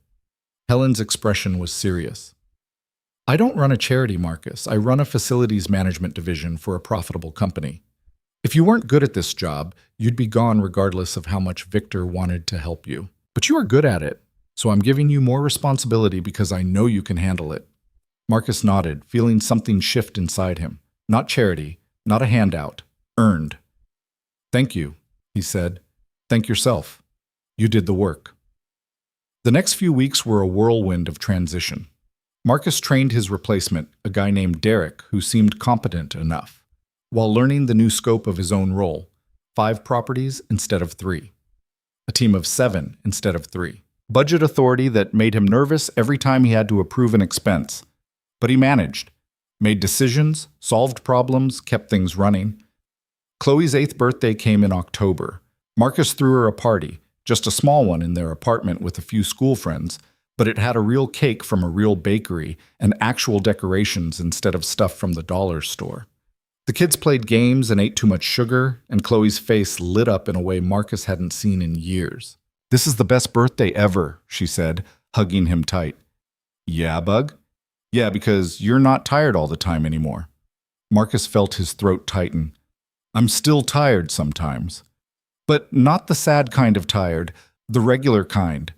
Helen's expression was serious. "I don't run a charity, Marcus. I run a facilities management division for a profitable company. If you weren't good at this job, you'd be gone regardless of how much Victor wanted to help you. But you are good at it, so I'm giving you more responsibility because I know you can handle it. Marcus nodded, feeling something shift inside him. Not charity, not a handout, earned. Thank you, he said. Thank yourself. You did the work. The next few weeks were a whirlwind of transition. Marcus trained his replacement, a guy named Derek, who seemed competent enough, while learning the new scope of his own role, 5 properties instead of 3. A team of 7 instead of 3. Budget authority that made him nervous every time he had to approve an expense. But he managed, made decisions, solved problems, kept things running. Chloe's 8th birthday came in October. Marcus threw her a party, just a small one in their apartment with a few school friends, but it had a real cake from a real bakery and actual decorations instead of stuff from the dollar store. The kids played games and ate too much sugar, and Chloe's face lit up in a way Marcus hadn't seen in years. "This is the best birthday ever," she said, hugging him tight. "Yeah, Bug?" "Yeah, because you're not tired all the time anymore." Marcus felt his throat tighten. "I'm still tired sometimes. But not the sad kind of tired, the regular kind."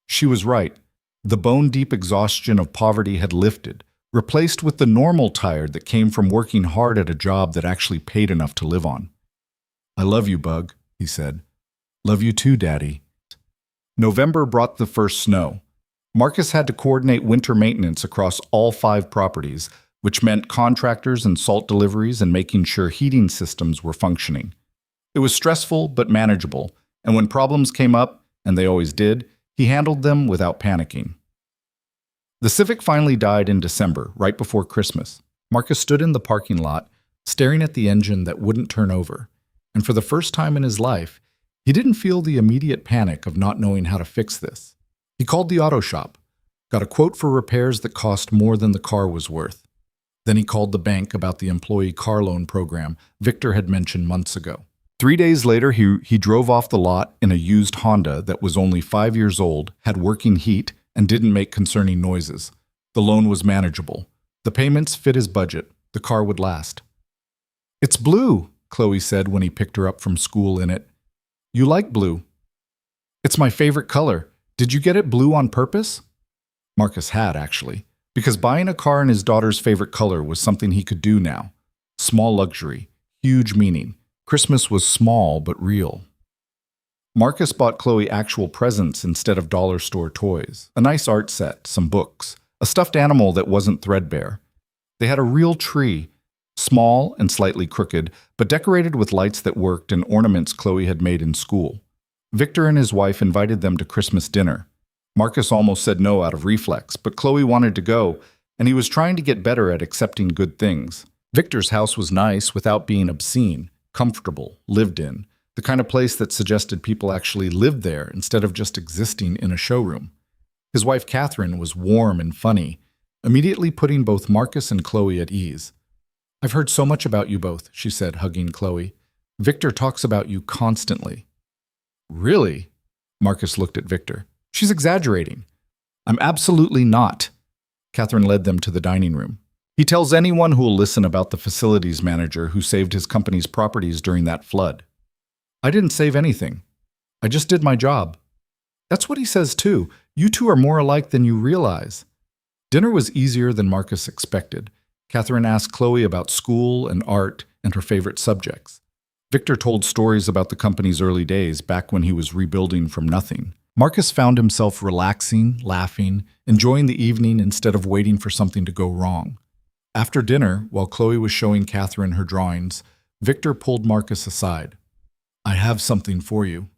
She was right. The bone-deep exhaustion of poverty had lifted, replaced with the normal tired that came from working hard at a job that actually paid enough to live on. "I love you, Bug," he said. "Love you too, Daddy." November brought the first snow. Marcus had to coordinate winter maintenance across all 5 properties, which meant contractors and salt deliveries and making sure heating systems were functioning. It was stressful but manageable, and when problems came up, and they always did, he handled them without panicking. The Civic finally died in December, right before Christmas. Marcus stood in the parking lot, staring at the engine that wouldn't turn over, and for the first time in his life, he didn't feel the immediate panic of not knowing how to fix this. He called the auto shop, got a quote for repairs that cost more than the car was worth. Then he called the bank about the employee car loan program Victor had mentioned months ago. 3 days later, he drove off the lot in a used Honda that was only 5 years old, had working heat, and didn't make concerning noises. The loan was manageable. The payments fit his budget. The car would last. "It's blue," Chloe said when he picked her up from school in it. "You like blue." "It's my favorite color. Did you get it blue on purpose?" Marcus had, actually, because buying a car in his daughter's favorite color was something he could do now. Small luxury, huge meaning. Christmas was small but real. Marcus bought Chloe actual presents instead of dollar store toys. A nice art set, some books, a stuffed animal that wasn't threadbare. They had a real tree, small and slightly crooked, but decorated with lights that worked and ornaments Chloe had made in school. Victor and his wife invited them to Christmas dinner. Marcus almost said no out of reflex, but Chloe wanted to go, and he was trying to get better at accepting good things. Victor's house was nice without being obscene, comfortable, lived in, the kind of place that suggested people actually lived there instead of just existing in a showroom. His wife Catherine was warm and funny, immediately putting both Marcus and Chloe at ease. "I've heard so much about you both," she said, hugging Chloe. "Victor talks about you constantly." "Really?" Marcus looked at Victor. "She's exaggerating." "I'm absolutely not." Catherine led them to the dining room. "He tells anyone who will listen about the facilities manager who saved his company's properties during that flood." "I didn't save anything. I just did my job." "That's what he says too. You two are more alike than you realize." Dinner was easier than Marcus expected. Catherine asked Chloe about school and art and her favorite subjects. Victor told stories about the company's early days back when he was rebuilding from nothing. Marcus found himself relaxing, laughing, enjoying the evening instead of waiting for something to go wrong. After dinner, while Chloe was showing Catherine her drawings, Victor pulled Marcus aside. "I have something for you."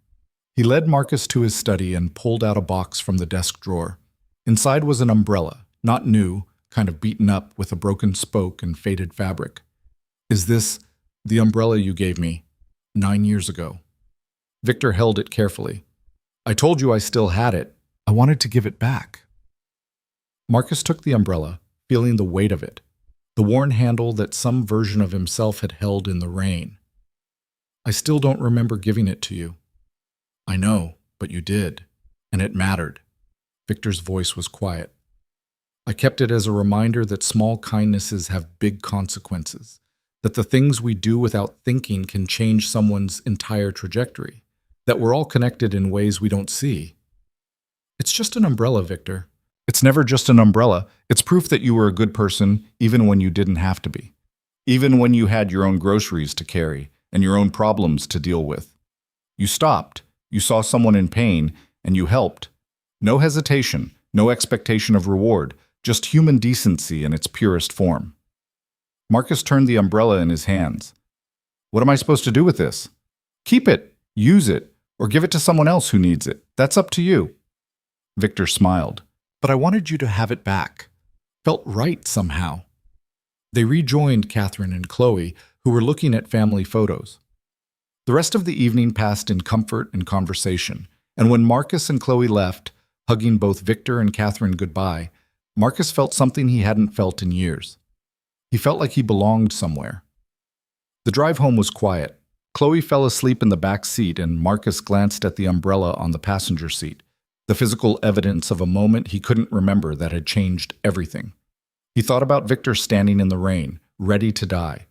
He led Marcus to his study and pulled out a box from the desk drawer. Inside was an umbrella, not new, kind of beaten up with a broken spoke and faded fabric. "Is this the umbrella you gave me 9 years ago?" Victor held it carefully. "I told you I still had it. I wanted to give it back." Marcus took the umbrella, feeling the weight of it, the worn handle that some version of himself had held in the rain. "I still don't remember giving it to you." "I know, but you did, and it mattered." Victor's voice was quiet. "I kept it as a reminder that small kindnesses have big consequences, that the things we do without thinking can change someone's entire trajectory, that we're all connected in ways we don't see." It's just an umbrella, Victor. It's never just an umbrella. It's proof that you were a good person even when you didn't have to be. Even when you had your own groceries to carry and your own problems to deal with. You stopped, you saw someone in pain, and you helped. No hesitation, no expectation of reward, just human decency in its purest form. Marcus turned the umbrella in his hands. What am I supposed to do with this? Keep it, use it, or give it to someone else who needs it. That's up to you. Victor smiled. But I wanted you to have it back. Felt right somehow. They rejoined Catherine and Chloe, who were looking at family photos. The rest of the evening passed in comfort and conversation, and when Marcus and Chloe left, hugging both Victor and Catherine goodbye, Marcus felt something he hadn't felt in years. He felt like he belonged somewhere. The drive home was quiet. Chloe fell asleep in the back seat, and Marcus glanced at the umbrella on the passenger seat, the physical evidence of a moment he couldn't remember that had changed everything. He thought about Victor standing in the rain, ready to die,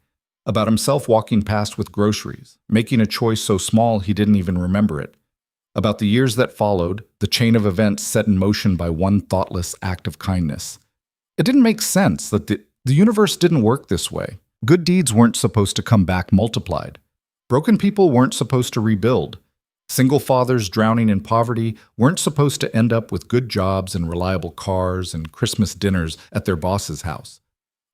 about himself walking past with groceries, making a choice so small he didn't even remember it, about the years that followed, the chain of events set in motion by one thoughtless act of kindness. It didn't make sense that the universe didn't work this way. Good deeds weren't supposed to come back multiplied. Broken people weren't supposed to rebuild. Single fathers drowning in poverty weren't supposed to end up with good jobs and reliable cars and Christmas dinners at their boss's house.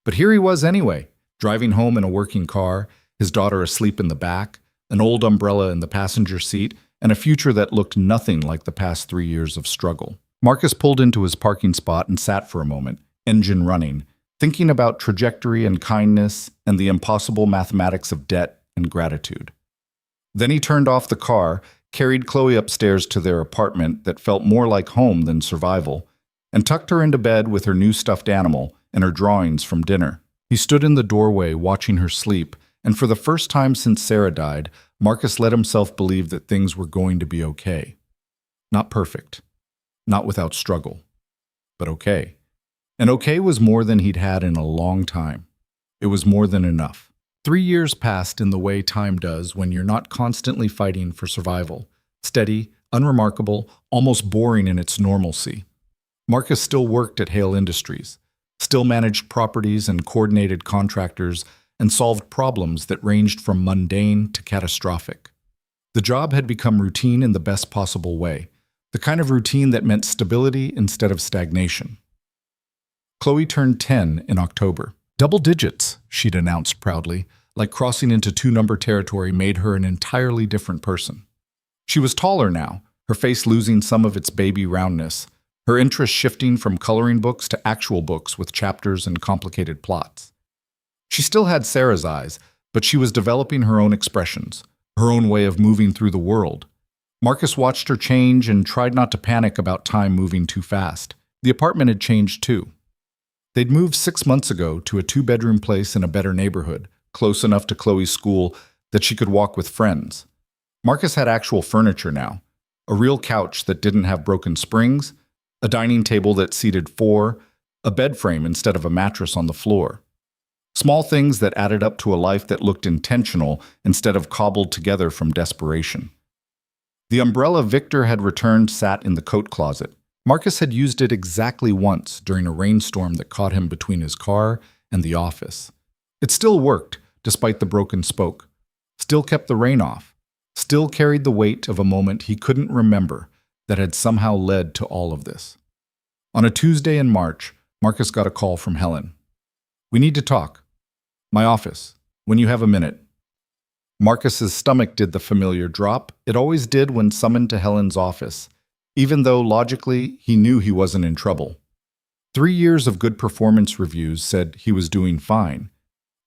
But here he was anyway, driving home in a working car, his daughter asleep in the back, an old umbrella in the passenger seat, and a future that looked nothing like the past 3 years of struggle. Marcus pulled into his parking spot and sat for a moment, engine running, thinking about trajectory and kindness and the impossible mathematics of debt and gratitude. Then he turned off the car, carried Chloe upstairs to their apartment that felt more like home than survival, and tucked her into bed with her new stuffed animal and her drawings from dinner. He stood in the doorway watching her sleep, and for the first time since Sarah died, Marcus let himself believe that things were going to be okay. Not perfect, not without struggle, but okay. And okay was more than he'd had in a long time. It was more than enough. 3 years passed in the way time does when you're not constantly fighting for survival, steady, unremarkable, almost boring in its normalcy. Marcus still worked at Hale Industries, still managed properties and coordinated contractors, and solved problems that ranged from mundane to catastrophic. The job had become routine in the best possible way, the kind of routine that meant stability instead of stagnation. Chloe turned 10 in October. Double digits, she'd announced proudly, like crossing into two-number territory made her an entirely different person. She was taller now, her face losing some of its baby roundness, her interest shifting from coloring books to actual books with chapters and complicated plots. She still had Sarah's eyes, but she was developing her own expressions, her own way of moving through the world. Marcus watched her change and tried not to panic about time moving too fast. The apartment had changed too. They'd moved 6 months ago to a 2-bedroom place in a better neighborhood, close enough to Chloe's school that she could walk with friends. Marcus had actual furniture now, a real couch that didn't have broken springs, a dining table that seated 4, a bed frame instead of a mattress on the floor. Small things that added up to a life that looked intentional instead of cobbled together from desperation. The umbrella Victor had returned sat in the coat closet. Marcus had used it exactly once during a rainstorm that caught him between his car and the office. It still worked, despite the broken spoke. Still kept the rain off. Still carried the weight of a moment he couldn't remember that had somehow led to all of this. On a Tuesday in March, Marcus got a call from Helen. "We need to talk. My office, when you have a minute." Marcus's stomach did the familiar drop it always did when summoned to Helen's office, even though logically he knew he wasn't in trouble. 3 years of good performance reviews said he was doing fine,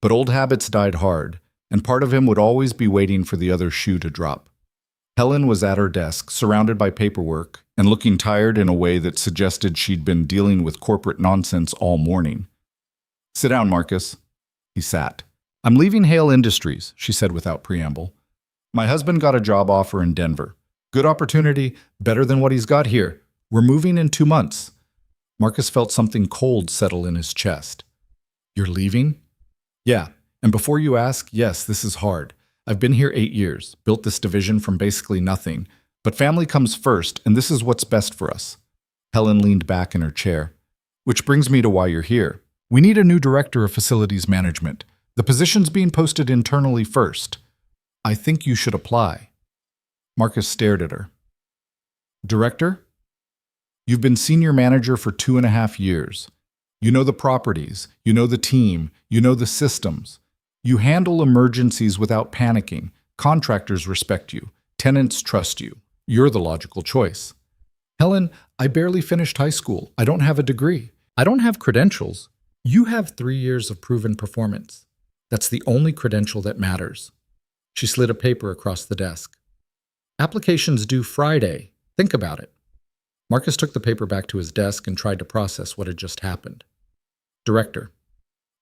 but old habits died hard, and part of him would always be waiting for the other shoe to drop. Helen was at her desk, surrounded by paperwork, and looking tired in a way that suggested she'd been dealing with corporate nonsense all morning. "Sit down, Marcus." He sat. "I'm leaving Hale Industries," she said without preamble. "My husband got a job offer in Denver. Good opportunity, better than what he's got here. We're moving in 2 months." Marcus felt something cold settle in his chest. "You're leaving?" "Yeah, and before you ask, yes, this is hard. I've been here 8 years, built this division from basically nothing, but family comes first, and this is what's best for us. Helen leaned back in her chair. Which brings me to why you're here. We need a new director of facilities management. The position's being posted internally first. I think you should apply. Marcus stared at her. Director? You've been senior manager for 2.5 years. You know the properties, you know the team, you know the systems. You handle emergencies without panicking. Contractors respect you. Tenants trust you. You're the logical choice. Helen, I barely finished high school. I don't have a degree. I don't have credentials. You have 3 years of proven performance. That's the only credential that matters. She slid a paper across the desk. Applications due Friday. Think about it. Marcus took the paper back to his desk and tried to process what had just happened. Director.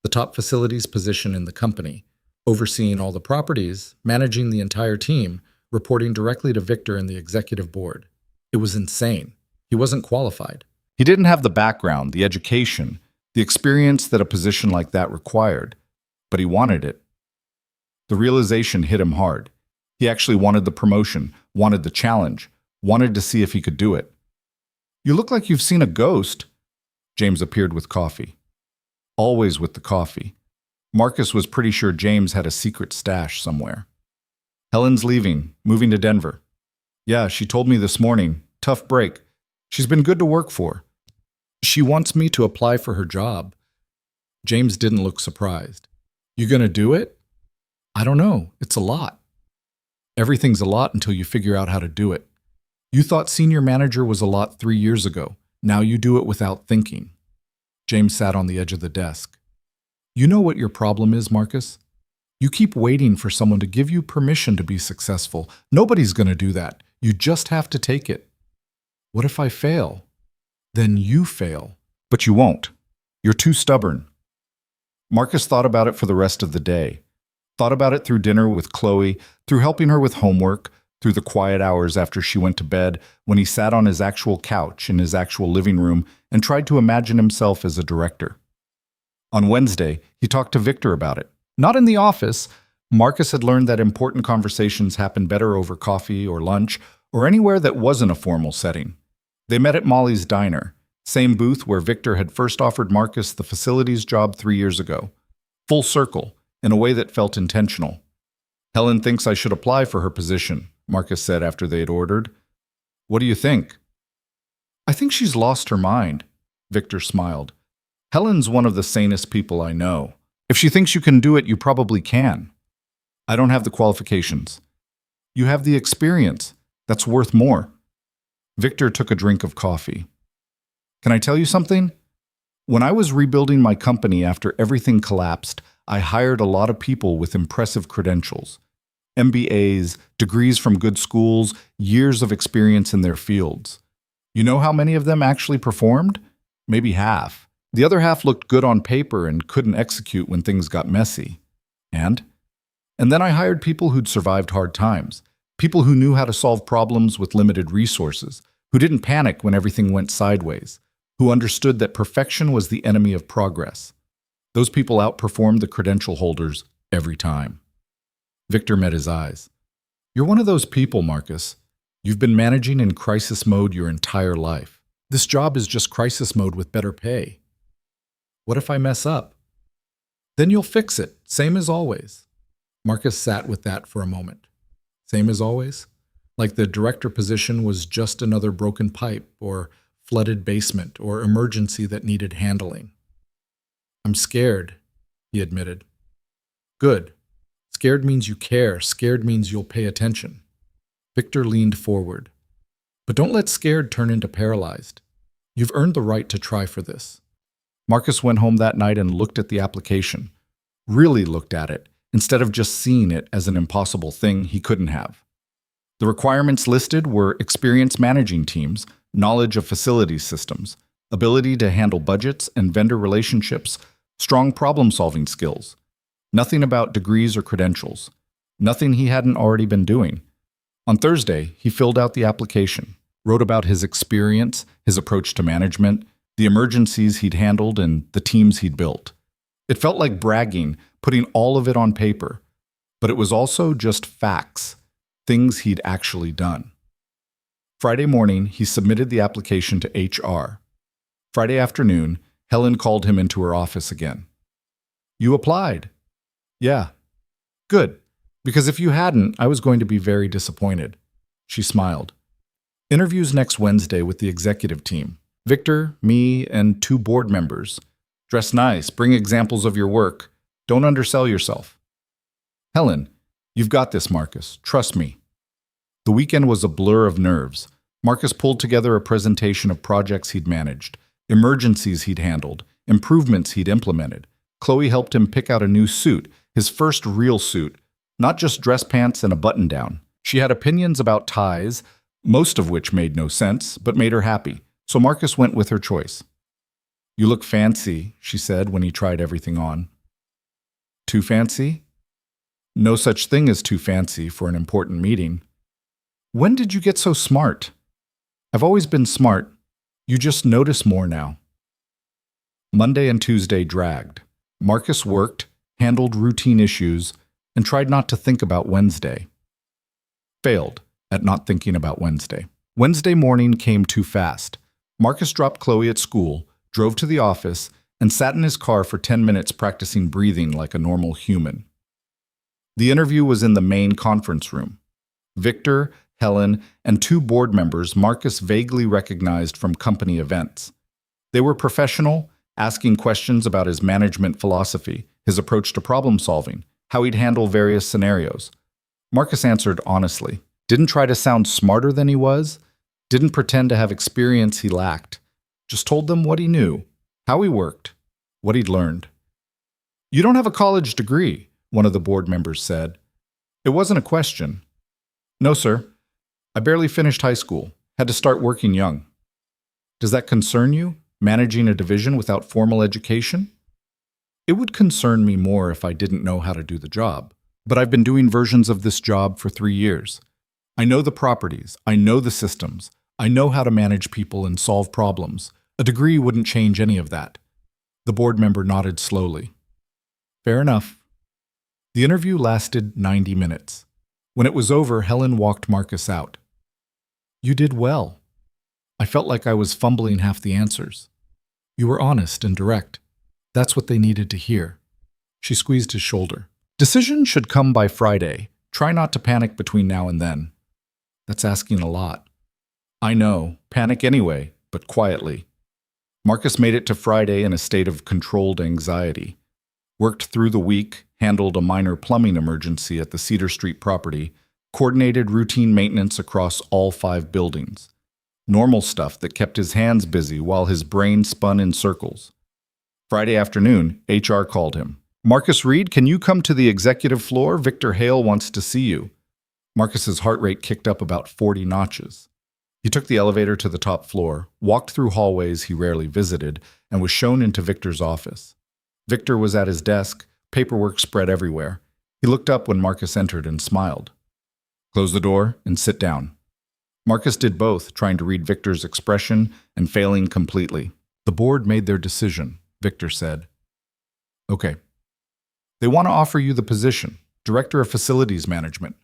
The top facilities position in the company, overseeing all the properties, managing the entire team, reporting directly to Victor and the executive board. It was insane. He wasn't qualified. He didn't have the background, the education, the experience that a position like that required, but he wanted it. The realization hit him hard. He actually wanted the promotion, wanted the challenge, wanted to see if he could do it. You look like you've seen a ghost. James appeared with coffee. Always with the coffee. Marcus was pretty sure James had a secret stash somewhere. Helen's leaving, moving to Denver. Yeah, she told me this morning. Tough break. She's been good to work for. She wants me to apply for her job. James didn't look surprised. You gonna do it? I don't know. It's a lot. Everything's a lot until you figure out how to do it. You thought senior manager was a lot 3 years ago. Now you do it without thinking. James sat on the edge of the desk. You know what your problem is, Marcus? You keep waiting for someone to give you permission to be successful. Nobody's going to do that. You just have to take it. What if I fail? Then you fail. But you won't. You're too stubborn. Marcus thought about it for the rest of the day. Thought about it through dinner with Chloe, through helping her with homework, through the quiet hours after she went to bed, when he sat on his actual couch in his actual living room and tried to imagine himself as a director. On Wednesday, he talked to Victor about it. Not in the office. Marcus had learned that important conversations happen better over coffee or lunch or anywhere that wasn't a formal setting. They met at Molly's Diner, same booth where Victor had first offered Marcus the facilities job 3 years ago. Full circle, in a way that felt intentional. Helen thinks I should apply for her position, Marcus said after they had ordered. What do you think? I think she's lost her mind, Victor smiled. Helen's one of the sanest people I know. If she thinks you can do it, you probably can. I don't have the qualifications. You have the experience. That's worth more. Victor took a drink of coffee. Can I tell you something? When I was rebuilding my company after everything collapsed, I hired a lot of people with impressive credentials. MBAs, degrees from good schools, years of experience in their fields. You know how many of them actually performed? Maybe half. The other half looked good on paper and couldn't execute when things got messy. And then I hired people who'd survived hard times, people who knew how to solve problems with limited resources, who didn't panic when everything went sideways, who understood that perfection was the enemy of progress. Those people outperformed the credential holders every time. Victor met his eyes. You're one of those people, Marcus. You've been managing in crisis mode your entire life. This job is just crisis mode with better pay. What if I mess up? Then you'll fix it, same as always. Marcus sat with that for a moment. Same as always? Like the director position was just another broken pipe or flooded basement or emergency that needed handling. I'm scared, he admitted. Good. Scared means you care. Scared means you'll pay attention. Victor leaned forward. But don't let scared turn into paralyzed. You've earned the right to try for this. Marcus went home that night and looked at the application. Really looked at it, instead of just seeing it as an impossible thing he couldn't have. The requirements listed were experience managing teams, knowledge of facilities systems, ability to handle budgets and vendor relationships, strong problem-solving skills. Nothing about degrees or credentials. Nothing he hadn't already been doing. On Thursday, he filled out the application, wrote about his experience, his approach to management, the emergencies he'd handled, and the teams he'd built. It felt like bragging, putting all of it on paper, but it was also just facts, things he'd actually done. Friday morning, he submitted the application to HR. Friday afternoon, Helen called him into her office again. You applied? Yeah. Good. Because if you hadn't, I was going to be very disappointed. She smiled. Interviews next Wednesday with the executive team. Victor, me, and 2 board members. Dress nice, bring examples of your work. Don't undersell yourself. Helen, you've got this, Marcus. Trust me. The weekend was a blur of nerves. Marcus pulled together a presentation of projects he'd managed, emergencies he'd handled, improvements he'd implemented. Chloe helped him pick out a new suit, his first real suit, not just dress pants and a button-down. She had opinions about ties, most of which made no sense, but made her happy, so Marcus went with her choice. You look fancy, she said when he tried everything on. Too fancy? No such thing as too fancy for an important meeting. When did you get so smart? I've always been smart. You just notice more now. Monday and Tuesday dragged. Marcus worked, handled routine issues, and tried not to think about Wednesday. Failed at not thinking about Wednesday. Wednesday morning came too fast. Marcus dropped Chloe at school, drove to the office, and sat in his car for 10 minutes practicing breathing like a normal human. The interview was in the main conference room. Victor, Helen, and 2 board members Marcus vaguely recognized from company events. They were professional, asking questions about his management philosophy, his approach to problem solving, how he'd handle various scenarios. Marcus answered honestly, didn't try to sound smarter than he was, didn't pretend to have experience he lacked, just told them what he knew, how he worked, what he'd learned. You don't have a college degree, one of the board members said. It wasn't a question. No, sir. I barely finished high school, had to start working young. Does that concern you, managing a division without formal education? It would concern me more if I didn't know how to do the job, but I've been doing versions of this job for 3 years. I know the properties, I know the systems, I know how to manage people and solve problems. A degree wouldn't change any of that. The board member nodded slowly. Fair enough. The interview lasted 90 minutes. When it was over, Helen walked Marcus out. You did well. I felt like I was fumbling half the answers. You were honest and direct. That's what they needed to hear. She squeezed his shoulder. Decision should come by Friday. Try not to panic between now and then. That's asking a lot. I know. Panic anyway, but quietly. Marcus made it to Friday in a state of controlled anxiety. Worked through the week, handled a minor plumbing emergency at the Cedar Street property, coordinated routine maintenance across all 5 buildings. Normal stuff that kept his hands busy while his brain spun in circles. Friday afternoon, HR called him. Marcus Reed, can you come to the executive floor? Victor Hale wants to see you. Marcus's heart rate kicked up about 40 notches. He took the elevator to the top floor, walked through hallways he rarely visited, and was shown into Victor's office. Victor was at his desk, paperwork spread everywhere. He looked up when Marcus entered and smiled. Close the door and sit down. Marcus did both, trying to read Victor's expression and failing completely. The board made their decision, Victor said. Okay. They want to offer you the position, Director of Facilities Management.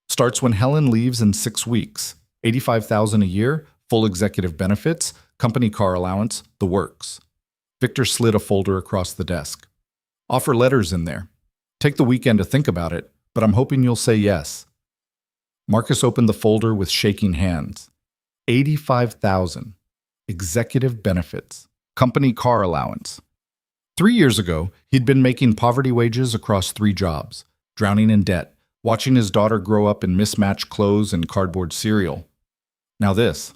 Starts when Helen leaves in 6 weeks. $85,000 a year, full executive benefits, company car allowance, the works. Victor slid a folder across the desk. Offer letters in there. Take the weekend to think about it, but I'm hoping you'll say yes. Marcus opened the folder with shaking hands. $85,000. Executive benefits. Company car allowance. 3 years ago, he'd been making poverty wages across 3 jobs, drowning in debt, watching his daughter grow up in mismatched clothes and cardboard cereal. Now this.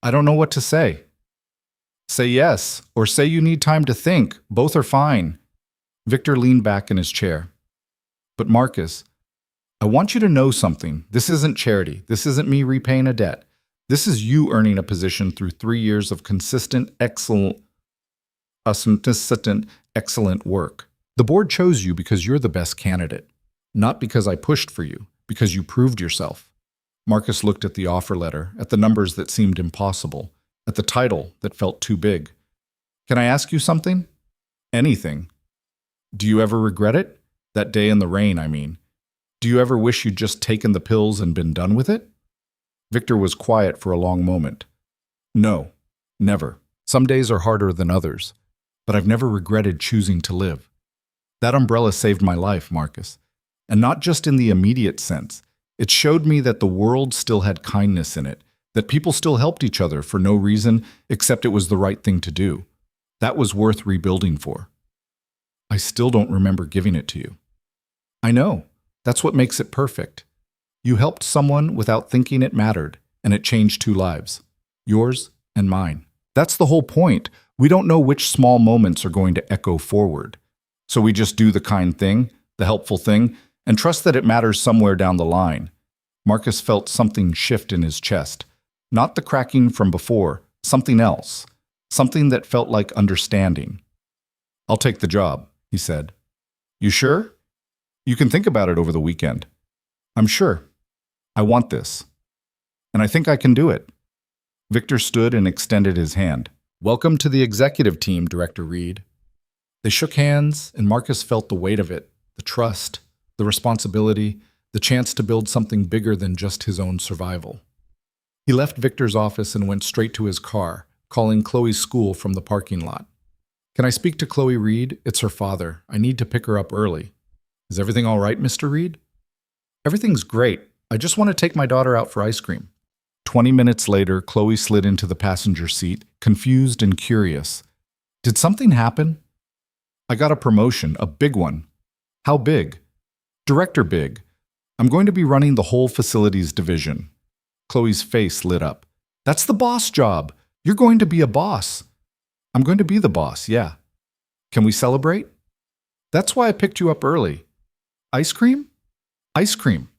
I don't know what to say. Say yes, or say you need time to think. Both are fine. Victor leaned back in his chair. But Marcus, I want you to know something. This isn't charity. This isn't me repaying a debt. This is you earning a position through 3 years of consistent, excellent work. The board chose you because you're the best candidate, not because I pushed for you, because you proved yourself. Marcus looked at the offer letter, at the numbers that seemed impossible, at the title that felt too big. Can I ask you something? Anything. Do you ever regret it? That day in the rain, I mean. Do you ever wish you'd just taken the pills and been done with it? Victor was quiet for a long moment. No, never. Some days are harder than others, but I've never regretted choosing to live. That umbrella saved my life, Marcus. And not just in the immediate sense. It showed me that the world still had kindness in it, that people still helped each other for no reason except it was the right thing to do. That was worth rebuilding for. I still don't remember giving it to you. I know. That's what makes it perfect. You helped someone without thinking it mattered, and it changed two lives. Yours and mine. That's the whole point. We don't know which small moments are going to echo forward. So we just do the kind thing, the helpful thing, and trust that it matters somewhere down the line. Marcus felt something shift in his chest. Not the cracking from before, something else. Something that felt like understanding. I'll take the job, he said. You sure? You can think about it over the weekend. I'm sure. I want this. And I think I can do it. Victor stood and extended his hand. Welcome to the executive team, Director Reed. They shook hands, and Marcus felt the weight of it, the trust, the responsibility, the chance to build something bigger than just his own survival. He left Victor's office and went straight to his car, calling Chloe's school from the parking lot. Can I speak to Chloe Reed? It's her father. I need to pick her up early. Is everything all right, Mr. Reed? Everything's great. I just want to take my daughter out for ice cream. 20 minutes later, Chloe slid into the passenger seat, confused and curious. Did something happen? I got a promotion, a big one. How big? Director big. I'm going to be running the whole facilities division. Chloe's face lit up. That's the boss job. You're going to be a boss. I'm going to be the boss, yeah. Can we celebrate? That's why I picked you up early. Ice cream? Ice cream.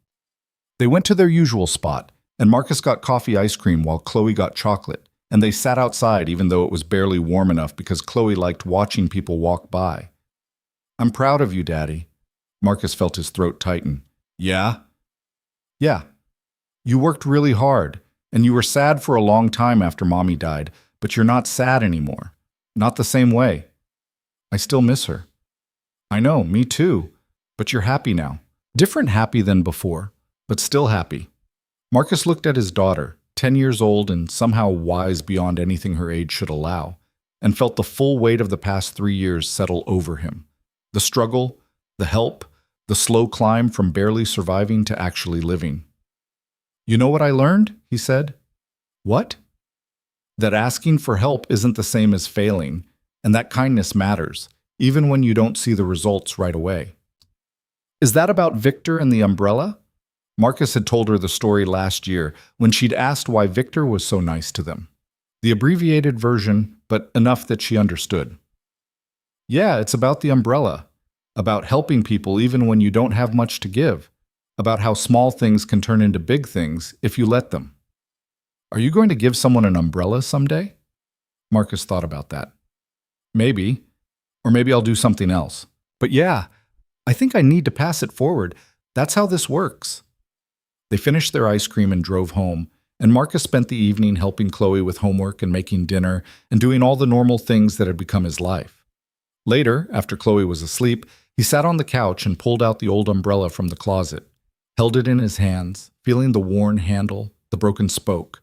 They went to their usual spot, and Marcus got coffee ice cream while Chloe got chocolate, and they sat outside even though it was barely warm enough because Chloe liked watching people walk by. I'm proud of you, Daddy. Marcus felt his throat tighten. Yeah? Yeah. You worked really hard, and you were sad for a long time after Mommy died, but you're not sad anymore. Not the same way. I still miss her. I know, me too. But you're happy now. Different happy than before, but still happy. Marcus looked at his daughter, 10 years old and somehow wise beyond anything her age should allow, and felt the full weight of the past 3 years settle over him. The struggle, the help, the slow climb from barely surviving to actually living. You know what I learned? He said. What? That asking for help isn't the same as failing, and that kindness matters, even when you don't see the results right away. Is that about Victor and the umbrella? Marcus had told her the story last year when she'd asked why Victor was so nice to them. The abbreviated version, but enough that she understood. Yeah, it's about the umbrella. About helping people even when you don't have much to give. About how small things can turn into big things if you let them. Are you going to give someone an umbrella someday? Marcus thought about that. Maybe. Or maybe I'll do something else. But yeah, I think I need to pass it forward. That's how this works. They finished their ice cream and drove home, and Marcus spent the evening helping Chloe with homework and making dinner and doing all the normal things that had become his life. Later, after Chloe was asleep, he sat on the couch and pulled out the old umbrella from the closet, held it in his hands, feeling the worn handle, the broken spoke,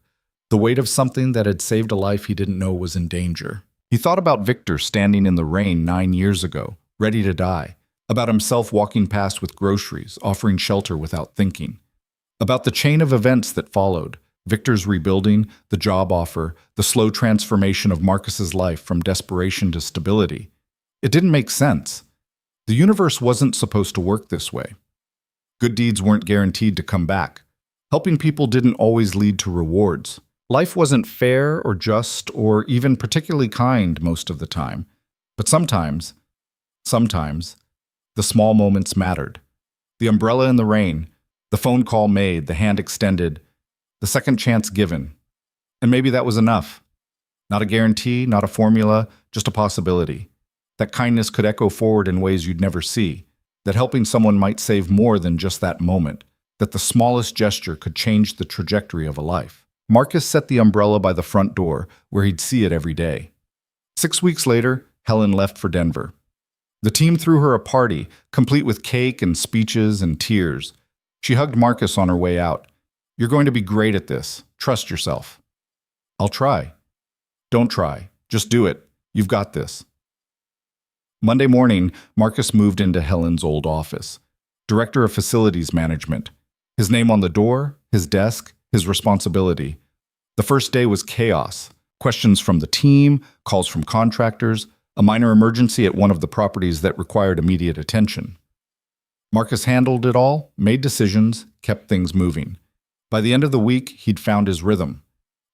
the weight of something that had saved a life he didn't know was in danger. He thought about Victor standing in the rain 9 years ago, ready to die, about himself walking past with groceries, offering shelter without thinking, about the chain of events that followed, Victor's rebuilding, the job offer, the slow transformation of Marcus's life from desperation to stability. It didn't make sense. The universe wasn't supposed to work this way. Good deeds weren't guaranteed to come back. Helping people didn't always lead to rewards. Life wasn't fair or just or even particularly kind most of the time. But sometimes, the small moments mattered. The umbrella in the rain, the phone call made, the hand extended, the second chance given. And maybe that was enough. Not a guarantee, not a formula, just a possibility. That kindness could echo forward in ways you'd never see. That helping someone might save more than just that moment. That the smallest gesture could change the trajectory of a life. Marcus set the umbrella by the front door, where he'd see it every day. 6 weeks later, Helen left for Denver. The team threw her a party, complete with cake and speeches and tears. She hugged Marcus on her way out. You're going to be great at this. Trust yourself. I'll try. Don't try. Just do it. You've got this. Monday morning, Marcus moved into Helen's old office. Director of Facilities Management. His name on the door, his desk, his responsibility. The first day was chaos. Questions from the team, calls from contractors, a minor emergency at one of the properties that required immediate attention. Marcus handled it all, made decisions, kept things moving. By the end of the week, he'd found his rhythm.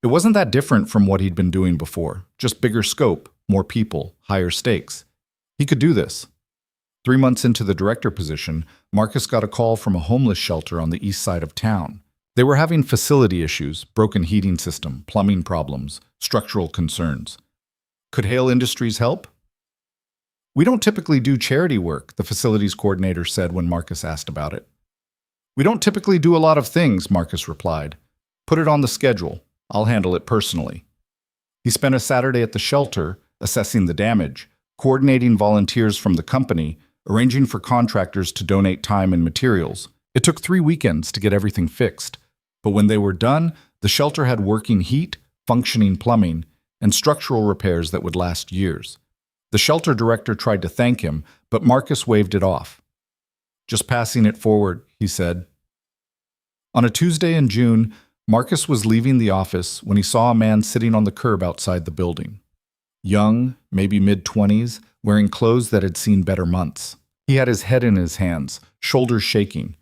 It wasn't that different from what he'd been doing before, just bigger scope, more people, higher stakes. He could do this. 3 months into the director position, Marcus got a call from a homeless shelter on the east side of town. They were having facility issues, broken heating system, plumbing problems, structural concerns. Could Hale Industries help? We don't typically do charity work, the facilities coordinator said when Marcus asked about it. We don't typically do a lot of things, Marcus replied. Put it on the schedule. I'll handle it personally. He spent a Saturday at the shelter, assessing the damage, coordinating volunteers from the company, arranging for contractors to donate time and materials. It took 3 weekends to get everything fixed. But when they were done, the shelter had working heat, functioning plumbing, and structural repairs that would last years. The shelter director tried to thank him, but Marcus waved it off. Just passing it forward, he said. On a Tuesday in June, Marcus was leaving the office when he saw a man sitting on the curb outside the building. Young, maybe mid-20s, wearing clothes that had seen better months. He had his head in his hands, shoulders shaking.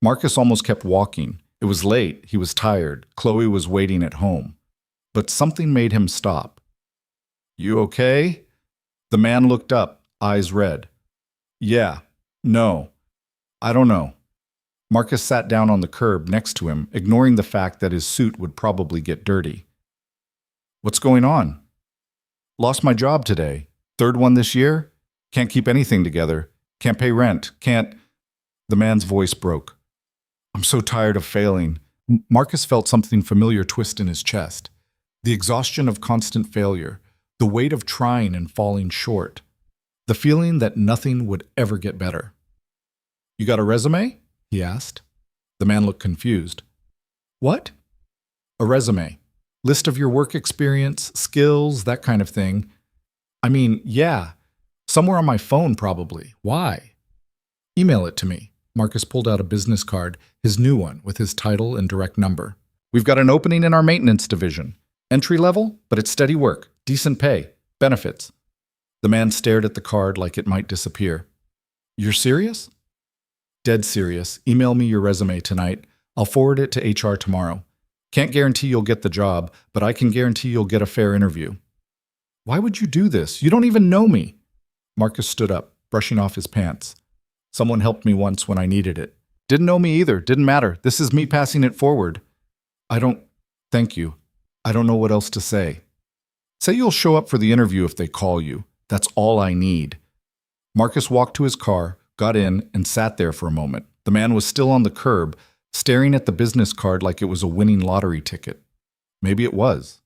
Marcus almost kept walking. It was late, he was tired, Chloe was waiting at home. But something made him stop. You okay? The man looked up, eyes red. Yeah, no, I don't know. Marcus sat down on the curb next to him, ignoring the fact that his suit would probably get dirty. What's going on? Lost my job today. 3rd one this year? Can't keep anything together. Can't pay rent. Can't... The man's voice broke. I'm so tired of failing. Marcus felt something familiar twist in his chest. The exhaustion of constant failure. The weight of trying and falling short. The feeling that nothing would ever get better. You got a resume? He asked. The man looked confused. What? A resume. List of your work experience, skills, that kind of thing. I mean, yeah. Somewhere on my phone, probably. Why? Email it to me. Marcus pulled out a business card, his new one, with his title and direct number. We've got an opening in our maintenance division. Entry level, but it's steady work, decent pay, benefits. The man stared at the card like it might disappear. You're serious? Dead serious. Email me your resume tonight. I'll forward it to HR tomorrow. Can't guarantee you'll get the job, but I can guarantee you'll get a fair interview. Why would you do this? You don't even know me. Marcus stood up, brushing off his pants. Someone helped me once when I needed it. Didn't know me either. Didn't matter. This is me passing it forward. Thank you. I don't know what else to say. Say you'll show up for the interview if they call you. That's all I need. Marcus walked to his car, got in, and sat there for a moment. The man was still on the curb, staring at the business card like it was a winning lottery ticket. Maybe it was.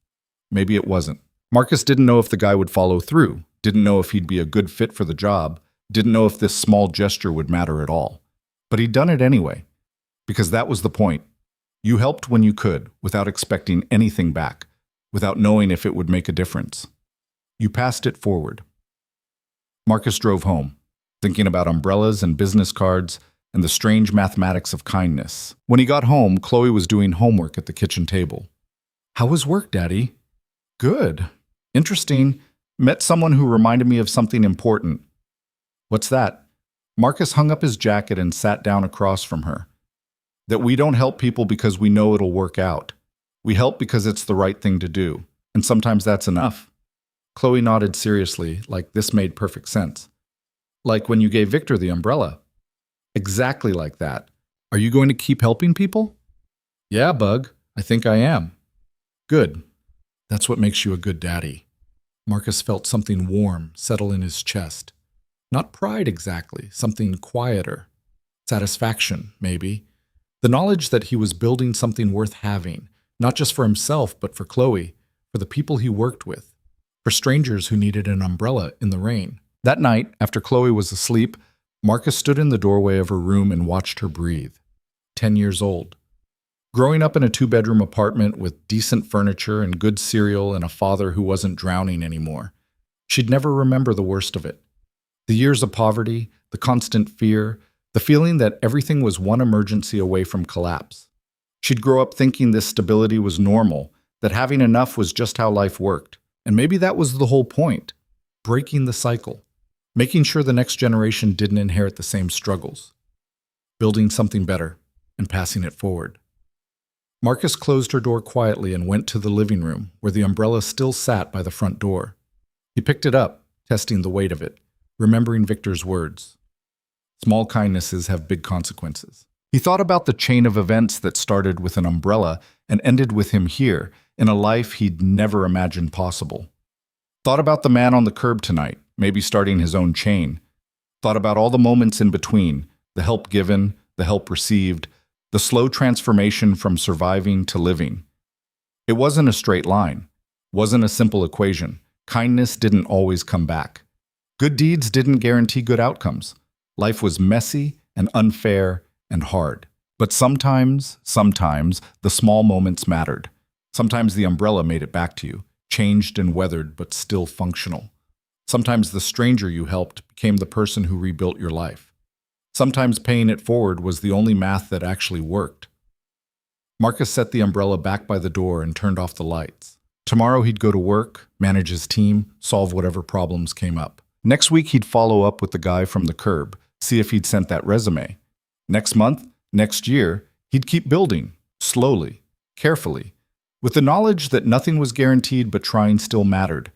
Maybe it wasn't. Marcus didn't know if the guy would follow through, didn't know if he'd be a good fit for the job, didn't know if this small gesture would matter at all. But he'd done it anyway, because that was the point. You helped when you could, without expecting anything back, without knowing if it would make a difference. You passed it forward. Marcus drove home, thinking about umbrellas and business cards and the strange mathematics of kindness. When he got home, Chloe was doing homework at the kitchen table. How was work, Daddy? Good. Interesting. Met someone who reminded me of something important. What's that? Marcus hung up his jacket and sat down across from her. That we don't help people because we know it'll work out. We help because it's the right thing to do, and sometimes that's enough. Chloe nodded seriously, like this made perfect sense. Like when you gave Victor the umbrella. Exactly like that. Are you going to keep helping people? Yeah, Bug. I think I am. Good. That's what makes you a good daddy. Marcus felt something warm settle in his chest. Not pride exactly, something quieter. Satisfaction, maybe. The knowledge that he was building something worth having, not just for himself, but for Chloe, for the people he worked with, for strangers who needed an umbrella in the rain. That night, after Chloe was asleep, Marcus stood in the doorway of her room and watched her breathe. 10 years old. Growing up in a two-bedroom apartment with decent furniture and good cereal and a father who wasn't drowning anymore, she'd never remember the worst of it. The years of poverty, the constant fear, the feeling that everything was one emergency away from collapse. She'd grow up thinking this stability was normal, that having enough was just how life worked. And maybe that was the whole point, breaking the cycle, making sure the next generation didn't inherit the same struggles, building something better and passing it forward. Marcus closed her door quietly and went to the living room, where the umbrella still sat by the front door. He picked it up, testing the weight of it, remembering Victor's words. Small kindnesses have big consequences. He thought about the chain of events that started with an umbrella and ended with him here, in a life he'd never imagined possible. Thought about the man on the curb tonight, maybe starting his own chain. Thought about all the moments in between, the help given, the help received, the slow transformation from surviving to living. It wasn't a straight line, wasn't a simple equation. Kindness didn't always come back. Good deeds didn't guarantee good outcomes. Life was messy and unfair and hard. But sometimes, the small moments mattered. Sometimes the umbrella made it back to you, changed and weathered but still functional. Sometimes the stranger you helped became the person who rebuilt your life. Sometimes paying it forward was the only math that actually worked. Marcus set the umbrella back by the door and turned off the lights. Tomorrow he'd go to work, manage his team, solve whatever problems came up. Next week he'd follow up with the guy from the curb, see if he'd sent that resume. Next month, next year, he'd keep building, slowly, carefully, with the knowledge that nothing was guaranteed but trying still mattered.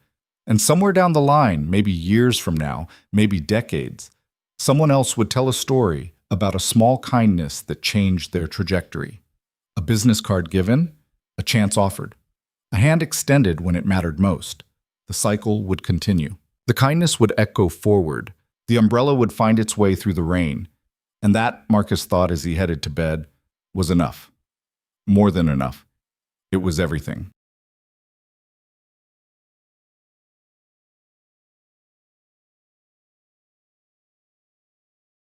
And somewhere down the line, maybe years from now, maybe decades, someone else would tell a story about a small kindness that changed their trajectory. A business card given, a chance offered, a hand extended when it mattered most. The cycle would continue. The kindness would echo forward. The umbrella would find its way through the rain. And that, Marcus thought as he headed to bed, was enough. More than enough. It was everything.